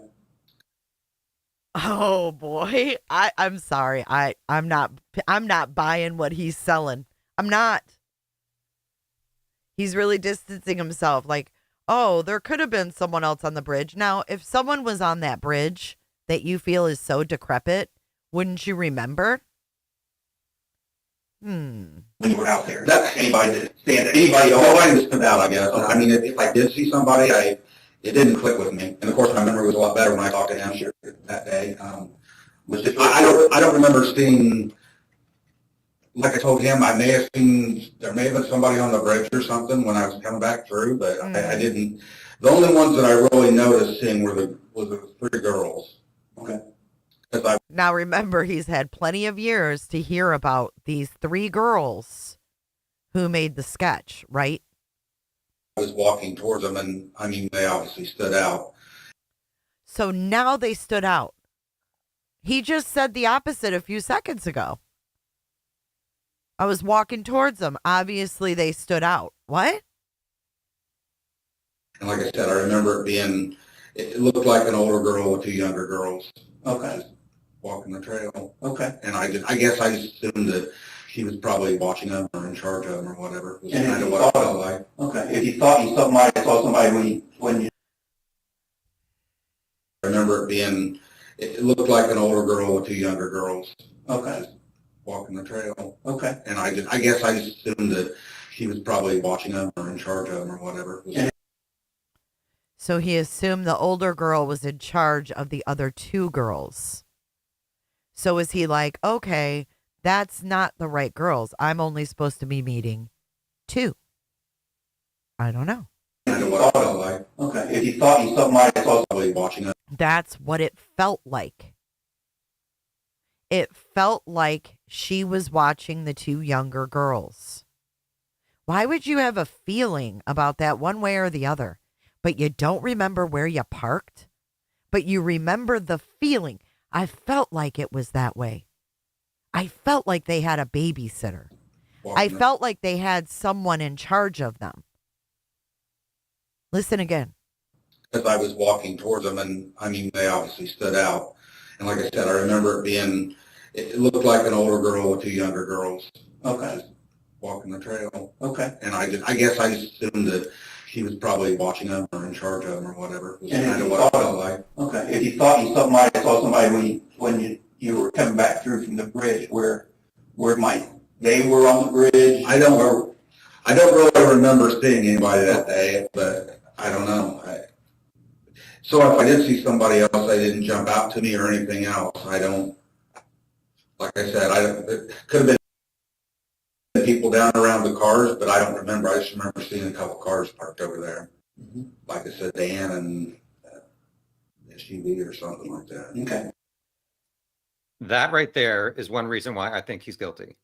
[SPEAKER 1] Oh boy, I'm sorry. I'm not buying what he's selling. I'm not. He's really distancing himself. Like, oh, there could have been someone else on the bridge. Now, if someone was on that bridge that you feel is so decrepit, wouldn't you remember?
[SPEAKER 9] When you were out there, anybody that stand? Nobody stood out, I guess. I mean, if I did see somebody, it didn't click with me. And of course, my memory was a lot better when I talked to him that day. I don't remember seeing. Like I told him, there may have been somebody on the bridge or something when I was coming back through, but I didn't. The only ones that I really noticed seeing were the 3 girls. Okay.
[SPEAKER 1] Now remember, he's had plenty of years to hear about these 3 girls who made the sketch, right?
[SPEAKER 9] I was walking towards them, and I mean, they obviously stood out.
[SPEAKER 1] So now they stood out. He just said the opposite a few seconds ago. I was walking towards them. Obviously, they stood out. What?
[SPEAKER 9] And like I said, I remember it looked like an older girl with 2 younger girls. Okay. Walking the trail. Okay. And I guess I just assumed that she was probably watching them or in charge of them or whatever. It was kind of what it felt like. Okay. If you thought you saw somebody when you. I remember it looked like an older girl with 2 younger girls. Okay. Walking the trail. Okay. And I guess I just assumed that she was probably watching them or in charge of them or whatever.
[SPEAKER 1] So he assumed the older girl was in charge of the other 2 girls. So is he like, okay, That's not the right girls. I'm only supposed to be meeting 2. I don't know.
[SPEAKER 10] I know what I was like. Okay. If you thought you somebody saw somebody watching it.
[SPEAKER 1] That's what it felt like. It felt like she was watching the 2 younger girls. Why would you have a feeling about that one way or the other, but you don't remember where you parked? But you remember the feeling. I felt like it was that way. I felt like they had a babysitter. I felt like they had someone in charge of them. Listen again.
[SPEAKER 10] As I was walking towards them, and I mean, they obviously stood out. And like I said, I remember it looked like an older girl with 2 younger girls. Okay. Just walking the trail. Okay. And I guess I just assumed that she was probably watching them or in charge of them or whatever. It was kind of what I felt like. Okay. If you thought you saw somebody when you were coming back through from the bridge, where they were on the bridge? I don't really remember seeing anybody that day, but I don't know. So if I did see somebody else, they didn't jump out to me or anything else. I don't, like I said, it could have been people down around the cars, but I don't remember. I just remember seeing a couple cars parked over there. Mm-hmm. Like I said, Dan and SUV or something like that. Okay.
[SPEAKER 5] That right there is one reason why I think he's guilty.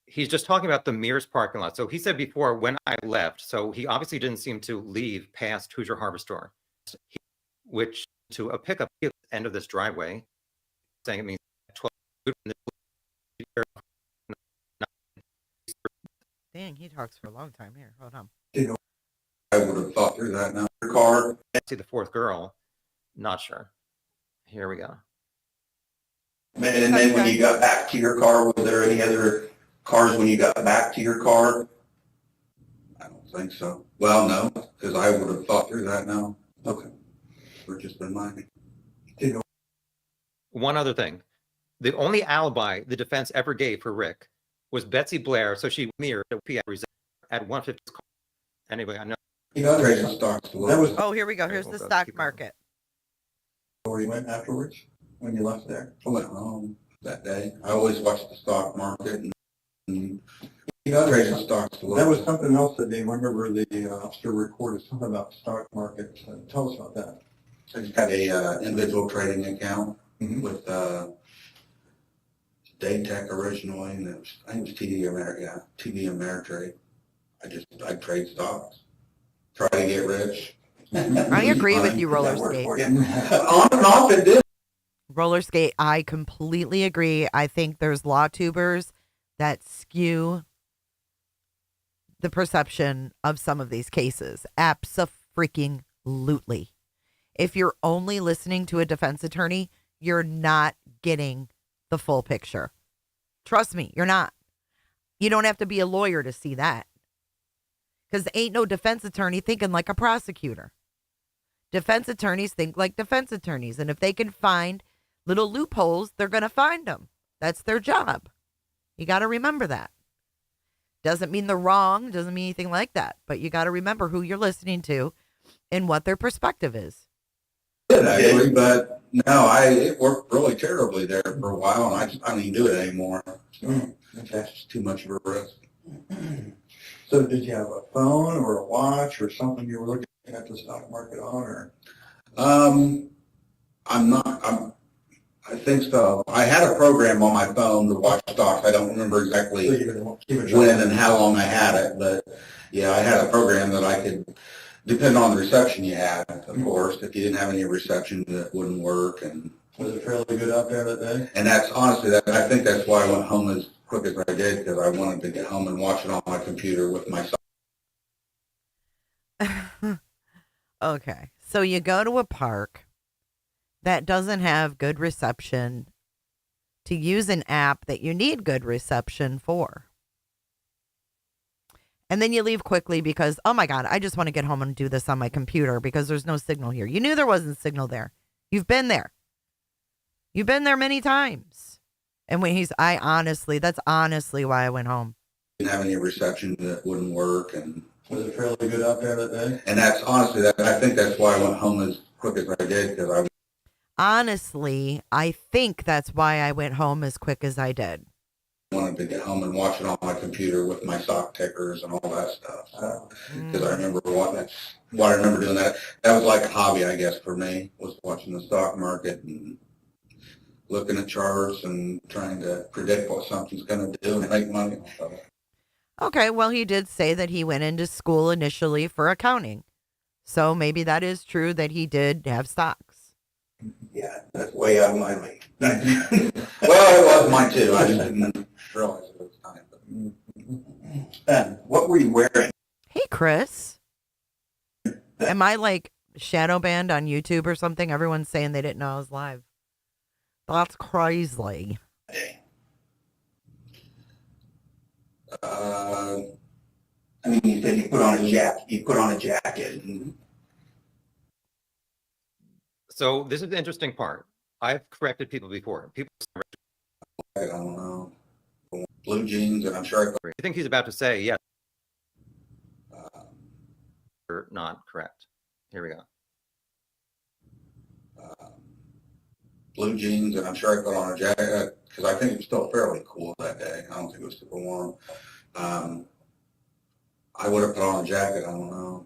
[SPEAKER 5] He's just talking about the Mears parking lot. So he said before, when I left, so he obviously didn't seem to leave past Hoosier Harbor Store, which to a pickup at the end of this driveway, saying it means 12.
[SPEAKER 1] Dang, he talks for a long time here. Hold on.
[SPEAKER 10] I would have thought through that now. Your car.
[SPEAKER 5] See the 4th girl. Not sure. Here we go.
[SPEAKER 10] And then when you got back to your car, was there any other cars when you got back to your car? I don't think so. Well, no, because I would have thought through that now. Okay. We're just reminding.
[SPEAKER 5] One other thing. The only alibi the defense ever gave for Rick was Betsy Blair, so she mirrored at 150. Anyway, I know.
[SPEAKER 1] Oh, here we go. Here's the stock market.
[SPEAKER 10] Where you went afterwards when you left there? I went home that day. I always watched the stock market and trading stocks.
[SPEAKER 9] That was something else that they remember the officer recorded something about stock market. Tell us about that.
[SPEAKER 10] I just had a individual trading account with Daytech originally, and I think it was TD Ameritrade. I trade stocks, try to get rich.
[SPEAKER 1] I agree with you, Roller Skate.
[SPEAKER 10] On and off it did.
[SPEAKER 1] Roller Skate, I completely agree. I think there's law tubers that skew the perception of some of these cases. Abso-freaking-lutely. If you're only listening to a defense attorney, you're not getting the full picture. Trust me, you're not. You don't have to be a lawyer to see that. Because ain't no defense attorney thinking like a prosecutor. Defense attorneys think like defense attorneys. And if they can find little loopholes, they're going to find them. That's their job. You got to remember that. Doesn't mean they're wrong. Doesn't mean anything like that. But you got to remember who you're listening to and what their perspective is.
[SPEAKER 10] Actually, but no, it worked really terribly there for a while, and I don't even do it anymore. So that's just too much of a risk.
[SPEAKER 9] So did you have a phone or a watch or something you were looking at the stock market on, or?
[SPEAKER 10] I think so. I had a program on my phone to watch stocks. I don't remember exactly when and how long I had it, but yeah, I had a program that I could, depending on the reception you had, of course. If you didn't have any reception, that wouldn't work. And
[SPEAKER 9] was it fairly good out there that day?
[SPEAKER 10] And that's honestly, I think that's why I went home as quick as I did, because I wanted to get home and watch it on my computer with my son.
[SPEAKER 1] Okay, so you go to a park that doesn't have good reception to use an app that you need good reception for. And then you leave quickly because, oh my God, I just want to get home and do this on my computer because there's no signal here. You knew there wasn't signal there. You've been there. You've been there many times. And when that's honestly why I went home.
[SPEAKER 10] Didn't have any reception that wouldn't work. And
[SPEAKER 9] was it fairly good out there that day?
[SPEAKER 10] And that's honestly, I think that's why I went home as quick as I did, because
[SPEAKER 1] Honestly, I think that's why I went home as quick as I did.
[SPEAKER 10] wanted to get home and watch it on my computer with my stock tickers and all that stuff. Because I remember what I remember doing that. That was like a hobby, I guess, for me, was watching the stock market and looking at charts and trying to predict what something's going to do and make money off of it.
[SPEAKER 1] Okay, well, he did say that he went into school initially for accounting. So maybe that is true that he did have stocks.
[SPEAKER 10] Yeah, that's way out of my league. Well, it was mine too. I just didn't realize it was time. And what were you wearing?
[SPEAKER 1] Hey, Chris. Am I like shadow banned on YouTube or something? Everyone's saying they didn't know I was live. That's crazy.
[SPEAKER 10] I mean, you said you put on a jacket. You put on a jacket.
[SPEAKER 5] So this is the interesting part. I've corrected people before. People,
[SPEAKER 10] I don't know. Blue jeans, and I'm sure
[SPEAKER 5] I think he's about to say yes. Or not correct. Here we go.
[SPEAKER 10] Blue jeans, and I'm sure I put on a jacket because I think it was still fairly cool that day. I don't think it was super warm. I would have put on a jacket. I don't know.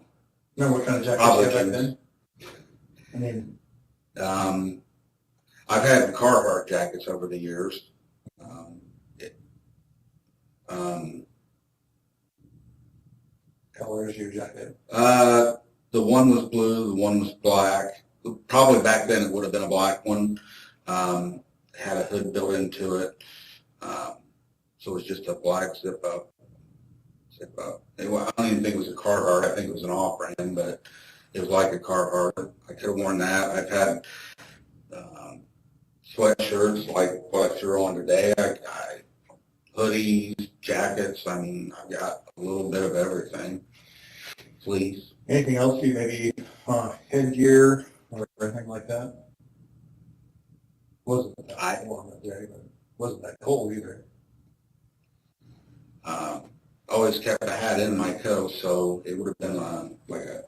[SPEAKER 9] Remember what kind of jacket
[SPEAKER 10] Probably
[SPEAKER 9] you had back
[SPEAKER 10] jeans.
[SPEAKER 9] then? I mean,
[SPEAKER 10] I've had Carhartt jackets over the years.
[SPEAKER 9] color is your jacket?
[SPEAKER 10] The one was blue, the one was black. Probably back then it would have been a black one. Had a hood built into it. So it was just a black zip up. Anyway, I don't even think it was a Carhartt. I think it was an off-brand, but it was like a Carhartt. I could have worn that. I've had sweatshirts like what you're on today. Hoodies, jackets. I mean, I've got a little bit of everything. Fleece.
[SPEAKER 9] Anything else you maybe headgear or anything like that? Wasn't that warm that day, but wasn't that cold either.
[SPEAKER 10] Always kept a hat in my coat, so it would have been like a,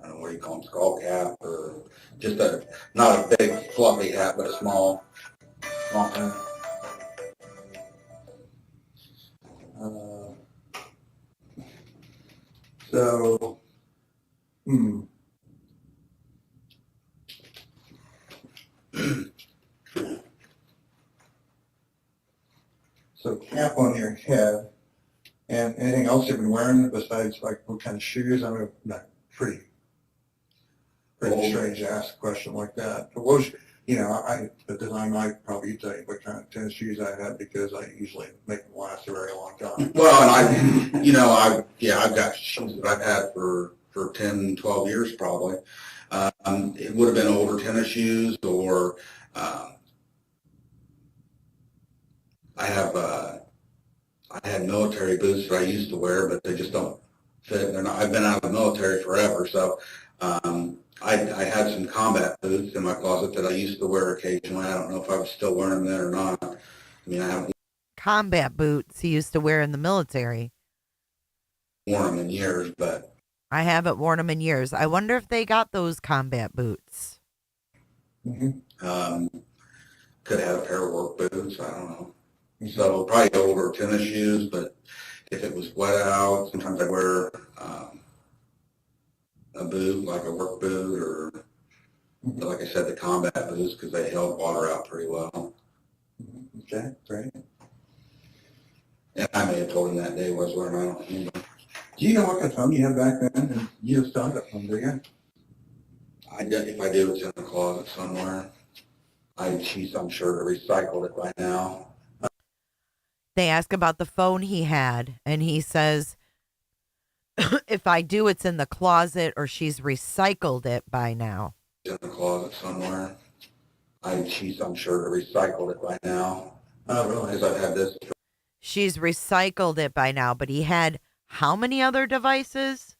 [SPEAKER 10] I don't know what you call them, skull cap, or just not a big fluffy hat, but a small hat.
[SPEAKER 9] So, So cap on your head, and anything else you've been wearing besides like what kind of shoes? I mean, not pretty strange to ask a question like that. But what was, because I might probably tell you what kind of tennis shoes I had because I usually make them last a very long time.
[SPEAKER 10] Well, and I've got shoes that I've had for 10, 12 years probably. It would have been older tennis shoes, or I had military boots that I used to wear, but they just don't fit. I've been out of the military forever, so I had some combat boots in my closet that I used to wear occasionally. I don't know if I was still wearing them then or not. I mean, I haven't
[SPEAKER 1] Combat boots he used to wear in the military.
[SPEAKER 10] worn them in years, but
[SPEAKER 1] I haven't worn them in years. I wonder if they got those combat boots.
[SPEAKER 10] could have a pair of work boots. I don't know. So probably older tennis shoes, but if it was wet out, sometimes I wear a boot, like a work boot, or like I said, the combat boots, because they held water out pretty well.
[SPEAKER 9] Okay, great.
[SPEAKER 10] And I may have told him that day was wearing, I don't remember.
[SPEAKER 9] Do you know what kind of phone you had back then? And you just found that phone, do you?
[SPEAKER 10] If I do, it's in the closet somewhere. I'm sure they recycled it by now.
[SPEAKER 1] They ask about the phone he had, and he says, if I do, it's in the closet, or she's recycled it by now.
[SPEAKER 10] It's in the closet somewhere. I'm sure they recycled it by now.
[SPEAKER 9] Oh, really?
[SPEAKER 10] Because I've had this.
[SPEAKER 1] She's recycled it by now, but he had how many other devices?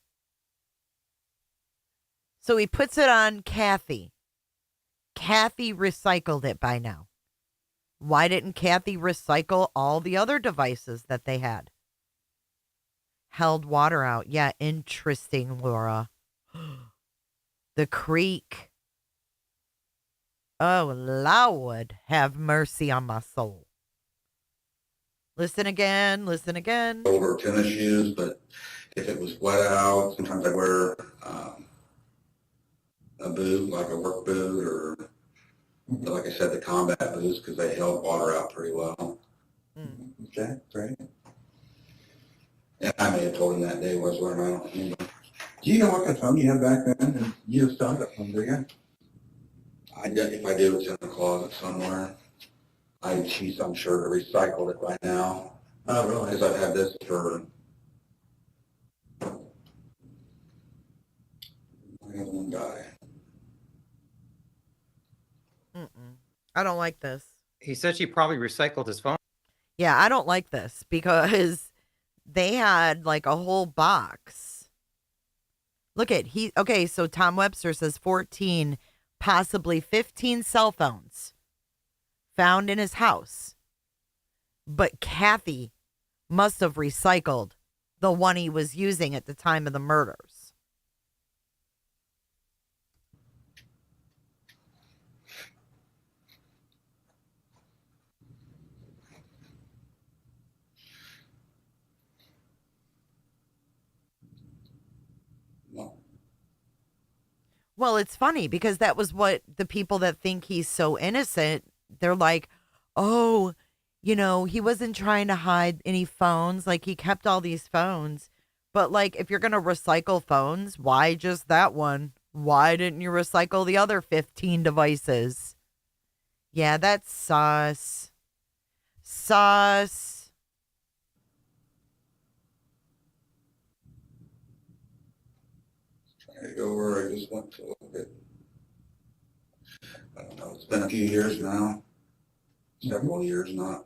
[SPEAKER 1] So he puts it on Kathy. Kathy recycled it by now. Why didn't Kathy recycle all the other devices that they had? Held water out. Yeah, interesting, Laura. The creek. Oh, Lord, have mercy on my soul. Listen again, listen again.
[SPEAKER 10] Over tennis shoes, but if it was wet out, sometimes I wear a boot, like a work boot, or like I said, the combat boots, because they held water out pretty well. Okay, great. And I may have told him that day was wearing, I don't remember. Do you know what kind of phone you had back then? And you just found that phone, do you? If I do, it's in the closet somewhere. I'm sure to recycle it by now. Oh, really? Because I've had this for, I had one guy.
[SPEAKER 1] I don't like this.
[SPEAKER 5] He said she probably recycled his phone.
[SPEAKER 1] Yeah, I don't like this because they had like a whole box. Look at okay, so Tom Webster says 14, possibly 15 cell phones found in his house. But Kathy must have recycled the one he was using at the time of the murders. Well, it's funny because that was what the people that think he's so innocent, they're like, oh, he wasn't trying to hide any phones. Like, he kept all these phones. But, like, if you're going to recycle phones, why just that one? Why didn't you recycle the other 15 devices? Yeah, that's sus. Sus.
[SPEAKER 10] Trying to go where I just went to a little bit. I don't know, it's been a few years now. Several years now.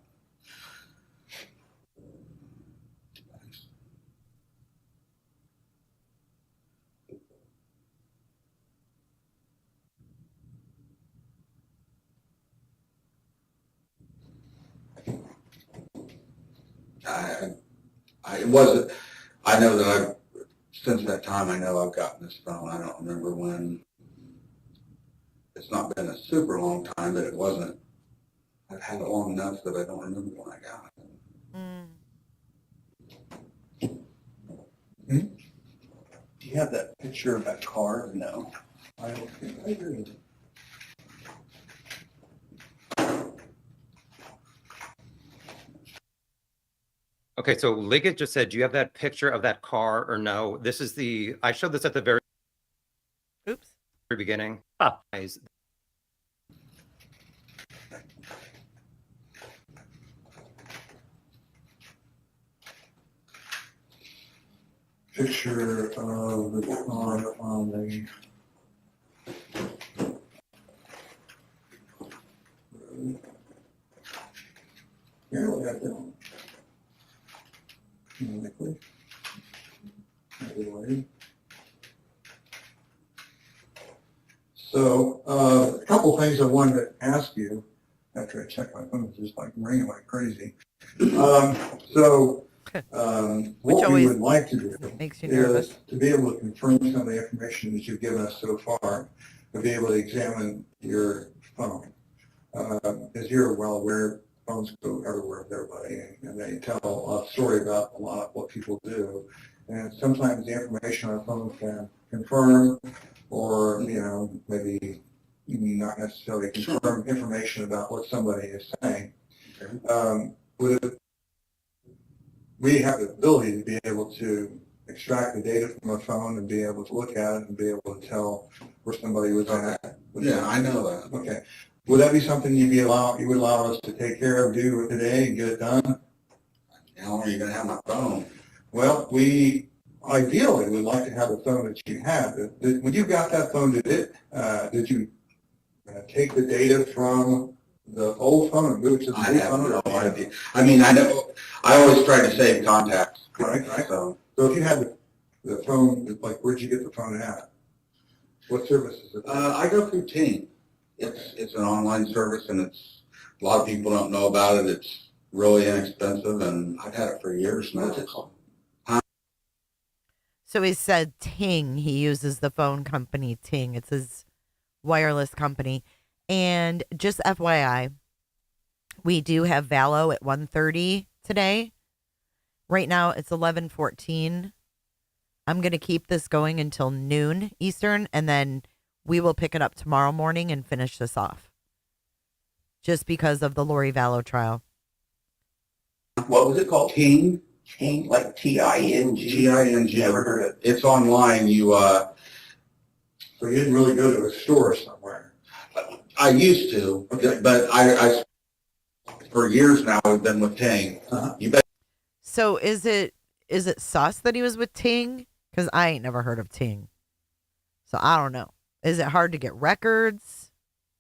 [SPEAKER 10] It wasn't, I know that since that time, I know I've gotten this phone. I don't remember when. It's not been a super long time, but it wasn't. I've had it long enough that I don't remember when I got it. Do you have that picture of that car? No. I don't think I do.
[SPEAKER 5] Okay, so Liggett just said, do you have that picture of that car or no? This is I showed this at the very beginning.
[SPEAKER 10] Picture of the car on the here we got that. So a couple things I wanted to ask you after I check my phone. It's just like ringing like crazy. What we would like to do is to be able to confirm some of the information that you've given us so far, to be able to examine your phone. As you're well aware, phones go everywhere with everybody, and they tell a story about a lot of what people do. And sometimes the information on a phone can confirm or, maybe not necessarily confirm information about what somebody is saying. We have the ability to be able to extract the data from a phone and be able to look at it and be able to tell where somebody was at. Yeah, I know that. Okay. Would that be something you would allow us to take care of, do today and get it done? How long are you going to have my phone? Well, we ideally would like to have the phone that you have. When you got that phone, did you take the data from the old phone and move it to the new phone? No idea. I mean, I know. I always try to save contacts. Right. So if you had the phone, like, where'd you get the phone at? What service is it? I go through Ting. It's an online service, and a lot of people don't know about it. It's really inexpensive, and I've had it for years now. What's it called?
[SPEAKER 1] So he said Ting. He uses the phone company Ting. It's his wireless company. And just FYI, we do have Valo at 1:30 today. Right now it's 11:14. I'm going to keep this going until noon Eastern, and then we will pick it up tomorrow morning and finish this off. Just because of the Lori Vallow trial.
[SPEAKER 10] What was it called? Ting, like T-I-N-G.
[SPEAKER 9] T-I-N-G.
[SPEAKER 10] Never heard of it.
[SPEAKER 9] It's online. So you didn't really go to a store somewhere.
[SPEAKER 10] I used to, but I for years now I've been with Ting. You bet.
[SPEAKER 1] So is it sus that he was with Ting? Because I ain't never heard of Ting. So I don't know. Is it hard to get records?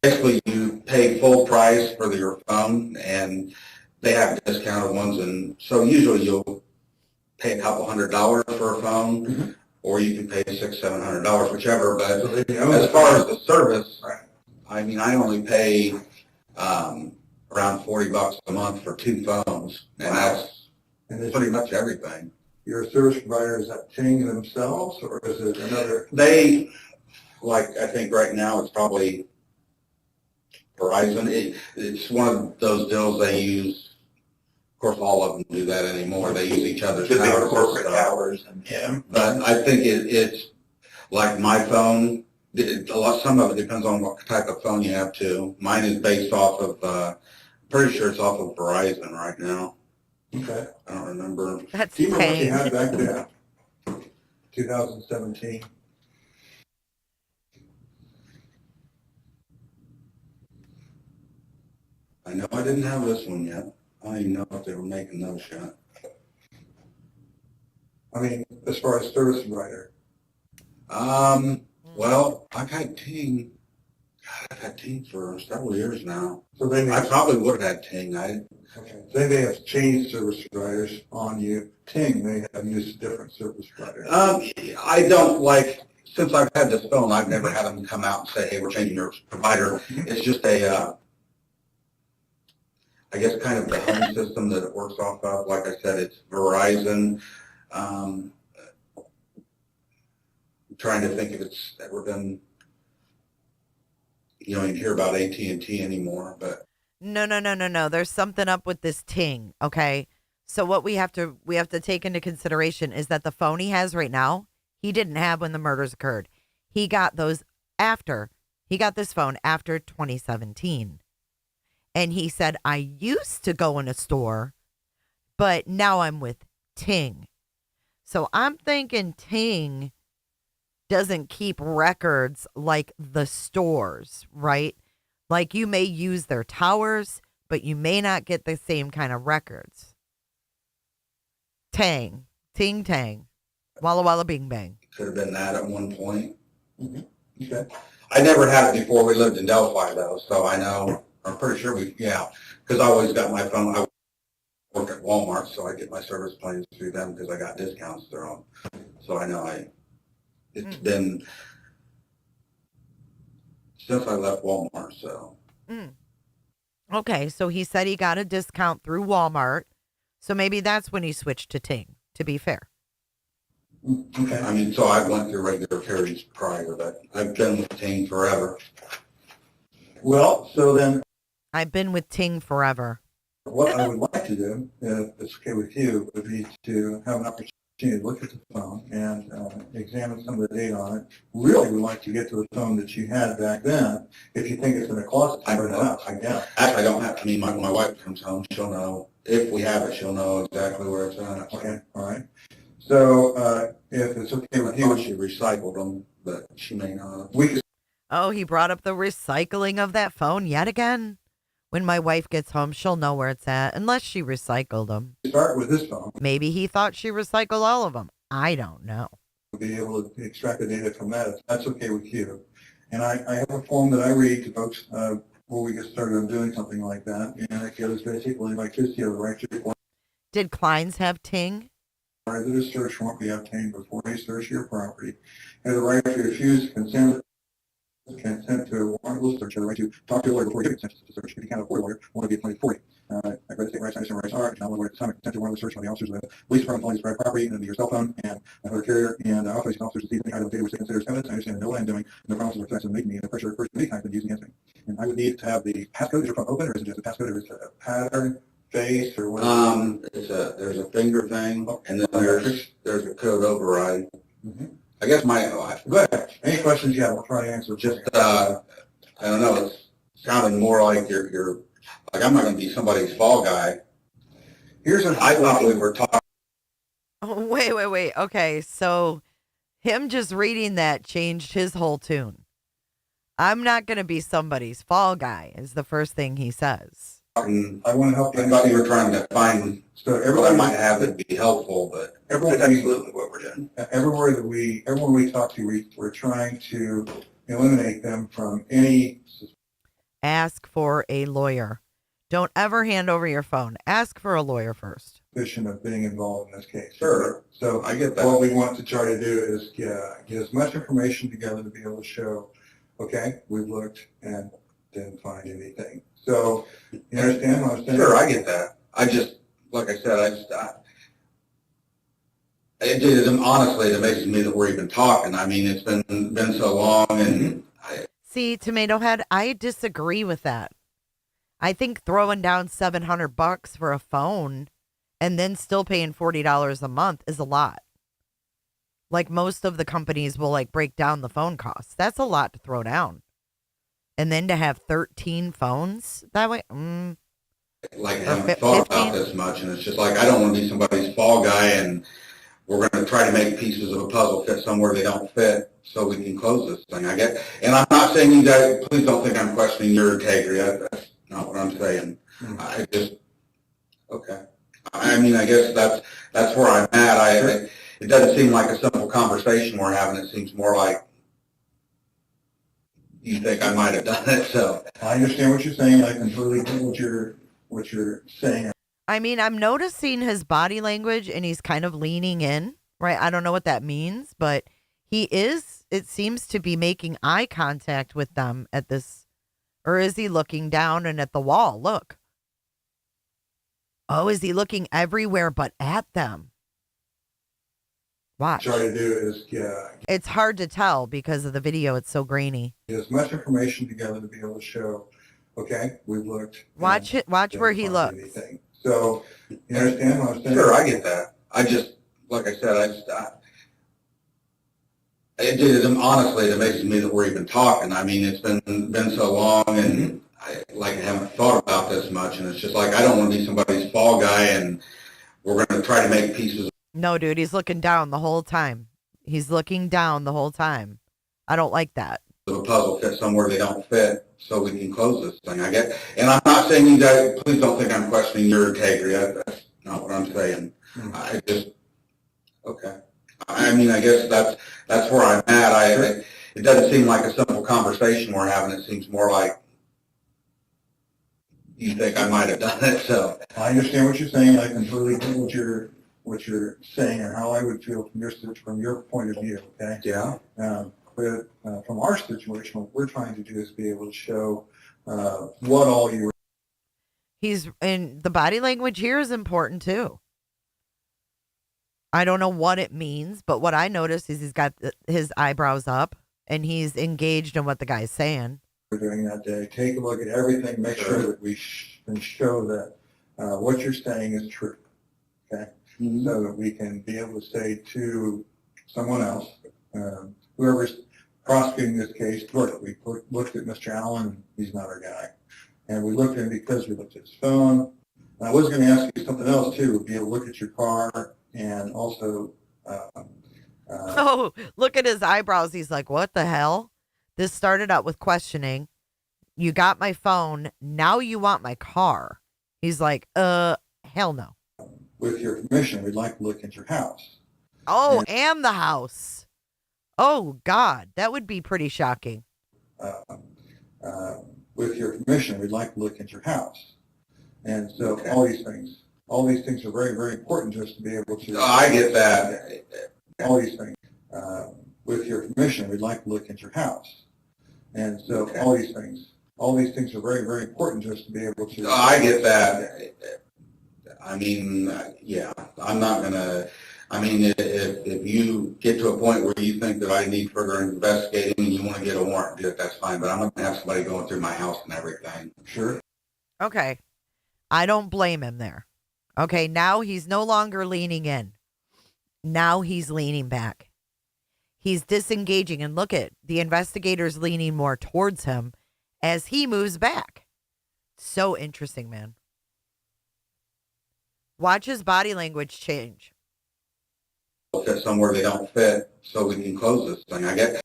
[SPEAKER 10] Basically, you pay full price for your phone, and they have discounted ones, and so usually you'll pay a couple $100 for a phone, or you can pay $600-700, whichever. But as far as the service, I mean, I only pay around $40 a month for 2 phones, and that's pretty much everything.
[SPEAKER 9] Your service provider, is that Ting themselves, or is it another?
[SPEAKER 10] They, like, I think right now it's probably Verizon. It's one of those deals they use. Of course, all of them do that anymore. They use each other's towers.
[SPEAKER 9] Corporate towers.
[SPEAKER 10] Yeah, but I think it's like my phone. Some of it depends on what type of phone you have too. Mine is based off of, pretty sure it's off of Verizon right now.
[SPEAKER 9] Okay.
[SPEAKER 10] I don't remember.
[SPEAKER 1] That's
[SPEAKER 9] Do you remember what you
[SPEAKER 1] Ting.
[SPEAKER 9] had back then? 2017.
[SPEAKER 10] I know I didn't have this one yet. I don't even know if they were making those yet.
[SPEAKER 9] I mean, as far as service provider.
[SPEAKER 10] Well, I've had Ting. God, I've had Ting for several years now.
[SPEAKER 9] So they may
[SPEAKER 10] I probably would have had Ting.
[SPEAKER 9] Okay. They may have changed service providers on you. Ting may have used a different service provider.
[SPEAKER 10] I don't like, since I've had this phone, I've never had them come out and say, hey, we're changing your provider. It's just a, I guess kind of the home system that it works off of. Like I said, it's Verizon. I'm trying to think if it's ever been, you don't even hear about AT&T anymore, but.
[SPEAKER 1] No. There's something up with this Ting, okay? So what we have to take into consideration is that the phone he has right now, he didn't have when the murders occurred. He got this phone after 2017. And he said, I used to go in a store, but now I'm with Ting. So I'm thinking Ting doesn't keep records like the stores, right? Like you may use their towers, but you may not get the same kind of records. Ting, Walla Walla Bing Bang.
[SPEAKER 10] Could have been that at one point.
[SPEAKER 9] Okay.
[SPEAKER 10] I never had it before we lived in Delphi, though, so I know, I'm pretty sure because I always got my phone. I work at Walmart, so I get my service plans through them because I got discounts through them. So I know it's been since I left Walmart, so.
[SPEAKER 1] Okay, so he said he got a discount through Walmart, so maybe that's when he switched to Ting, to be fair.
[SPEAKER 10] Okay. I mean, so I went through regular carriers prior, but I've been with Ting forever.
[SPEAKER 9] Well, so then
[SPEAKER 1] I've been with Ting forever.
[SPEAKER 9] what I would like to do, if it's okay with you, would be to have an opportunity to look at the phone and examine some of the data on it. Really would like to get to the phone that you had back then. If you think it's in a closet,
[SPEAKER 10] I don't know. Actually, I don't have. I mean, my wife comes home. She'll know if we have it. She'll know exactly where it's at.
[SPEAKER 9] Okay, all right. So if it's okay with you,
[SPEAKER 10] she recycled them, but she may not.
[SPEAKER 1] Oh, he brought up the recycling of that phone yet again? When my wife gets home, she'll know where it's at, unless she recycled them.
[SPEAKER 9] Start with this phone.
[SPEAKER 1] Maybe he thought she recycled all of them. I don't know.
[SPEAKER 9] We'll be able to extract the data from that if that's okay with you. And I have a form that I read to folks before we get started on doing something like that. And it goes basically like this: you have the right to report.
[SPEAKER 1] Did Klein's have Ting?
[SPEAKER 9] That a search warrant be obtained before they search your property. You have the right to refuse consent to a warrantless search. You have the right to talk to a lawyer before you consent to the search. If you can't afford a lawyer, one will be appointed for you. I read the state rights, I understand rights are. Now, lawyer at the time of consent to warrantless search by the officers of the police department only describe property and your cell phone and another carrier and authorizing officers to seize any item of data which they consider as evidence. I understand no what I'm doing, no promises or threats of making me, and the pressure of any kind been used against me. And I would need to have the passcode. Is your phone open, or is it just a passcode, or is it a pattern?
[SPEAKER 4] face or what?
[SPEAKER 10] There's a finger thing, and then there's a code override.
[SPEAKER 4] Mhm.
[SPEAKER 10] I guess
[SPEAKER 4] Go ahead. Any questions you have, I'll try to answer.
[SPEAKER 10] just, I don't know, it's sounding more like you're, like I'm not gonna be somebody's fall guy. I thought we were talking.
[SPEAKER 1] Oh, wait. Okay, so him just reading that changed his whole tune. I'm not going to be somebody's fall guy is the first thing he says.
[SPEAKER 4] I want to help you.
[SPEAKER 10] I thought you were trying to find
[SPEAKER 4] So
[SPEAKER 10] what I
[SPEAKER 4] everybody
[SPEAKER 10] might have that'd be helpful, but that's absolutely what we're doing.
[SPEAKER 4] everywhere we talk to, we're trying to eliminate them from any
[SPEAKER 1] Ask for a lawyer. Don't ever hand over your phone. Ask for a lawyer first.
[SPEAKER 4] suspicion of being involved in this case.
[SPEAKER 10] Sure.
[SPEAKER 4] So
[SPEAKER 10] I get that.
[SPEAKER 4] what we want to try to do is get as much information together to be able to show, okay, we've looked and didn't find anything. So you understand what I'm saying?
[SPEAKER 10] Sure, I get that. I just, like I said, honestly, it amazes me that we're even talking. I mean, it's been so long, and
[SPEAKER 1] See, Tomato Head, I disagree with that. I think throwing down $700 for a phone and then still paying $40 a month is a lot. Like most of the companies will like break down the phone costs. That's a lot to throw down. And then to have 13 phones that way,
[SPEAKER 10] like I haven't thought about this much, and it's just like I don't want to be somebody's fall guy, and we're going to try to make pieces of a puzzle fit somewhere they don't fit, so we can close this thing. I get, and I'm not saying you guys, please don't think I'm questioning your integrity. That's not what I'm saying. I just, okay. I mean, I guess that's where I'm at. It doesn't seem like a simple conversation we're having. It seems more like you think I might have done it. So
[SPEAKER 4] I understand what you're saying. I completely get what you're saying.
[SPEAKER 1] I mean, I'm noticing his body language and he's kind of leaning in, right? I don't know what that means, but it seems to be making eye contact with them at this, or is he looking down and at the wall? Look. Oh, is he looking everywhere but at them? Watch.
[SPEAKER 4] Try to do is
[SPEAKER 1] It's hard to tell because of the video. It's so grainy.
[SPEAKER 4] get as much information together to be able to show, okay, we've looked.
[SPEAKER 1] Watch it. Watch where he looks.
[SPEAKER 4] Anything. So you understand what I'm saying?
[SPEAKER 10] sure, I get that. I just, like I said, honestly, it amazes me that we're even talking. I mean, it's been so long, and I haven't thought about this much, and it's just like I don't want to be somebody's fall guy, and we're going to try to make pieces.
[SPEAKER 1] No, dude, he's looking down the whole time. He's looking down the whole time. I don't like that.
[SPEAKER 10] Of a puzzle fit somewhere they don't fit, so we can close this thing. I get, and I'm not saying you guys, please don't think I'm questioning your integrity. That's not what I'm saying. I just, okay. I mean, I guess that's where I'm at. It doesn't seem like a simple conversation we're having. It seems more like you think I might have done it. So
[SPEAKER 4] I understand what you're saying. I completely get what you're saying and how I would feel from your point of view. Okay.
[SPEAKER 10] yeah.
[SPEAKER 4] But from our situation, what we're trying to do is be able to show what all you.
[SPEAKER 1] And the body language here is important too. I don't know what it means, but what I noticed is he's got his eyebrows up and he's engaged in what the guy's saying.
[SPEAKER 4] During that day, take a look at everything, make sure that we can show that what you're saying is true. Okay. So that we can be able to say to someone else, whoever's prosecuting this case, look, we looked at Mr. Allen, he's not our guy. And we looked at him because we looked at his phone. And I was going to ask you something else too, be able to look at your car and also...
[SPEAKER 1] oh, look at his eyebrows. He's like, what the hell? This started out with questioning. You got my phone. Now you want my car. He's like, hell no.
[SPEAKER 4] With your permission, we'd like to look at your house.
[SPEAKER 1] Oh, and the house. Oh, God. That would be pretty shocking.
[SPEAKER 4] With your permission, we'd like to look at your house. And so
[SPEAKER 10] Okay.
[SPEAKER 4] all these things are very, very important to us to be able to...
[SPEAKER 10] I get that.
[SPEAKER 4] All these things. With your permission, we'd like to look at your house. And so
[SPEAKER 10] Okay.
[SPEAKER 4] all these things are very, very important to us to be able to...
[SPEAKER 10] I get that. I mean, yeah, I'm not going to, I mean, if you get to a point where you think that I need further investigating and you want to get a warrant, do it, that's fine, but I'm not going to have somebody going through my house and everything.
[SPEAKER 4] Sure.
[SPEAKER 1] Okay. I don't blame him there. Okay, now he's no longer leaning in. Now he's leaning back. He's disengaging, and look at the investigators leaning more towards him as he moves back. So interesting, man. Watch his body language change.
[SPEAKER 10] Fit somewhere they don't fit, so we can close this thing. I get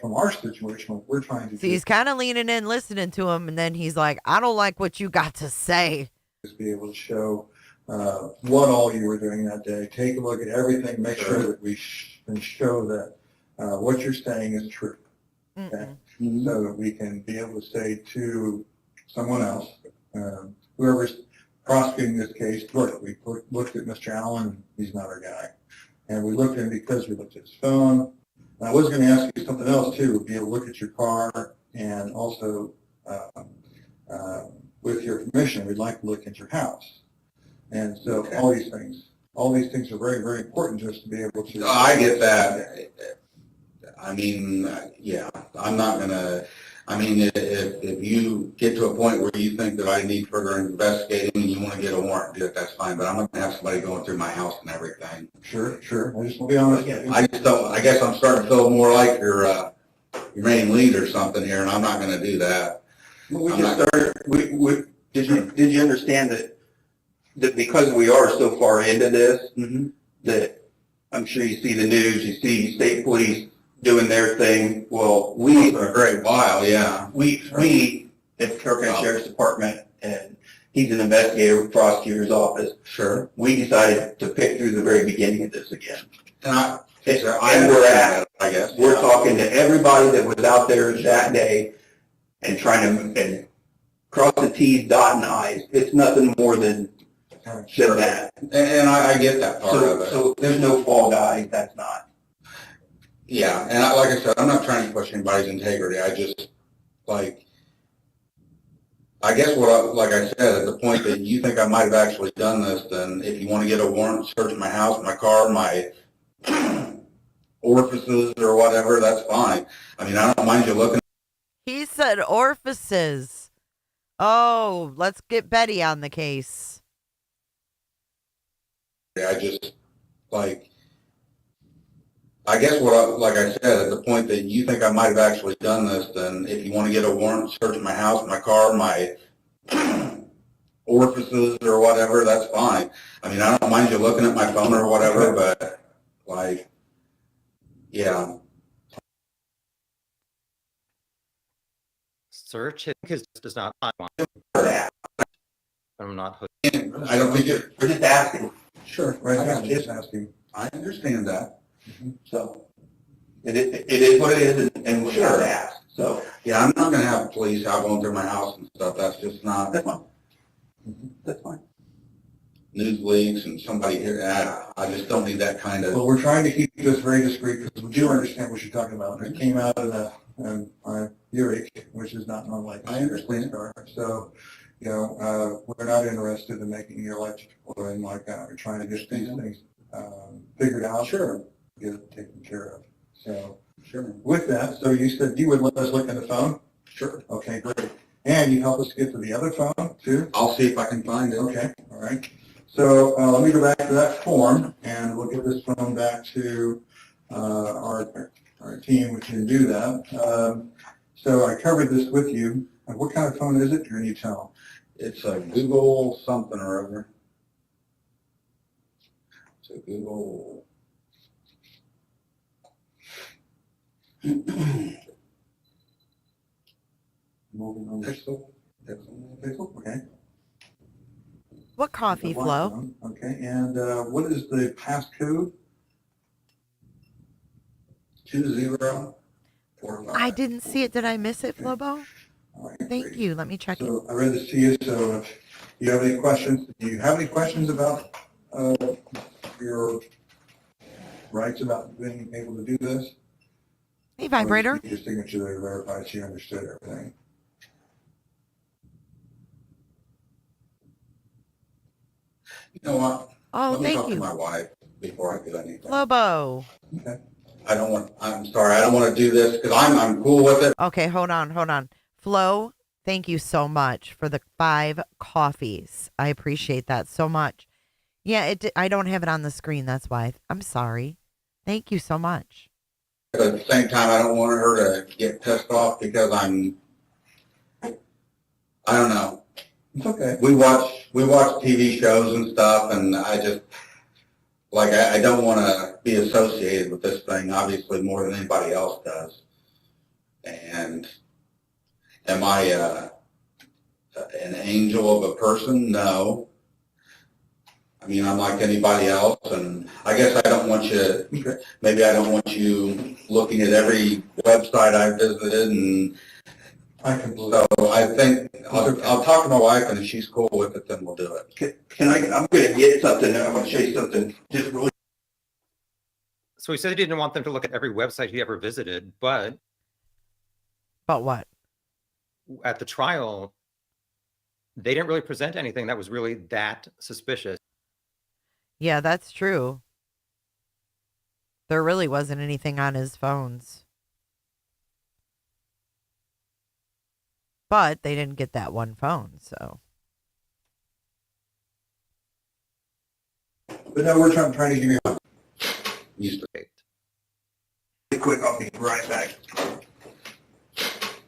[SPEAKER 9] from our situation, what we're trying to
[SPEAKER 1] See, he's kind of leaning in, listening to him, and then he's like, I don't like what you got to say.
[SPEAKER 9] is be able to show what all you were doing that day. Take a look at everything, make sure that we can show that what you're saying is true. Okay? So that we can be able to say to someone else, whoever's prosecuting this case, look, we looked at Mr. Allen, he's not our guy. And we looked at him because we looked at his phone. And I was going to ask you something else too, be able to look at your car, and also with your permission, we'd like to look at your house. And so all these things are very, very important to us to be able to.
[SPEAKER 10] I get that. I mean, yeah, I'm not gonna. I mean, if you get to a point where you think that I need further investigating and you want to get a warrant, do it, that's fine. But I'm not gonna have somebody going through my house and everything.
[SPEAKER 9] Sure. I just want to be honest.
[SPEAKER 10] I just don't. I guess I'm starting to feel more like your main lead or something here, and I'm not gonna do that.
[SPEAKER 9] We
[SPEAKER 10] just
[SPEAKER 9] started.
[SPEAKER 10] Did you understand that because we are so far into this, that I'm sure you see the news, you see state police doing their thing. Well, we for a great while, yeah. We at the Carroll County Sheriff's Department, and he's an investigator with the prosecutor's office. Sure. We decided to pick through the very beginning of this again. And we're talking to everybody that was out there that day and trying to cross the T's, dot the I's. It's nothing more than that. And I get that part of it. So there's no fall guy. That's not. Yeah, and like I said, I'm not trying to question anybody's integrity. I just, like, I guess like I said, at the point that you think I might have actually done this, then if you want to get a warrant, search my house, my car, my orifices or whatever, that's fine. I mean, I don't mind you looking.
[SPEAKER 1] He said orifices. Oh, let's get Betty on the case.
[SPEAKER 10] I just, like, I guess like I said, at the point that you think I might have actually done this, then if you want to get a warrant, search my house, my car, my orifices or whatever, that's fine. I mean, I don't mind you looking at my phone or whatever, but, like, yeah.
[SPEAKER 5] Search is not. I'm not.
[SPEAKER 10] I don't think we're just asking.
[SPEAKER 9] Sure, right. I'm just asking.
[SPEAKER 10] I understand that. So it is what it is, and we are asked. So yeah, I'm not going to have police out going through my house and stuff. That's just not. That's fine. That's fine. News leaks and somebody here. I just don't need that kind of.
[SPEAKER 9] Well, we're trying to keep this very discreet because we do understand what you're talking about. It came out of the Buick, which is not unlike
[SPEAKER 10] I understand.
[SPEAKER 9] car. So, you know, we're not interested in making your life or anything like that. We're trying to get these things figured out.
[SPEAKER 10] Sure.
[SPEAKER 9] Get it taken care of. So,
[SPEAKER 10] sure.
[SPEAKER 9] With that, so you said you would let us look at the phone?
[SPEAKER 10] Sure.
[SPEAKER 9] Okay, great. And you help us get to the other phone too?
[SPEAKER 10] I'll see if I can find it.
[SPEAKER 9] Okay, all right. So let me go back to that form and we'll get this phone back to our team, which can do that. So I covered this with you. What kind of phone is it? Can you tell?
[SPEAKER 10] It's a Google something or other. It's a Google.
[SPEAKER 9] Moving on Pixel. Pixel, okay.
[SPEAKER 1] What coffee, Flo?
[SPEAKER 9] Okay, and what is the passcode?
[SPEAKER 10] 2045.
[SPEAKER 1] I didn't see it. Did I miss it, Flobo?
[SPEAKER 9] All right,
[SPEAKER 1] Thank
[SPEAKER 9] great.
[SPEAKER 1] you. Let me check it.
[SPEAKER 9] So I read this to you, so if you have any questions, do you have any questions about your rights about being able to do this?
[SPEAKER 1] Hey, vibrator.
[SPEAKER 9] Your signature there verifies she understood everything.
[SPEAKER 10] You know what?
[SPEAKER 1] Oh,
[SPEAKER 10] Let me
[SPEAKER 1] thank
[SPEAKER 10] talk
[SPEAKER 1] you.
[SPEAKER 10] to my wife before I do anything.
[SPEAKER 1] Flobo.
[SPEAKER 9] Okay.
[SPEAKER 10] I'm sorry, I don't want to do this because I'm cool with it.
[SPEAKER 1] Okay, hold on. Flo, Thank you so much for the 5 coffees. I appreciate that so much. Yeah, I don't have it on the screen. That's why. I'm sorry. Thank you so much.
[SPEAKER 10] But at the same time, I don't want her to get pissed off because I don't know.
[SPEAKER 9] It's okay.
[SPEAKER 10] We watch TV shows and stuff, and I just, like, I don't want to be associated with this thing, obviously, more than anybody else does. And am I an angel of a person? No. I mean, I'm like anybody else, and I guess I don't want you, maybe I don't want you looking at every website I visited, and so I think I'll talk to my wife, and if she's cool with it, then we'll do it.
[SPEAKER 9] I'm going to get something, I want to show you something just really.
[SPEAKER 5] So he said he didn't want them to look at every website he ever visited, but
[SPEAKER 1] what?
[SPEAKER 5] At the trial, they didn't really present anything that was really that suspicious.
[SPEAKER 1] Yeah, that's true. There really wasn't anything on his phones. But they didn't get that one phone, so.
[SPEAKER 9] But no, we're trying to give you a
[SPEAKER 10] Used to
[SPEAKER 9] quick, I'll be right back.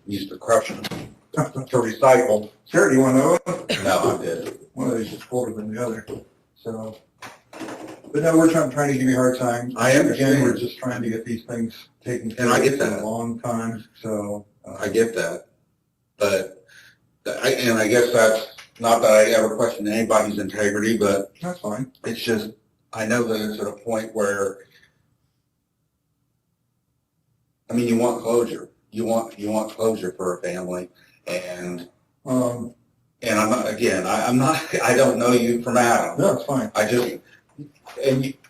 [SPEAKER 10] used to crush them.
[SPEAKER 9] To recycle. Sure, do you want to know it?
[SPEAKER 10] No, I did.
[SPEAKER 9] One of these is colder than the other, so. But no, we're trying to give you a hard time.
[SPEAKER 10] I understand.
[SPEAKER 9] Again, we're just trying to get these things taken care
[SPEAKER 10] And I
[SPEAKER 9] of
[SPEAKER 10] get
[SPEAKER 9] for
[SPEAKER 10] that.
[SPEAKER 9] a long time, so.
[SPEAKER 10] I get that, but I guess that's not that I ever question anybody's integrity, but
[SPEAKER 9] That's fine.
[SPEAKER 10] it's just I know that it's at a point where, I mean, you want closure. You want closure for a family, and I'm not, again, I'm not, I don't know you from Adam.
[SPEAKER 9] No, it's fine.
[SPEAKER 10] I just,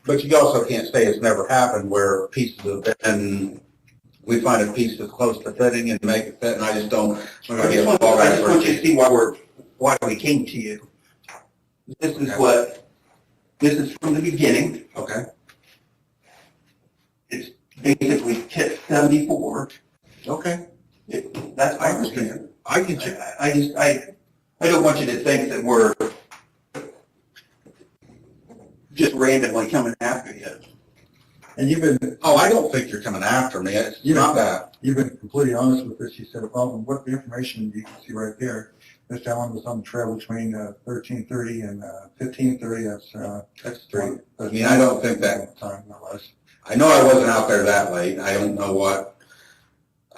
[SPEAKER 10] but you also can't say it's never happened where pieces have been, we find a piece that's close to fitting and make it fit, and I just don't.
[SPEAKER 9] I just want you to see why we came to you. This is from the beginning.
[SPEAKER 10] Okay.
[SPEAKER 9] It's basically tip 74.
[SPEAKER 10] Okay.
[SPEAKER 9] That's
[SPEAKER 10] I understand. I get you.
[SPEAKER 9] I don't want you to think that we're just randomly coming after you.
[SPEAKER 4] And you've been,
[SPEAKER 10] Oh, I don't think you're coming after me. It's not that.
[SPEAKER 4] you've been completely honest with this. You said, well, what the information you can see right there, Mr. Allen was on the trail between 13:30 and 15:30.
[SPEAKER 10] That's three. I mean, I don't think that.
[SPEAKER 4] Time, no less.
[SPEAKER 10] I know I wasn't out there that late. I don't know what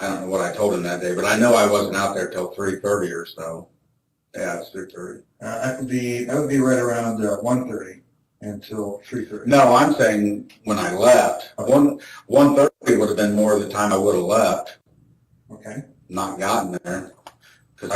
[SPEAKER 10] I told him that day, but I know I wasn't out there till 3:30 or so. Yeah, it's 3:30.
[SPEAKER 4] That would be right around 1:30 until 3:30.
[SPEAKER 10] No, I'm saying when I left. 1:30 would have been more of the time I would have left.
[SPEAKER 4] Okay.
[SPEAKER 10] Not gotten there. Because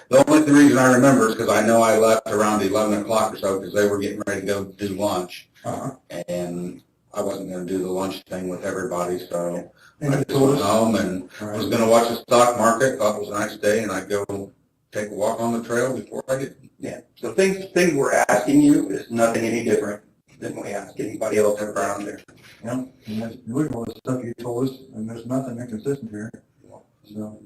[SPEAKER 10] the only reason I remember is because I know I left around 11 o'clock or so because they were getting ready to go do lunch.
[SPEAKER 4] Uh-huh.
[SPEAKER 10] And I wasn't going to do the lunch thing with everybody, so
[SPEAKER 4] And
[SPEAKER 10] I
[SPEAKER 4] you
[SPEAKER 10] just
[SPEAKER 4] told
[SPEAKER 10] went
[SPEAKER 4] us,
[SPEAKER 10] home and was going to watch the stock market. Thought it was a nice day, and I'd go take a walk on the trail before I get.
[SPEAKER 9] Yeah. So things we're asking you is nothing any different than we ask anybody else around there.
[SPEAKER 4] yeah, and that's, look at all the stuff you told us, and there's nothing inconsistent here. So.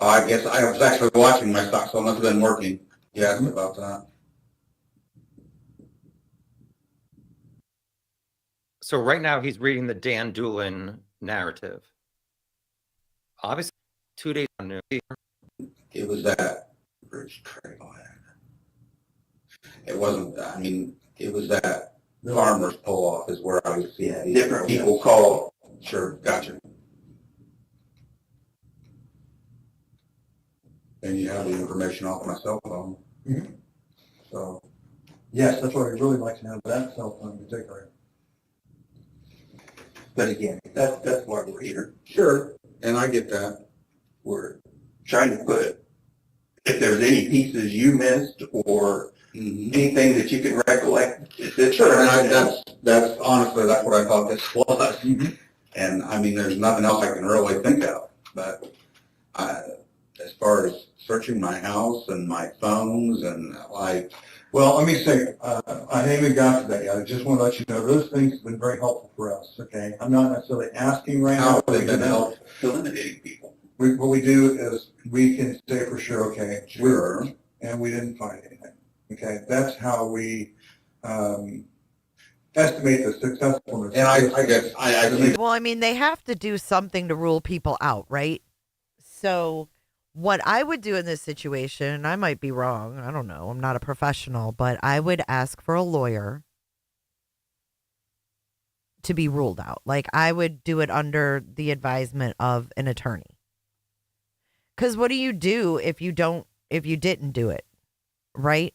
[SPEAKER 10] I guess I was actually watching my stock, so it must have been working. You asked me about that.
[SPEAKER 5] So right now he's reading the Dan Doolin narrative. Obviously, 2 days on news.
[SPEAKER 10] It was that Bridge Trail. It wasn't. I mean, it was that farmer's pull off is where I was seeing
[SPEAKER 9] Different people call.
[SPEAKER 10] Sure, gotcha. And you have the information off my cell phone.
[SPEAKER 4] Mhm.
[SPEAKER 10] So,
[SPEAKER 4] Yes, that's what I'd really like to know, that cell phone in particular.
[SPEAKER 9] But again, that's why we're here.
[SPEAKER 10] sure, and I get that.
[SPEAKER 9] We're trying to put, if there's any pieces you missed or anything that you can recollect.
[SPEAKER 10] Sure, and that's honestly, that's what I thought this was.
[SPEAKER 4] Mhm.
[SPEAKER 10] And I mean, there's nothing else I can really think of. But as far as searching my house and my phones and like,
[SPEAKER 9] Well, let me say, I haven't even got to that yet. I just want to let you know, those things have been very helpful for us, okay? I'm not necessarily asking right now.
[SPEAKER 10] How have they been helpful eliminating people?
[SPEAKER 9] What we do is we can say for sure, okay,
[SPEAKER 10] Sure.
[SPEAKER 9] and we didn't find anything, okay? That's how we estimate the successfulness.
[SPEAKER 10] And I guess, I think
[SPEAKER 1] Well, I mean, they have to do something to rule people out, right? So, what I would do in this situation, and I might be wrong, I don't know, I'm not a professional, but I would ask for a lawyer to be ruled out. Like, I would do it under the advisement of an attorney. Because what do you do if you didn't do it, right?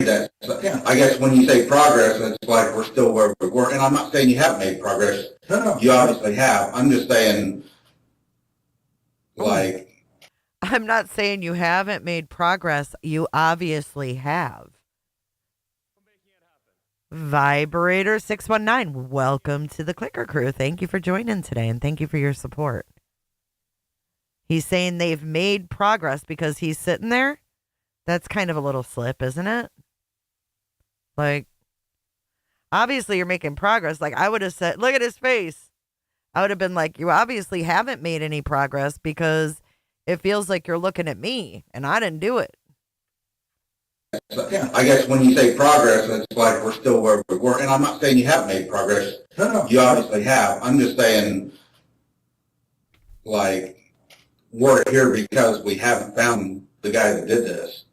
[SPEAKER 10] that, I guess when you say progress, it's like we're still where we were. And I'm not saying you haven't made progress.
[SPEAKER 9] No.
[SPEAKER 10] You obviously have. I'm just saying, like.
[SPEAKER 1] I'm not saying you haven't made progress. You obviously have. Vibrator 619, welcome to the Clicker Crew. Thank you for joining today, and thank you for your support. He's saying they've made progress because he's sitting there. That's kind of a little slip, isn't it? Like, obviously you're making progress. Like, I would have said, look at his face. I would have been like, you obviously haven't made any progress because it feels like you're looking at me, and I didn't do it.
[SPEAKER 10] I guess when you say progress, it's like we're still where we were. And I'm not saying you haven't made progress.
[SPEAKER 9] No.
[SPEAKER 10] You obviously have. I'm just saying, like, we're here because we haven't found the guy that did this.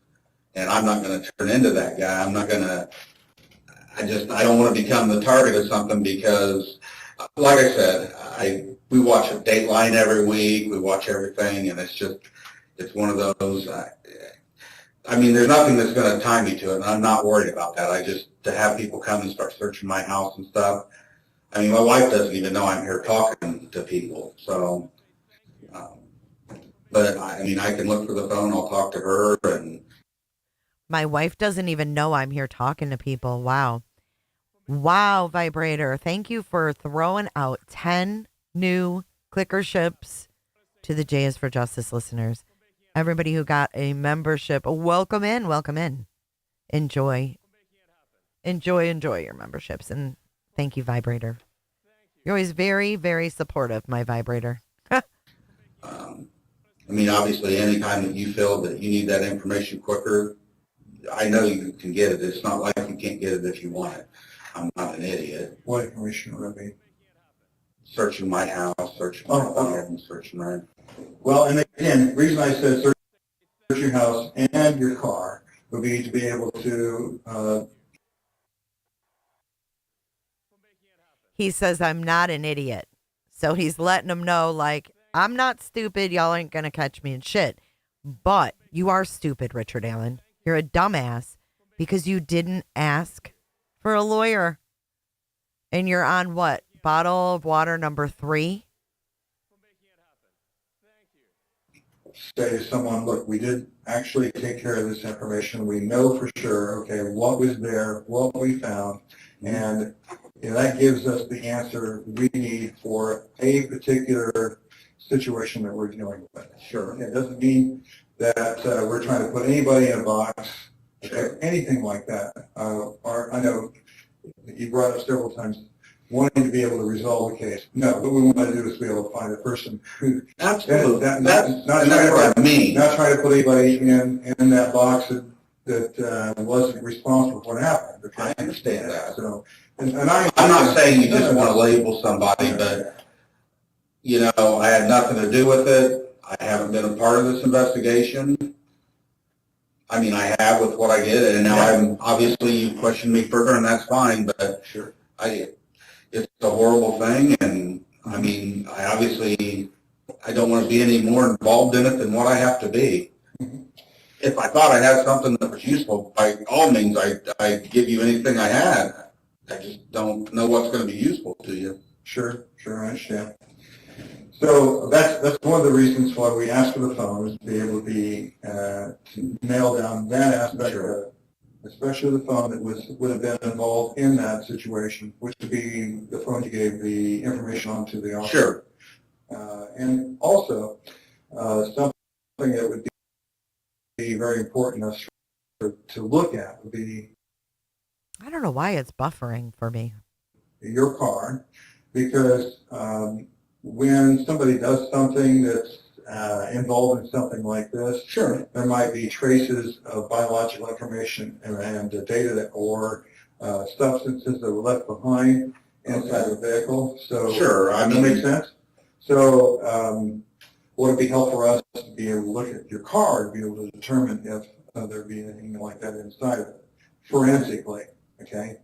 [SPEAKER 10] And I'm not going to turn into that guy. I'm not going to, I don't want to become the target of something because, like I said, we watch Dateline every week. We watch everything, and it's one of those, I mean, there's nothing that's going to tie me to it, and I'm not worried about that. To have people come and start searching my house and stuff. I mean, my wife doesn't even know I'm here talking to people, so, but I mean, I can look for the phone, I'll talk to her, and.
[SPEAKER 1] My wife doesn't even know I'm here talking to people. Wow. Wow, Vibrator. Thank you for throwing out 10 new clicker ships to the J is for Justice listeners. Everybody who got a membership, welcome in, welcome in. Enjoy your memberships. And thank you, Vibrator. You're always very, very supportive, my Vibrator.
[SPEAKER 10] I mean, obviously, anytime that you feel that you need that information quicker, I know you can get it. It's not like you can't get it if you want it. I'm not an idiot.
[SPEAKER 9] What information would that be?
[SPEAKER 10] Searching my house, searching my phone, searching my...
[SPEAKER 9] Well, and again, the reason I said search your house and your car would be to be able to...
[SPEAKER 1] He says, I'm not an idiot. So he's letting them know, like, I'm not stupid. Y'all ain't going to catch me in shit. But you are stupid, Richard Allen. You're a dumbass because you didn't ask for a lawyer. And you're on what? Bottle of water number 3?
[SPEAKER 9] Say to someone, look, we did actually take care of this information. We know for sure, okay, what was there, what we found, and that gives us the answer we need for a particular situation that we're dealing with. Sure. It doesn't mean that we're trying to put anybody in a box, anything like that. I know you brought up several times wanting to be able to resolve the case. No, what we want to do is be able to find a person who...
[SPEAKER 10] Absolutely.
[SPEAKER 9] That's
[SPEAKER 10] what I mean.
[SPEAKER 9] Not trying to put anybody in that box that wasn't responsible for what happened. Okay?
[SPEAKER 10] I understand that.
[SPEAKER 9] So, I'm
[SPEAKER 10] not saying you just want to label somebody, but, you know, I had nothing to do with it. I haven't been a part of this investigation. I mean, I have with what I did, and now I'm obviously you question me further, and that's fine. But
[SPEAKER 9] sure,
[SPEAKER 10] it's a horrible thing, and I mean, I don't want to be any more involved in it than what I have to be. Mm-hmm. If I thought I had something that was useful, by all means, I'd give you anything I had. I just don't know what's going to be useful to you.
[SPEAKER 9] Sure, I understand. So that's one of the reasons why we asked for the phone, is to be able to nail down that aspect of it, especially the phone that would have been involved in that situation, which would be the phone you gave the information on to the officer.
[SPEAKER 10] Sure.
[SPEAKER 9] And also, something that would be very important us to look at would be
[SPEAKER 1] I don't know why it's buffering for me.
[SPEAKER 9] your car, because when somebody does something that's involved in something like this, sure, there might be traces of biological information and data that, or substances that were left behind inside the vehicle. So, sure, I mean, that makes sense. So, would it be helpful for us to be able to look at your car to be able to determine if there be anything like that inside of it, forensically? Okay,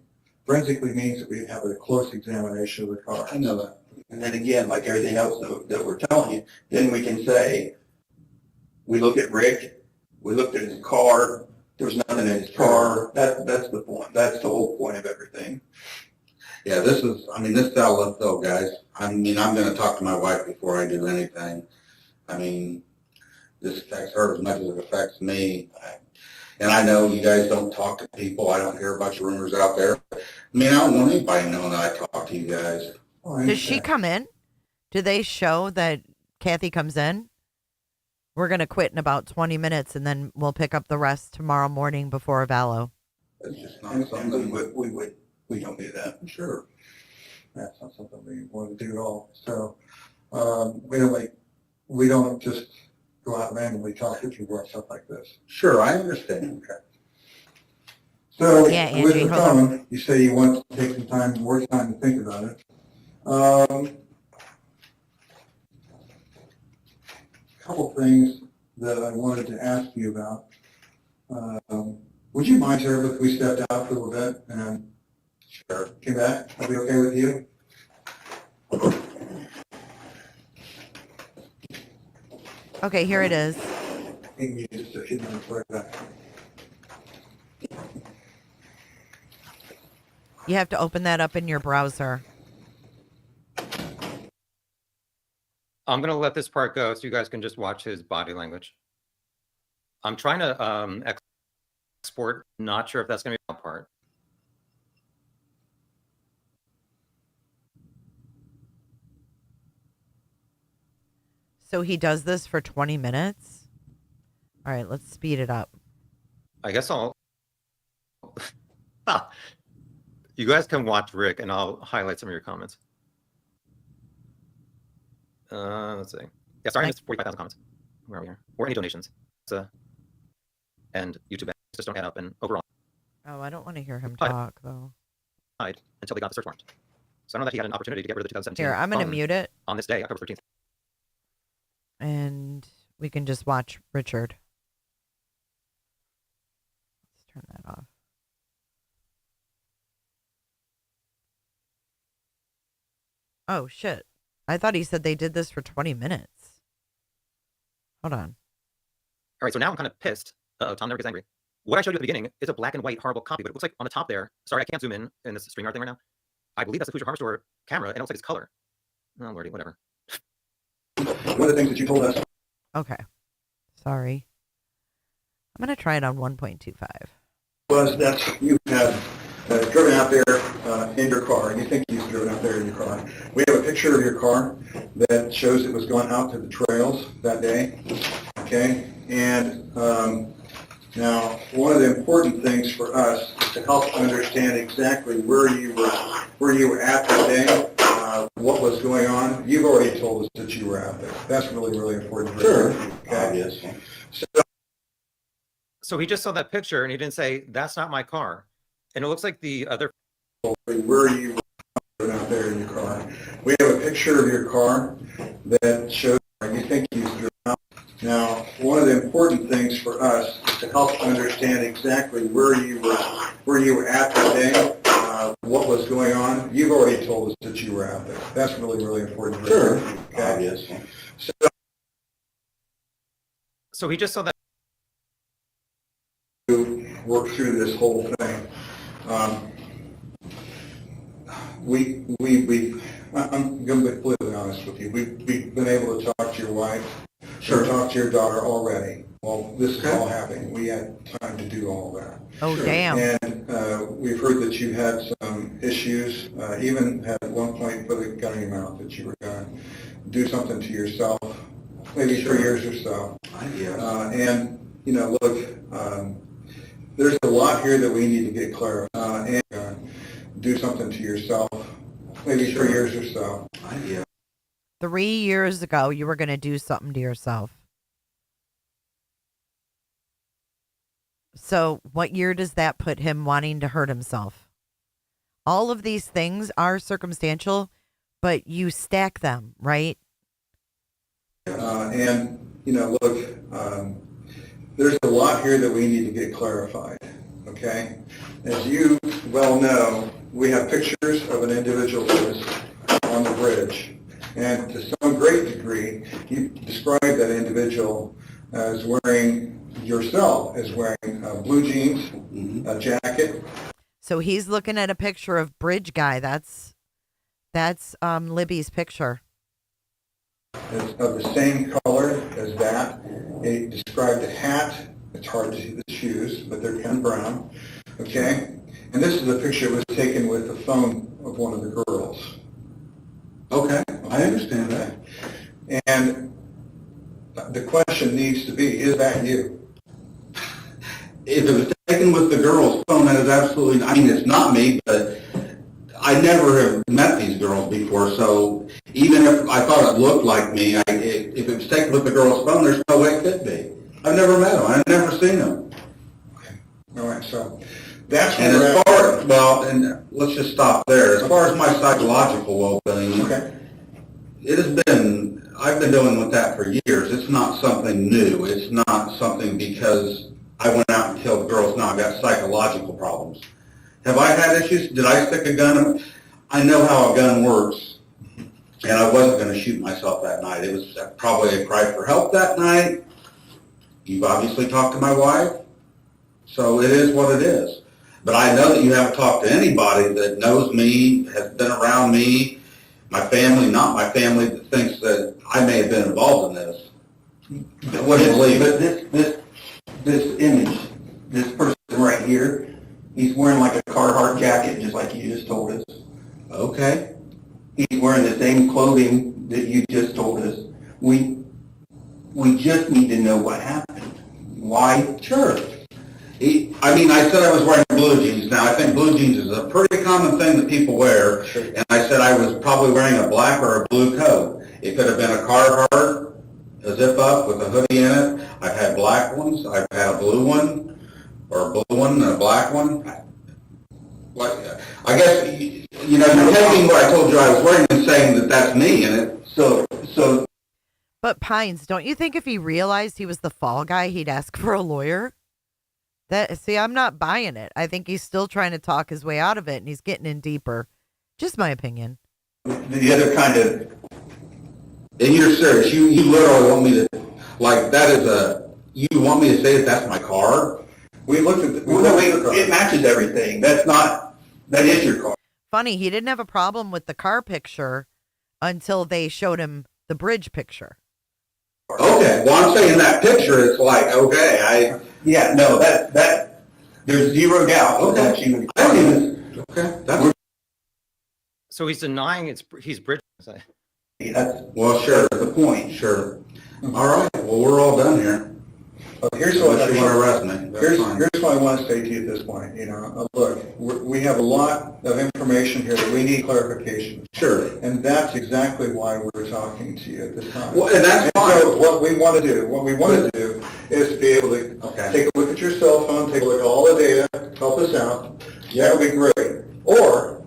[SPEAKER 9] forensically means that we have a close examination of the car.
[SPEAKER 10] I know that. And then again, like everything else that we're telling you, then we can say, we looked at Rick, we looked at his car, there was nothing in his car. That's the point. That's the whole point of everything.
[SPEAKER 11] Yeah, this dial-up though, guys. I mean, I'm going to talk to my wife before I do anything. I mean, this affects her as much as it affects me. And I know you guys don't talk to people. I don't hear a bunch of rumors out there. I mean, I don't want anybody knowing that I talk to you guys.
[SPEAKER 1] Does she come in? Do they show that Kathy comes in? We're going to quit in about 20 minutes, and then we'll pick up the rest tomorrow morning before Avallo.
[SPEAKER 11] It's just not
[SPEAKER 10] And
[SPEAKER 11] something
[SPEAKER 10] we don't do that.
[SPEAKER 9] Sure. That's not something we want to do at all. So, we don't just go out and randomly talk to people or stuff like this.
[SPEAKER 11] Sure, I understand.
[SPEAKER 9] Okay. So,
[SPEAKER 1] Yeah, Angie,
[SPEAKER 9] with the
[SPEAKER 1] hold on.
[SPEAKER 9] phone, you say you want to take some time, more time to think about it. Couple things that I wanted to ask you about. Would you mind, Sheriff, if we stepped out for a little bit and came back? That'd be okay with you?
[SPEAKER 1] Okay, here it is.
[SPEAKER 9] Just a few minutes right back.
[SPEAKER 1] You have to open that up in your browser.
[SPEAKER 5] I'm going to let this part go so you guys can just watch his body language. I'm trying to export. Not sure if that's going to be a part.
[SPEAKER 1] So he does this for 20 minutes? All right, let's speed it up.
[SPEAKER 5] I guess I'll... You guys can watch Rick, and I'll highlight some of your comments. Let's see. Yeah, sorry, I missed 45,000 comments. Where are we here? Or any donations. And YouTube just don't add up, and overall...
[SPEAKER 1] Oh, I don't want to hear him talk, though.
[SPEAKER 5] Until they got the search warrant. So I don't know that he had an opportunity to get rid of the 2017.
[SPEAKER 1] Here, I'm going to mute it.
[SPEAKER 5] On this day, October 13th.
[SPEAKER 1] And we can just watch Richard. Let's turn that off. Oh, shit. I thought he said they did this for 20 minutes. Hold on.
[SPEAKER 5] All right, so now I'm kind of pissed. Tom never gets angry. What I showed you at the beginning is a black and white horrible copy, but it looks like on the top there. Sorry, I can't zoom in this StreamYard thing right now. I believe that's the Hoosier Horror Store camera, and it looks like it's color. Oh, lordy, whatever.
[SPEAKER 9] One of the things that you told us.
[SPEAKER 1] Okay. Sorry. I'm going to try it on 1.25.
[SPEAKER 9] Was that you have driven out there in your car, and you think you've driven out there in your car. We have a picture of your car that shows it was going out to the trails that day, okay? And now, one of the important things for us is to help understand exactly where you were at that day, what was going on. You've already told us that you were out there. That's really, really important.
[SPEAKER 11] Sure.
[SPEAKER 9] Okay.
[SPEAKER 11] Yes.
[SPEAKER 5] So he just saw that picture and he didn't say, that's not my car. And it looks like the other...
[SPEAKER 9] Where you were out there in your car. We have a picture of your car that shows you think you've driven out. Now, one of the important things for us is to help understand exactly where you were at that day, what was going on. You've already told us that you were out there. That's really, really important.
[SPEAKER 11] Sure.
[SPEAKER 9] Okay.
[SPEAKER 11] Yes.
[SPEAKER 5] So he just saw that.
[SPEAKER 9] To work through this whole thing. I'm going to be completely honest with you. We've been able to talk to your wife. Sure. Talked to your daughter already. Well, this is all happening. We had time to do all that.
[SPEAKER 1] Oh,
[SPEAKER 9] Sure.
[SPEAKER 1] damn.
[SPEAKER 9] And we've heard that you had some issues, even at one point put a gun in your mouth that you were going to do something to yourself, maybe for years or so. And, you know, look, there's a lot here that we need to get clarified. And do something to yourself, maybe for years or so.
[SPEAKER 1] 3 years ago, you were going to do something to yourself. So what year does that put him wanting to hurt himself? All of these things are circumstantial, but you stack them, right?
[SPEAKER 9] And, you know, look, there's a lot here that we need to get clarified, okay? As you well know, we have pictures of an individual who is on the bridge. And to some great degree, you describe that individual as wearing, yourself as wearing blue jeans, a jacket.
[SPEAKER 1] So he's looking at a picture of Bridge Guy. That's Libby's picture.
[SPEAKER 9] It's of the same color as that. He described a hat. It's hard to see the shoes, but they're kind of brown. Okay? And this is a picture that was taken with the phone of one of the girls. Okay, I understand that. And the question needs to be, is that you?
[SPEAKER 11] If it was taken with the girl's phone, that is absolutely, I mean, it's not me, but I never have met these girls before, so even if I thought it looked like me, if it was taken with the girl's phone, there's no way it could be. I've never met them. I've never seen them.
[SPEAKER 9] Okay. All right, so that's
[SPEAKER 11] and as far, well, and let's just stop there. As far as my psychological well-being,
[SPEAKER 9] okay.
[SPEAKER 11] It has been, I've been dealing with that for years. It's not something new. It's not something because I went out and killed girls. Now I've got psychological problems. Have I had issues? Did I stick a gun? I know how a gun works, and I wasn't going to shoot myself that night. It was probably a cry for help that night. You've obviously talked to my wife, so it is what it is. But I know that you haven't talked to anybody that knows me, has been around me, my family, not my family, that thinks that I may have been involved in this. I wouldn't believe it.
[SPEAKER 10] But this image, this person right here, he's wearing like a Carhartt jacket, just like you just told us.
[SPEAKER 11] Okay.
[SPEAKER 10] He's wearing the same clothing that you just told us. We just need to know what happened. Why?
[SPEAKER 11] Sure. I said I was wearing blue jeans. Now, I think blue jeans is a pretty common thing that people wear. Sure. And I said I was probably wearing a black or a blue coat. It could have been a Carhartt, a zip-up with a hoodie in it. I've had black ones. I've had a blue one, or a blue one and a black one. I guess, you're taking what I told you I was wearing and saying that that's me in it. So.
[SPEAKER 1] But Pines, don't you think if he realized he was the fall guy, he'd ask for a lawyer? I'm not buying it. I think he's still trying to talk his way out of it, and he's getting in deeper. Just my opinion.
[SPEAKER 10] The other kind of...
[SPEAKER 11] And you're serious. You literally want me to, you want me to say that that's my car?
[SPEAKER 10] We looked at it matches everything. That is your car.
[SPEAKER 1] Funny, he didn't have a problem with the car picture until they showed him the bridge picture.
[SPEAKER 11] Okay, well, I'm saying that picture, it's like, okay,
[SPEAKER 10] that there's zero doubt.
[SPEAKER 11] Okay.
[SPEAKER 5] Okay. So he's denying he's British.
[SPEAKER 11] Well, sure, the point, sure. All right, well, we're all done here.
[SPEAKER 9] Here's
[SPEAKER 11] you want to arrest me.
[SPEAKER 9] Here's what I want to say to you at this point. Look, we have a lot of information here that we need clarification.
[SPEAKER 11] Sure.
[SPEAKER 9] And that's exactly why we're talking to you at this time.
[SPEAKER 11] Well, and that's fine.
[SPEAKER 9] So what we want to do is to be able to take a look at your cell phone, take a look at all the data, help us out. That would be great. Or,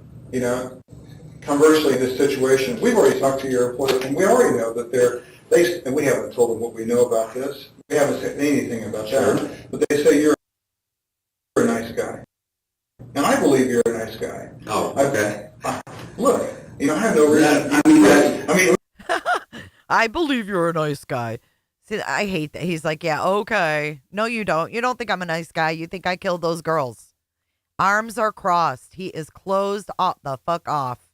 [SPEAKER 9] conversely, in this situation, we've already talked to your employer, and we already know that and we haven't told them what we know about this. We haven't said anything about that. But they say you're a nice guy. And I believe you're a nice guy.
[SPEAKER 11] Oh, okay.
[SPEAKER 9] Look, I have no reason.
[SPEAKER 1] I believe you're a nice guy. See, I hate that. He's like, yeah, okay. No, you don't. You don't think I'm a nice guy. You think I killed those girls. Arms are crossed. He is closed the fuck off.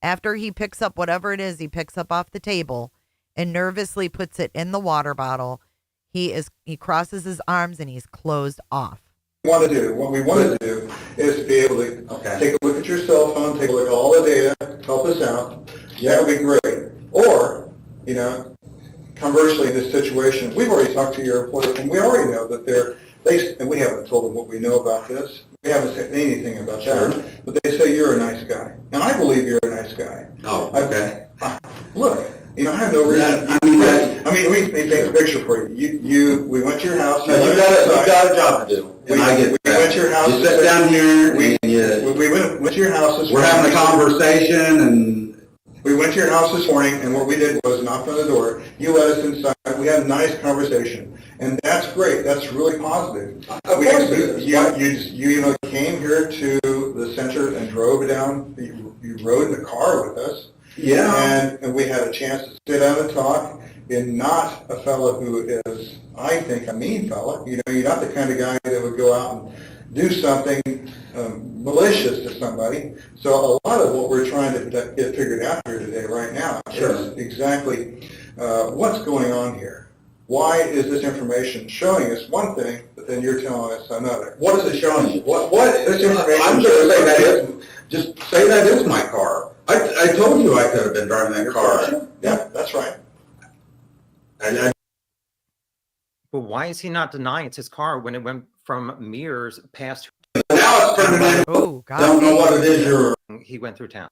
[SPEAKER 1] After he picks up whatever it is he picks up off the table and nervously puts it in the water bottle. He crosses his arms and he's closed off.
[SPEAKER 9] What we want to do is to be able to take a look at your cell phone, take a look at all the data, help us out. Yeah, it'd be great. Or, conversely, in this situation, we've already talked to your employer, and we already know that and we haven't told them what we know about this. We haven't said anything about that. But they say you're a nice guy. And I believe you're a nice guy.
[SPEAKER 11] Oh, okay.
[SPEAKER 9] Look, I have no reason. Let me paint a picture for you. We went to your house.
[SPEAKER 11] No, you got a job to do.
[SPEAKER 9] We went to your house.
[SPEAKER 11] You sit down here.
[SPEAKER 9] We went to your house this morning.
[SPEAKER 11] We're having a conversation, and
[SPEAKER 9] we went to your house this morning, and what we did was knocked on the door. You let us inside. We had a nice conversation, and that's great. That's really positive. You came here to the center and drove down. You rode in the car with us.
[SPEAKER 11] Yeah.
[SPEAKER 9] And we had a chance to sit down and talk. You're not a fellow who is, I think, a mean fellow. You're not the kind of guy that would go out and do something malicious to somebody. So a lot of what we're trying to get figured out here today, right now, is exactly what's going on here. Why is this information showing us one thing, but then you're telling us another?
[SPEAKER 11] What is it showing you? What
[SPEAKER 9] this information?
[SPEAKER 11] I'm going to say that is. Just say that is my car. I told you I could have been driving that car.
[SPEAKER 9] Yeah, that's right.
[SPEAKER 5] But why is he not denying it's his car when it went from mirrors past?
[SPEAKER 11] Now it's turning into,
[SPEAKER 1] Oh, God.
[SPEAKER 11] I don't know what it is
[SPEAKER 5] He went through town.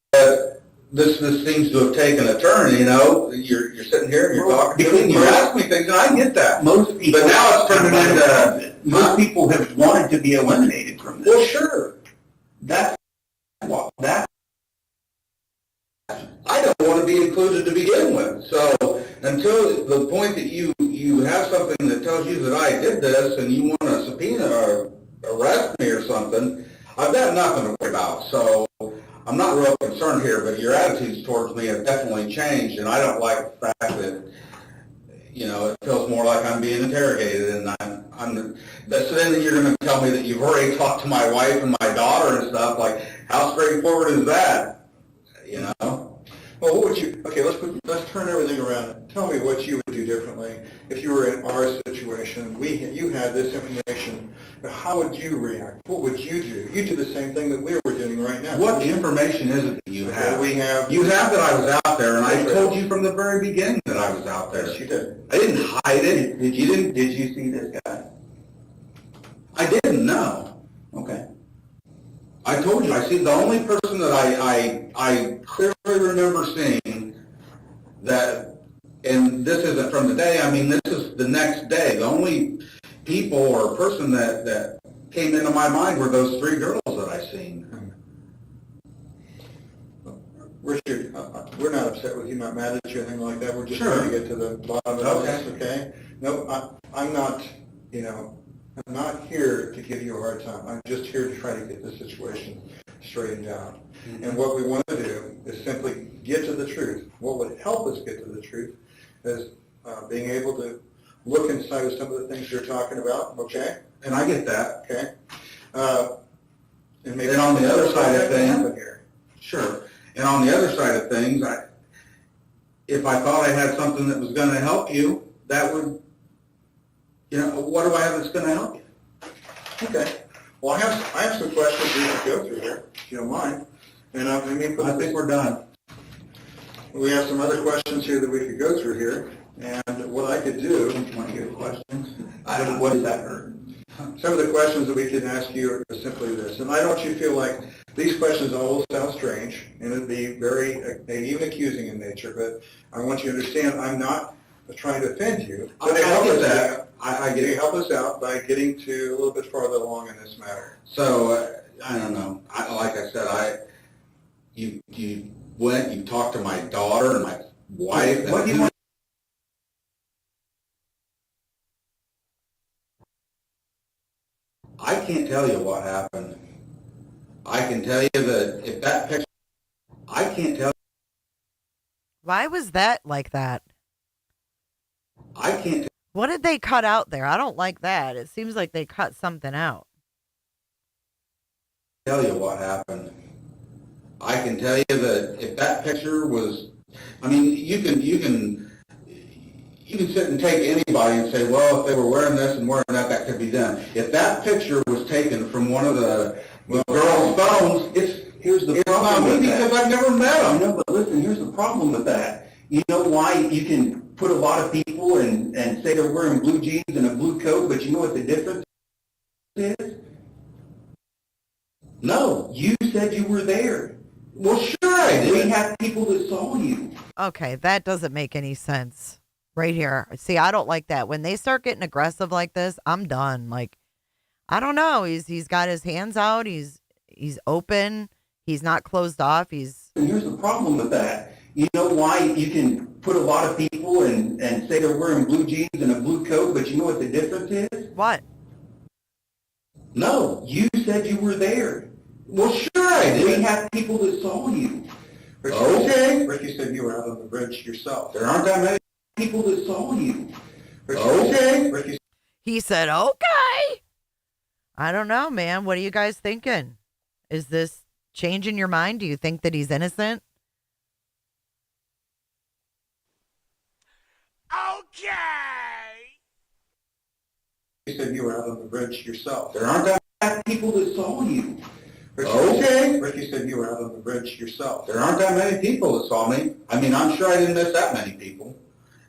[SPEAKER 11] This seems to have taken a turn, You're sitting here and you're talking to me and you ask me things, and I get that.
[SPEAKER 10] Most people,
[SPEAKER 11] But now it's turning into,
[SPEAKER 10] most people have wanted to be eliminated from this.
[SPEAKER 11] well, sure. I don't want to be included to begin with. So until the point that you have something that tells you that I did this and you want to subpoena or arrest me or something, I've got nothing to worry about. So I'm not real concerned here, but your attitudes towards me have definitely changed, and I don't like the fact that, it feels more like I'm being interrogated, and so then you're going to tell me that you've already talked to my wife and my daughter and stuff. Like, how straightforward is that?
[SPEAKER 9] Well, what would you? Okay, let's turn everything around. Tell me what you would do differently if you were in our situation. You had this information. How would you react? What would you do? You do the same thing that we were doing right now.
[SPEAKER 11] What information is it that you have?
[SPEAKER 9] We have.
[SPEAKER 11] You have that I was out there, and I told you from the very beginning that I was out there.
[SPEAKER 9] Yes, you did.
[SPEAKER 11] I didn't hide it.
[SPEAKER 10] Did you see this guy?
[SPEAKER 11] I didn't know.
[SPEAKER 10] Okay.
[SPEAKER 11] I told you. I see the only person that I clearly remember seeing that, and this isn't from the day. I mean, this is the next day. The only people or person that came into my mind were those three girls that I seen.
[SPEAKER 9] Richard, we're not upset with you, not mad at you, anything like that. We're just
[SPEAKER 11] Sure.
[SPEAKER 9] trying to get to the bottom of this, okay? No, I'm not, I'm not here to give you a hard time. I'm just here to try to get the situation straightened out. Mm-hmm. And what we want to do is simply get to the truth. What would help us get to the truth is being able to look inside of some of the things you're talking about, okay?
[SPEAKER 11] And I get that.
[SPEAKER 9] Okay.
[SPEAKER 11] And on the other side of things, sure. And on the other side of things, if I thought I had something that was going to help you, that would, what do I have that's going to help you?
[SPEAKER 9] Okay. Well, I have some questions we can go through here, if you don't mind. And I
[SPEAKER 11] think we're done.
[SPEAKER 9] We have some other questions here that we could go through here. And what I could do,
[SPEAKER 10] Want to hear questions? What does that hurt?
[SPEAKER 9] Some of the questions that we can ask you are simply this. And I don't want you to feel like these questions all sound strange, and it'd be very, maybe even accusing in nature, but I want you to understand I'm not trying to offend you. But
[SPEAKER 11] I get that.
[SPEAKER 9] I get help us out by getting to a little bit farther along in this matter.
[SPEAKER 11] So, I don't know. Like I said, you went, you talked to my daughter and my wife.
[SPEAKER 10] What do you want?
[SPEAKER 11] I can't tell you what happened. I can tell you that if that picture, I can't tell.
[SPEAKER 1] Why was that like that?
[SPEAKER 11] I can't.
[SPEAKER 1] What did they cut out there? I don't like that. It seems like they cut something out.
[SPEAKER 11] Tell you what happened. I can tell you that if that picture was, I mean, you can You can sit and take anybody and say, well, if they were wearing this and wearing that, that could be done. If that picture was taken from one of the girls' phones,
[SPEAKER 10] Here's the
[SPEAKER 11] it's not
[SPEAKER 10] problem
[SPEAKER 11] me
[SPEAKER 10] with
[SPEAKER 11] because
[SPEAKER 10] that.
[SPEAKER 11] I've never met
[SPEAKER 10] I
[SPEAKER 11] them.
[SPEAKER 10] know, but listen, here's the problem with that. You know why you can put a lot of people and say they're wearing blue jeans and a blue coat, but you know what the difference is? No, you said you were there.
[SPEAKER 11] Well, sure I did.
[SPEAKER 10] We have people that saw you.
[SPEAKER 1] Okay, that doesn't make any sense right here. See, I don't like that. When they start getting aggressive like this, I'm done. Like, I don't know. He's got his hands out. He's open. He's not closed off.
[SPEAKER 10] And here's the problem with that. You know why you can put a lot of people and say they're wearing blue jeans and a blue coat, but you know what the difference is?
[SPEAKER 1] What?
[SPEAKER 10] No, you said you were there.
[SPEAKER 11] Well, sure I did.
[SPEAKER 10] We have people that saw you.
[SPEAKER 11] Okay.
[SPEAKER 10] Ricky said you were out on the bridge yourself.
[SPEAKER 11] There aren't that many.
[SPEAKER 10] People that saw you.
[SPEAKER 11] Okay.
[SPEAKER 10] Ricky
[SPEAKER 1] He said, okay. I don't know, man. What are you guys thinking? Is this changing your mind? Do you think that he's innocent?
[SPEAKER 10] said you were out on the bridge yourself.
[SPEAKER 11] There aren't that
[SPEAKER 10] people that saw you.
[SPEAKER 11] Okay.
[SPEAKER 10] Ricky said you were out on the bridge yourself.
[SPEAKER 11] There aren't that many people that saw me. I mean, I'm sure I didn't miss that many people.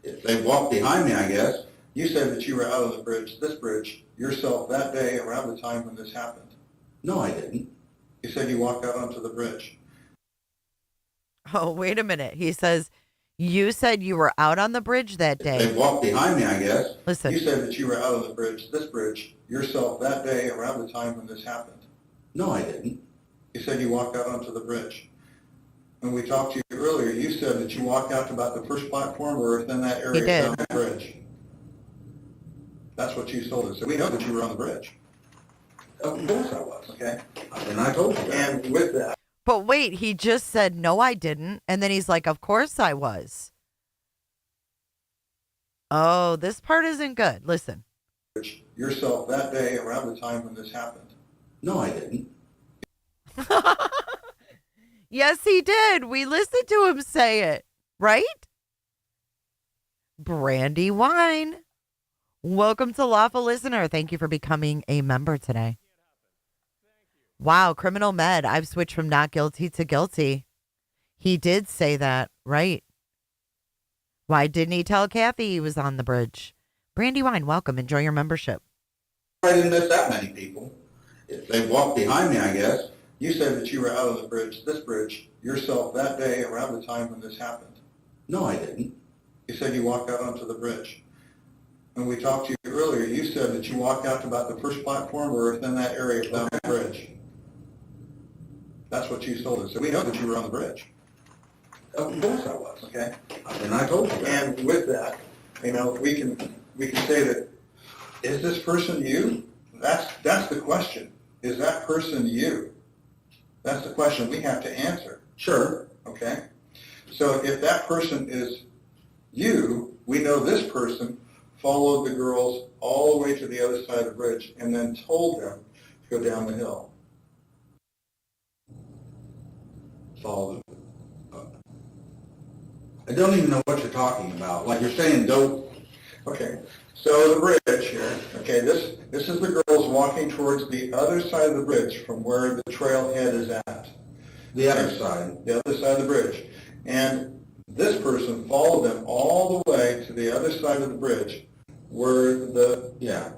[SPEAKER 11] If they walked behind me, I guess.
[SPEAKER 10] You said that you were out on the bridge, this bridge, yourself that day around the time when this happened.
[SPEAKER 11] No, I didn't.
[SPEAKER 10] You said you walked out onto the bridge.
[SPEAKER 1] Oh, wait a minute. He says, you said you were out on the bridge that day.
[SPEAKER 11] If they walked behind me, I guess.
[SPEAKER 1] Listen.
[SPEAKER 10] You said that you were out on the bridge, this bridge, yourself that day around the time when this happened.
[SPEAKER 11] No, I didn't.
[SPEAKER 10] You said you walked out onto the bridge. When we talked to you earlier, you said that you walked out to about the first platform or within that area down the bridge. That's what you told us. So we know that you were on the bridge.
[SPEAKER 11] Of course I was.
[SPEAKER 10] Okay?
[SPEAKER 11] And I told you that.
[SPEAKER 10] And with that.
[SPEAKER 1] But wait, he just said, no, I didn't. And then he's like, of course I was. Oh, this part isn't good. Listen.
[SPEAKER 10] Yourself that day around the time when this happened.
[SPEAKER 11] No, I didn't.
[SPEAKER 1] Yes, he did. We listened to him say it, right? Brandy Wine. Welcome to Lawful Listener. Thank you for becoming a member today. Wow, Criminal Med. I've switched from not guilty to guilty. He did say that, right? Why didn't he tell Kathy he was on the bridge? Brandy Wine, welcome. Enjoy your membership.
[SPEAKER 11] I didn't miss that many people. If they walked behind me, I guess.
[SPEAKER 10] You said that you were out on the bridge, this bridge, yourself that day around the time when this happened.
[SPEAKER 11] No, I didn't.
[SPEAKER 10] You said you walked out onto the bridge. When we talked to you earlier, you said that you walked out to about the first platform or within that area down the bridge. That's what you told us. So we know that you were on the bridge.
[SPEAKER 11] Of course I was.
[SPEAKER 10] Okay?
[SPEAKER 11] And I told you that.
[SPEAKER 10] And with that, you know, we can say that, is this person you? That's the question. Is that person you? That's the question we have to answer.
[SPEAKER 11] Sure.
[SPEAKER 10] Okay? So if that person is you, we know this person followed the girls all the way to the other side of the bridge and then told them to go down the hill.
[SPEAKER 11] Follow them. I don't even know what you're talking about. Like you're saying dope.
[SPEAKER 10] Okay. So the bridge here, okay, this is the girls walking towards the other side of the bridge from where the trailhead is at.
[SPEAKER 11] The other side.
[SPEAKER 10] The other side of the bridge. And this person followed them all the way to the other side of the bridge where the...
[SPEAKER 11] Yeah.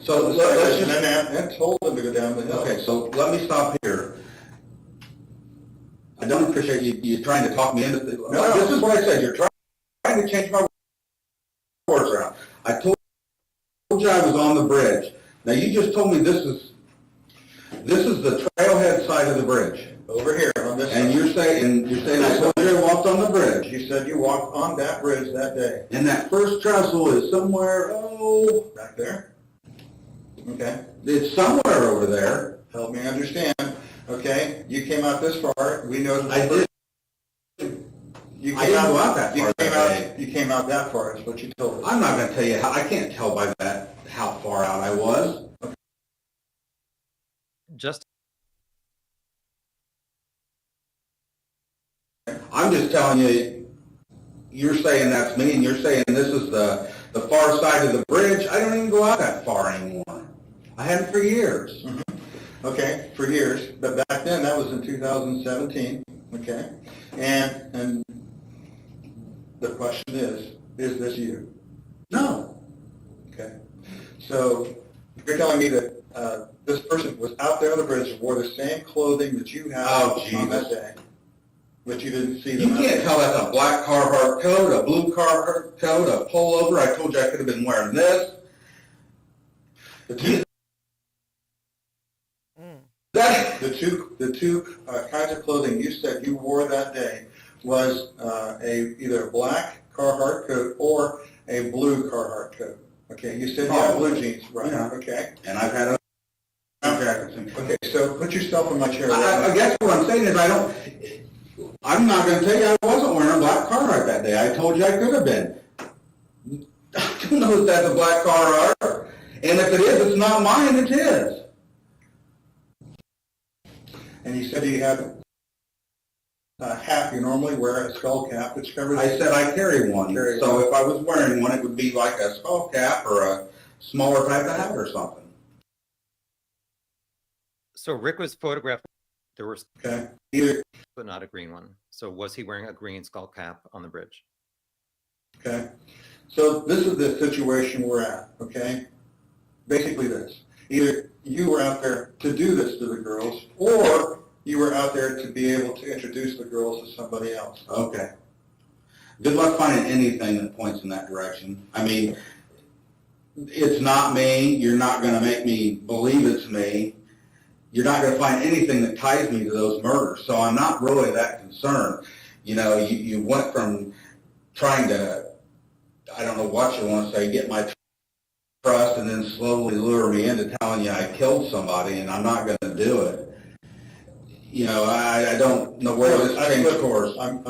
[SPEAKER 11] So let's just...
[SPEAKER 10] And told them to go down the hill.
[SPEAKER 11] Okay, so let me stop here. I don't appreciate you trying to talk me into this.
[SPEAKER 10] No,
[SPEAKER 11] This is what I said. You're trying to change my words around. I told you I was on the bridge. Now you just told me this is the trailhead side of the bridge.
[SPEAKER 10] Over here on this
[SPEAKER 11] and
[SPEAKER 10] side.
[SPEAKER 11] You're saying I told you I walked on the bridge.
[SPEAKER 10] You said you walked on that bridge that day.
[SPEAKER 11] And that first trestle is somewhere,
[SPEAKER 10] back there. Okay.
[SPEAKER 11] It's somewhere over there.
[SPEAKER 10] Help me understand. Okay. You came out this far. We know that
[SPEAKER 11] I did.
[SPEAKER 10] I didn't go
[SPEAKER 11] out that far.
[SPEAKER 10] You came out that far is what you told us.
[SPEAKER 11] I'm not going to tell you how. I can't tell by that how far out I was.
[SPEAKER 5] Just.
[SPEAKER 11] I'm just telling you, you're saying that's me, and you're saying this is the far side of the bridge. I don't even go out that far anymore. I hadn't for years.
[SPEAKER 9] Okay, for years, but back then, that was in 2017, okay? And the question is this you?
[SPEAKER 11] No.
[SPEAKER 9] Okay. So you're telling me that this person was out there on the bridge and wore the same clothing that you had on that day, but you didn't see them?
[SPEAKER 11] You can't tell that's a black Carhartt coat, a blue Carhartt coat, a pullover. I told you I could have been wearing this.
[SPEAKER 9] The two kinds of clothing you said you wore that day was either a black Carhartt coat or a blue Carhartt coat. Okay, you said you had blue jeans, right?
[SPEAKER 11] Yeah.
[SPEAKER 9] Okay.
[SPEAKER 11] And I've had jackets.
[SPEAKER 9] Okay, so put yourself in my chair.
[SPEAKER 11] I guess what I'm saying is I'm not going to tell you I wasn't wearing a black Carhartt that day. I told you I could have been. I don't know if that's a black Carhartt. And if it is, it's not mine, it's his.
[SPEAKER 9] And you said you had a hat you normally wear, a skull cap, which covers...
[SPEAKER 11] I said I carry one. So if I was wearing one, it would be like a skull cap or a smaller type of hat or something.
[SPEAKER 5] So Rick was photographed. There was,
[SPEAKER 9] okay,
[SPEAKER 5] but not a green one. So was he wearing a green skull cap on the bridge?
[SPEAKER 9] Okay. So this is the situation we're at, okay? Basically this. Either you were out there to do this to the girls, or you were out there to be able to introduce the girls to somebody else.
[SPEAKER 11] Okay. Good luck finding anything that points in that direction. I mean, it's not me. You're not going to make me believe it's me. You're not going to find anything that ties me to those murders. So I'm not really that concerned. You know, you went from trying to, I don't know what you want to say, get my trust and then slowly lure me into telling you I killed somebody, and I'm not going to do it. You know, I don't know where this changed course.
[SPEAKER 9] I'm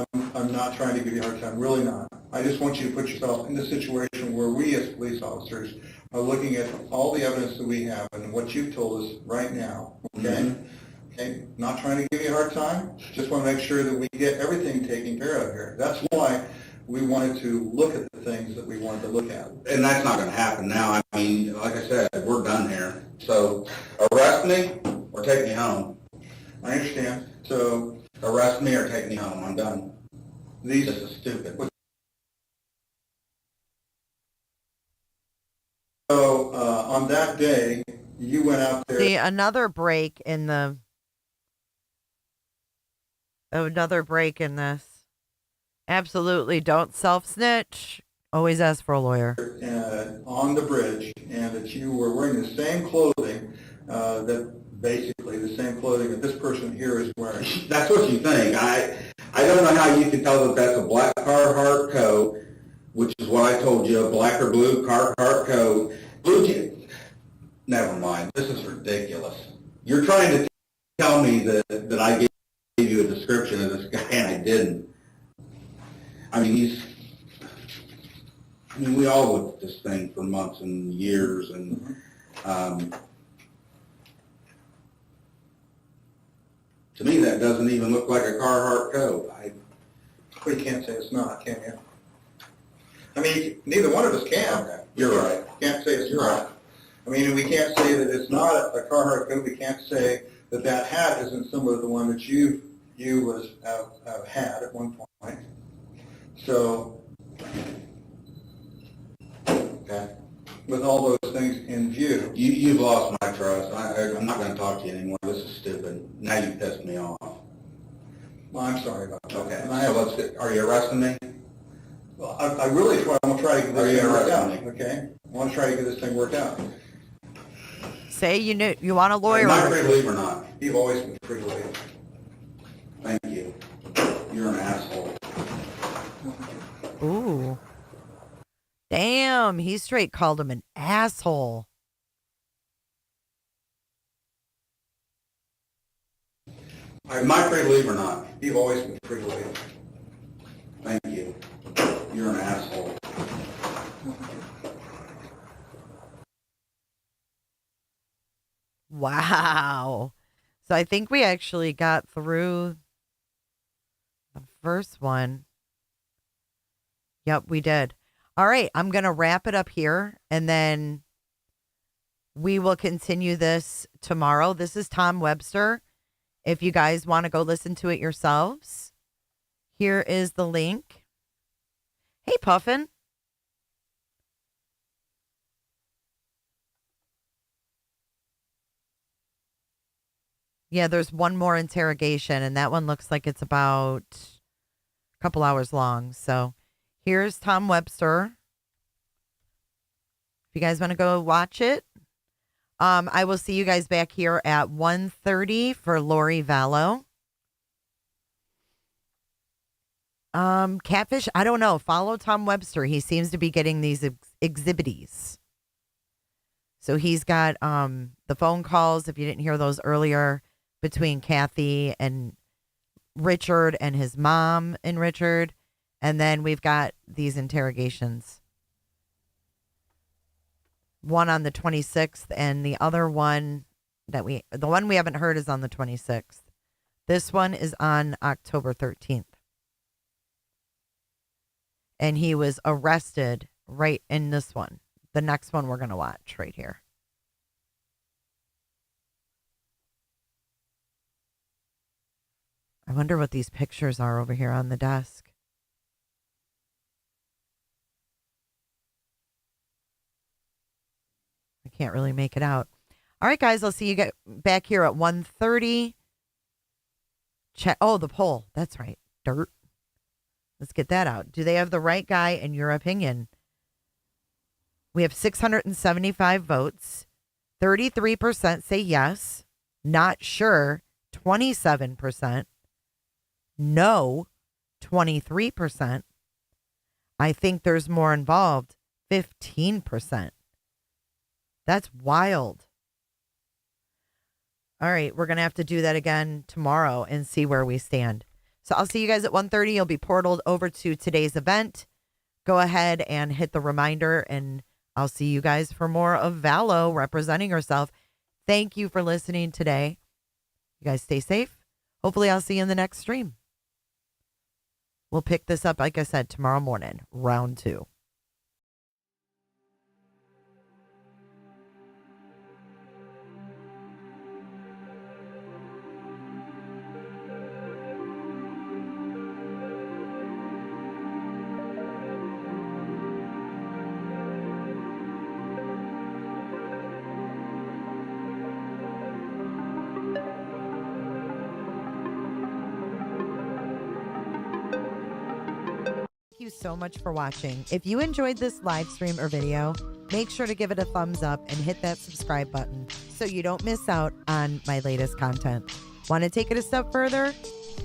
[SPEAKER 9] not trying to give you a hard time, really not. I just want you to put yourself in the situation where we as police officers are looking at all the evidence that we have and what you've told us right now, okay? Mm-hmm. Okay, not trying to give you a hard time, just want to make sure that we get everything taken care of here. That's why we wanted to look at the things that we wanted to look at.
[SPEAKER 11] And that's not going to happen now. I mean, like I said, we're done here. So arrest me or take me home.
[SPEAKER 9] I understand. So
[SPEAKER 11] arrest me or take me home. I'm done. This is stupid.
[SPEAKER 9] So on that day, you went out there.
[SPEAKER 1] See, another break in this. Absolutely, don't self-snitch. Always ask for a lawyer.
[SPEAKER 9] On the bridge, and that you were wearing the same clothing that basically the same clothing that this person here is wearing.
[SPEAKER 11] That's what you think. I don't know how you can tell that that's a black Carhartt coat, which is what I told you, a black or blue Carhartt coat. Blue jeans. Never mind. This is ridiculous. You're trying to tell me that I gave you a description of this guy and I didn't. I mean, we all looked at this thing for months and years, and to me, that doesn't even look like a Carhartt coat.
[SPEAKER 9] We can't say it's not, can you? I mean, neither one of us can.
[SPEAKER 11] Okay. You're right.
[SPEAKER 9] Can't say it's not. I mean, we can't say that it's not a Carhartt coat. We can't say that that hat isn't similar to the one that you have had at one point. So,
[SPEAKER 11] okay.
[SPEAKER 9] With all those things in view,
[SPEAKER 11] you've lost my trust. I'm not going to talk to you anymore. This is stupid. Now you pissed me off.
[SPEAKER 9] Well, I'm sorry about that.
[SPEAKER 11] Okay. Are you arresting me?
[SPEAKER 9] Well, I really want to try to get this thing worked out. Okay, I want to try to get this thing worked out.
[SPEAKER 1] Say you want a lawyer.
[SPEAKER 11] Am I free to leave or not?
[SPEAKER 9] You've always been free to leave.
[SPEAKER 11] Thank you. You're an asshole.
[SPEAKER 1] Ooh. Damn, he straight called him an asshole.
[SPEAKER 11] Am I free to leave or not?
[SPEAKER 9] You've always been free to leave.
[SPEAKER 11] Thank you. You're an asshole.
[SPEAKER 1] Wow. So I think we actually got through the first one. Yep, we did. All right, I'm going to wrap it up here, and then we will continue this tomorrow. This is Tom Webster. If you guys want to go listen to it yourselves, here is the link. Hey, Puffin. Yeah, there's one more interrogation, and that one looks like it's about a couple hours long. So here's Tom Webster. If you guys want to go watch it, I will see you guys back here at 1:30 for Lori Vallow. Catfish, I don't know. Follow Tom Webster. He seems to be getting these exhibits. So he's got the phone calls, if you didn't hear those earlier, between Kathy and Richard and his mom and Richard. And then we've got these interrogations. One on the 26th and the other one the one we haven't heard is on the 26th. This one is on October 13th. And he was arrested right in this one. The next one we're going to watch right here. I wonder what these pictures are over here on the desk. I can't really make it out. All right, guys, I'll see you back here at 1:30. Oh, the poll. That's right. Dirt. Let's get that out. Do they have the right guy in your opinion? We have 675 votes. 33% say yes. Not sure. 27%. No. 23%. I think there's more involved. 15%. That's wild. All right, we're going to have to do that again tomorrow and see where we stand. So I'll see you guys at 1:30. You'll be portaled over to today's event. Go ahead and hit the reminder, and I'll see you guys for more of Vallow representing herself. Thank you for listening today. You guys stay safe. Hopefully I'll see you in the next stream. We'll pick this up, like I said, tomorrow morning, round 2. Thank you so much for watching. If you enjoyed this live stream or video, make sure to give it a thumbs up and hit that subscribe button so you don't miss out on my latest content. Want to take it a step further?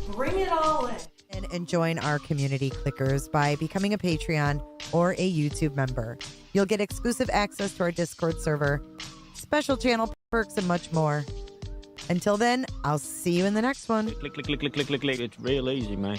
[SPEAKER 1] Bring it all in. And join our community clickers by becoming a Patreon or a YouTube member. You'll get exclusive access to our Discord server, special channel perks, and much more. Until then, I'll see you in the next one.
[SPEAKER 12] Click. It's real easy, man.